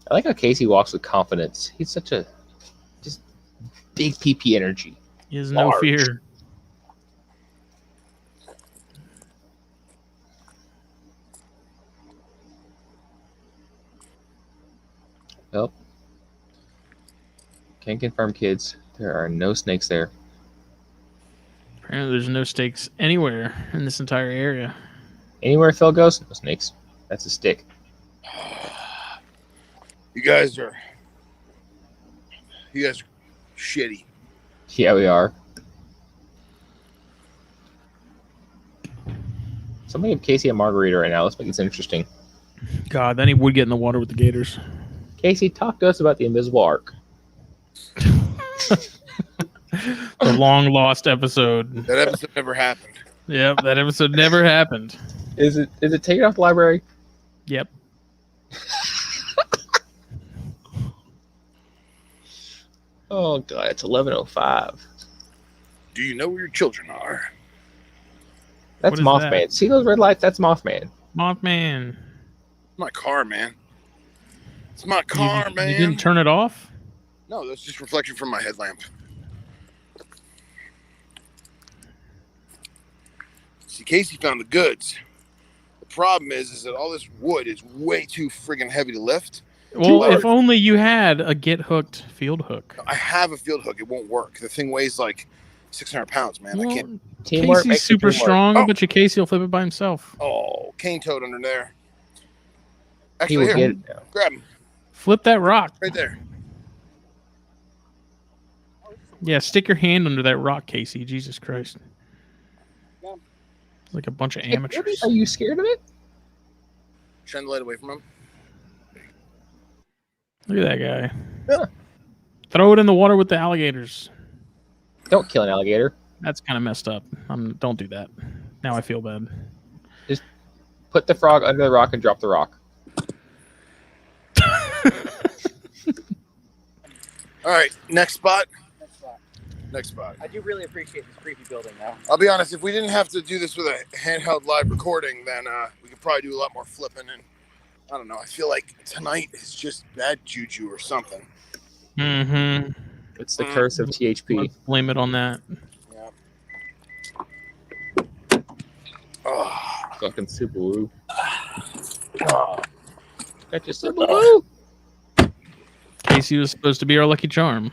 I like how Casey walks with confidence. He's such a just big PP energy. He has no Large. fear. Well, can confirm, kids. There are no snakes there. Apparently, there's no stakes anywhere in this entire area. Anywhere Phil goes, no snakes. That's a stick. You guys are shitty. Yeah, we are. Somebody give Casey a margarita right now. Let's make this interesting. God, then he would get in the water with the gators. Casey, talk to us about the invisible arc. The long lost episode. That episode never happened. Yep, that episode never happened. Is it taken off the library? Yep. Oh god, it's 11:05. Do you know where your children are? That's What is Mothman. that? See those red lights? That's Mothman. Mothman. My car, man. It's my car, man. You didn't turn it off? No, that's just reflection from my headlamp. See, Casey found the goods. The problem is that all this wood is way too friggin' heavy to lift. Well, large. if only you had a get hooked field hook. I have a field hook. It won't work. The thing weighs like 600 pounds, man. I can't. Teamwork Casey's makes the super dream work. strong. Oh. I bet you Casey will flip it by himself. Oh, cane toad under there. He Actually, will here, get it now. grab him Flip that rock. right there. Yeah, stick your hand under that rock, Casey. Jesus Christ. It's like a bunch of amateurs. Are you scared of it? Shine the light away from him. Look at that guy. Yeah. Throw it in the water with the alligators. Don't kill an alligator. That's kind of messed up. Don't do that. Now I feel bad. Put the frog under the rock and drop the rock. All right, next spot. Next spot. I do really appreciate this creepy building, though. I'll be honest, if we didn't have to do this with a handheld live recording, then we could probably do a lot more flipping. And I don't know, I feel like tonight is just bad juju or something. Mm-hmm. It's the curse of THP. Let's blame it on that. Yeah. Oh, Fucking Subaru. oh. Got your Subaru. Casey was supposed to be our lucky charm.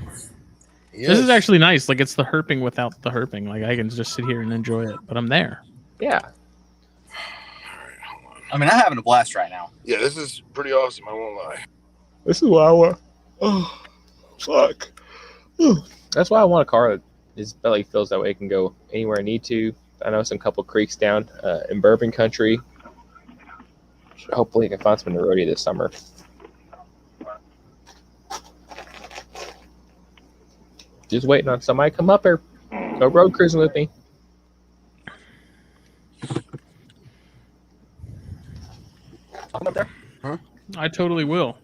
This is actually nice. Like, it's the herping without the herping. Like, I can just sit here and enjoy it, but I'm there. Yeah. I mean, I'm having a blast right now. Yeah, this is pretty awesome, I won't lie. This is why I want. Oh, fuck. That's why I want a car that his belly feels that way. It can go anywhere I need to. I know some couple creeks down in Bourbon Country. Hopefully, I can find some in the roadie this summer. Just waiting on somebody to come up here. Go road cruising with me. Come up there. I totally will.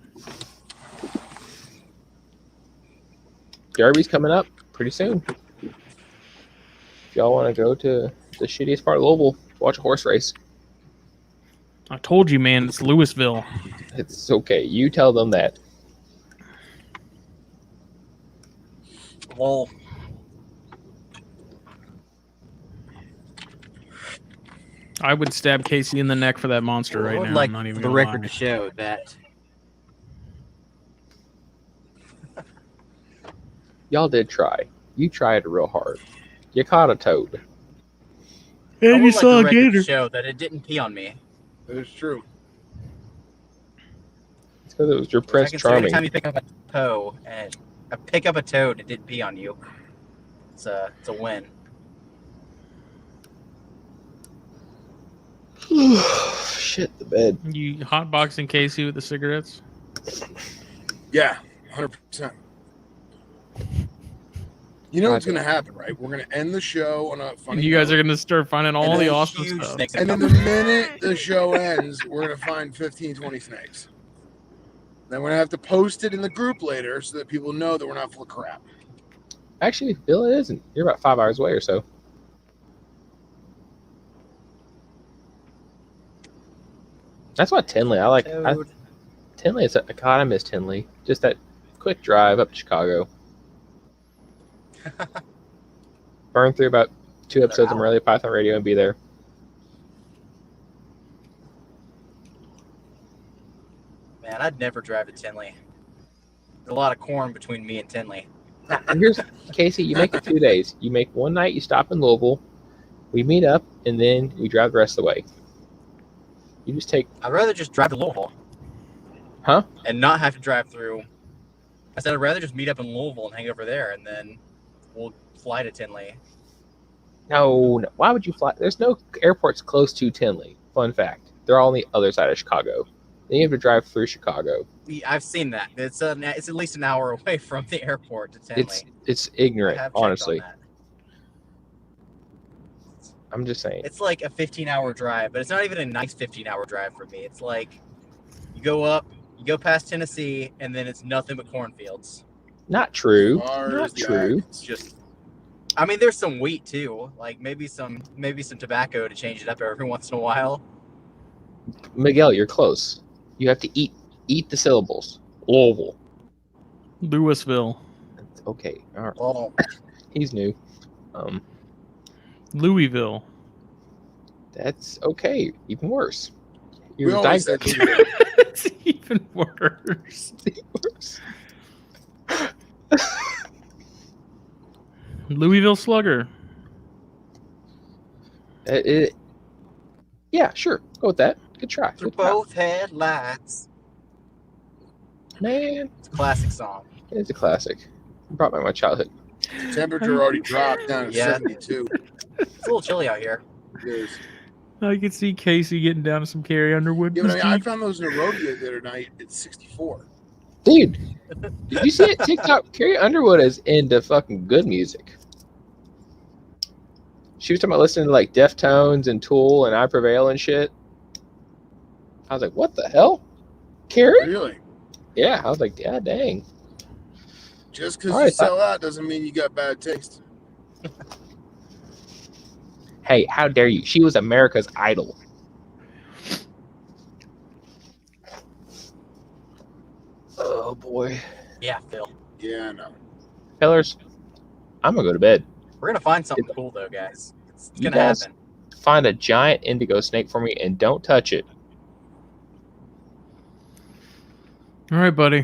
Derby's coming up pretty soon. If y'all want to go to the shittiest part of Louisville, watch a horse race. I told you, man. It's Louisville. It's okay. You tell them that. Well, I would stab Casey in the neck for that monster right I would now. like I'm not even the gonna record lie. to show that Y'all did try. You tried real hard. You caught a toad. I And would like the record to show that it didn't pee on me. That is true. It's because it was your Prince I can say Charming. anytime you pick up a toe and pick up a toad, it didn't pee on you. It's a win. Shit, the bed. You hotboxing Casey with the cigarettes? Yeah, 100%. You know what's going to happen, right? We're going to end the show on a funny And you guys note, are going to start finding all And the then awesome Huge stuff. snakes and then the minute the show ends, we're going to find 15, 20 snakes. Then we're going to have to post it in the group later so that people know that we're not full of crap. Actually, Bill, it isn't. You're about 5 hours away or so. That's why Tinley. I like. Toad. Tinley is. God, I miss Tinley. Just that quick drive up to Chicago. Burn through about 2 episodes of Morelia Python Radio and be there. Man, I'd never drive to Tinley. There's a lot of corn between me and Tinley. And here's Casey. You make it 2 days. You make one night. You stop in Louisville. We meet up, and then we drive the rest of the way. You just take. I'd rather just drive to Louisville. Huh? And not have to drive through. I said I'd rather just meet up in Louisville and hang over there, and then we'll fly to Tinley. No. Why would you fly? There's no airports close to Tinley. Fun fact. They're all on the other side of Chicago. Then you have to drive through Chicago. I've seen that. It's at least an hour away from the airport to Tinley. It's I ignorant, have checked on honestly. that. I'm just saying. It's like a 15-hour drive, but it's not even a nice 15-hour drive for me. It's like you go up, you go past Tennessee, and then it's nothing but cornfields. Not true. Far Not as the true. eye. It's just, I mean, there's some wheat too, like maybe some tobacco to change it up every once in a while. Miguel, you're close. You have to eat the syllables. Louisville. Louisville. Okay. All right. Well, He's new. Louisville. That's okay. Even worse. We You're always said digressing. It's even worse. Louisville Slugger. Yeah, sure. Go with that. Good try. through Good try. both headlights. Man, It's a classic song. it's a classic. Brought back my childhood. temperature already dropped down to Yeah. 72. It's a little chilly out here. It is. I could see Casey getting down to some Carrie Underwood. Yeah, but I mean, I found those in a rodeo the other night. It's 64. Dude, did you see it? TikTok? Carrie Underwood is into fucking good music. She was talking about listening to like Deftones and Tool and I Prevail and shit. I was like, what the hell? Carrie? Really? Yeah, I was like, yeah, dang. Just because All you right, sell out doesn't mean you got bad taste. Hey, how dare you? She was America's Idol. Oh boy. Yeah, Phil. Yeah, no. Pillars, I'm gonna go to bed. We're gonna find something cool though, guys. It's You gonna guys- happen. Find a giant indigo snake for me and don't touch it. All right, buddy.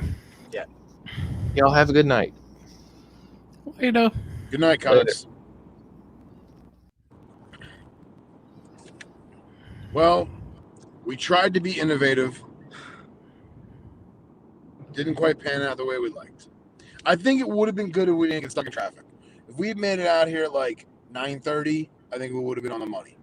Y'all have a good night. Later. Good night, comics. Well, we tried to be innovative. Didn't quite pan out the way we liked. I think it would have been good if we didn't get stuck in traffic. If we had made it out here at like 9:30, I think we would have been on the money.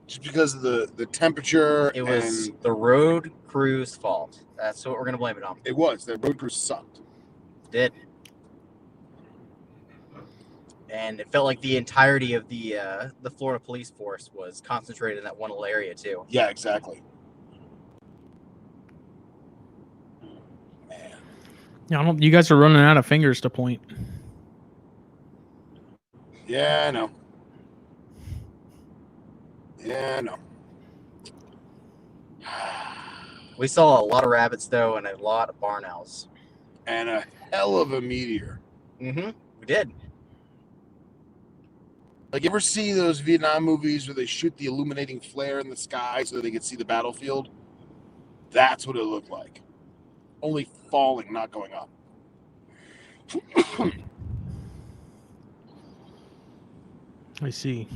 Just because of the temperature. It was and the road crew's fault. That's what we're gonna blame it on. it was. The road crew sucked. It did. And it felt like the entirety of the Florida police force was concentrated in that one little area too. Yeah, exactly. Man. Yeah, you guys are running out of fingers to point. Yeah, I know. Yeah, I know. We saw a lot of rabbits though, and a lot of barn owls. And a hell of a meteor. Mm-hmm. We did. Like, you ever see those Vietnam movies where they shoot the illuminating flare in the sky so that they can see the battlefield? That's what it looked like. Only falling, not going up. I see.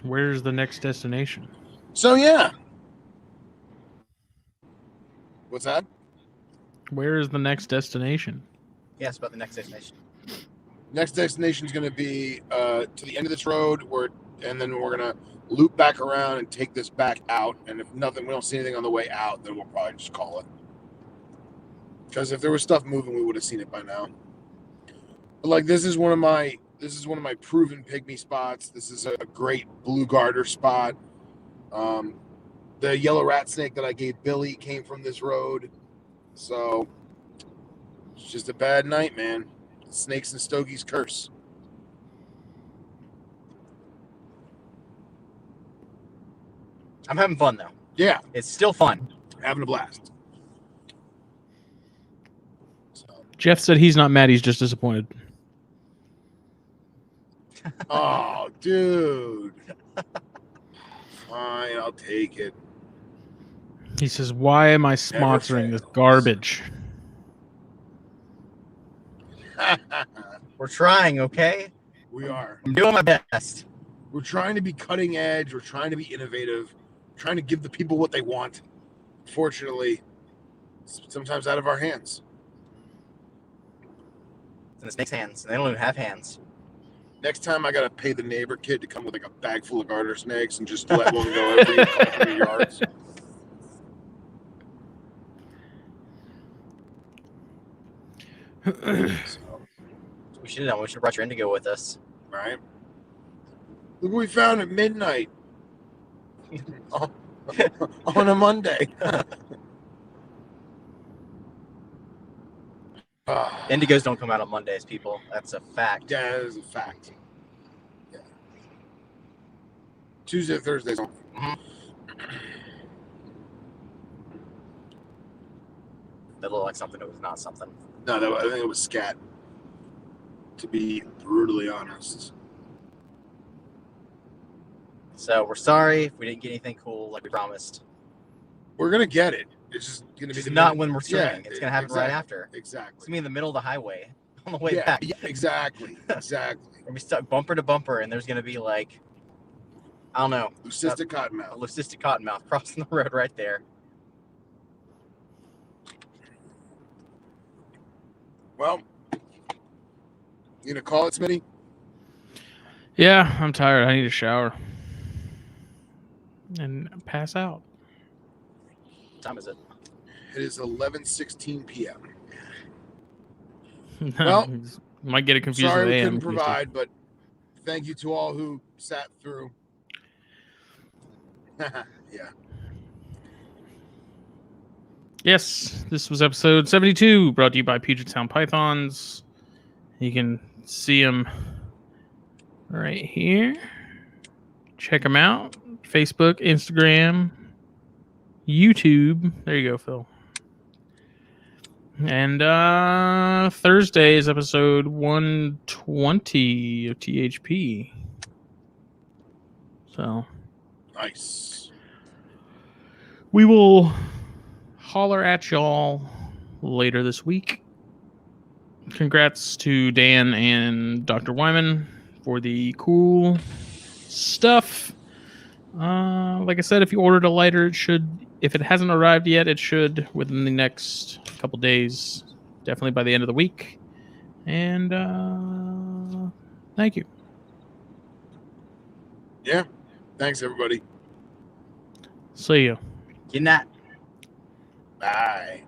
Where's the next destination? So, yeah. What's that? Where is the next destination? Yes, about the next destination. Next destination is going to be to the end of this road, and then we're going to loop back around and take this back out. And if we don't see anything on the way out, then we'll probably just call it. Because if there was stuff moving, we would have seen it by now. But like, this is one of my proven pygmy spots. This is a great blue garter spot. The yellow rat snake that I gave Billy came from this road. So it's just a bad night, man. Snakes and Stogies curse. I'm having fun though. Yeah, It's still fun. having a blast. So, Jeff said he's not mad, he's just disappointed. oh, dude. Fine, I'll take it. He says, why am I sponsoring this garbage? We're trying, okay? We are. I'm doing my best. We're trying to be cutting edge. We're trying to be innovative. Trying to give the people what they want. Fortunately, sometimes out of our hands. It's in the snake's hands. And they don't even have hands. Next time I gotta pay the neighbor kid to come with like a bag full of garter snakes and just let one go every couple hundred yards. So, We should have done. We should have brought your Indigo with us. right? Look what we found at midnight on a Monday. Indigos don't come out on Mondays, people. That's a fact. Yeah, that is a fact. Yeah. Tuesday, Thursdays. Mhm. That looked like something that was not something. No, I think it was scat. To be brutally honest. So we're sorry if we didn't get anything cool like we promised. We're gonna get it. It's just gonna be Just the not minute- when we're streaming. Yeah, It's gonna happen right exactly. after. It's Exactly. gonna be in the middle of the highway on the way Yeah, back. yeah, exactly. Exactly. We're gonna be stuck bumper to bumper, and there's gonna be like, I don't know, Leucistic a cottonmouth. leucistic cottonmouth crossing the road right there. Well, you gonna call it, Smitty? Yeah, I'm tired. I need a shower and pass out. What time is it? It is 11:16 p.m. Well, might get it confused Sorry with we AM. couldn't provide, but thank you to all who sat through. Yeah. Yes, this was episode 72, brought to you by Puget Sound Pythons. You can see them right here. Check them out. Facebook, Instagram, YouTube. There you go, Phil. And Thursday is episode 120 of THP. So Nice. we will holler at y'all later this week. Congrats to Dan and Dr. Wyman for the cool stuff. Like I said, if you ordered a lighter, it should, if it hasn't arrived yet, it should within the next couple days, definitely by the end of the week. And thank you. Yeah. Thanks, everybody. See you. Good night. Bye.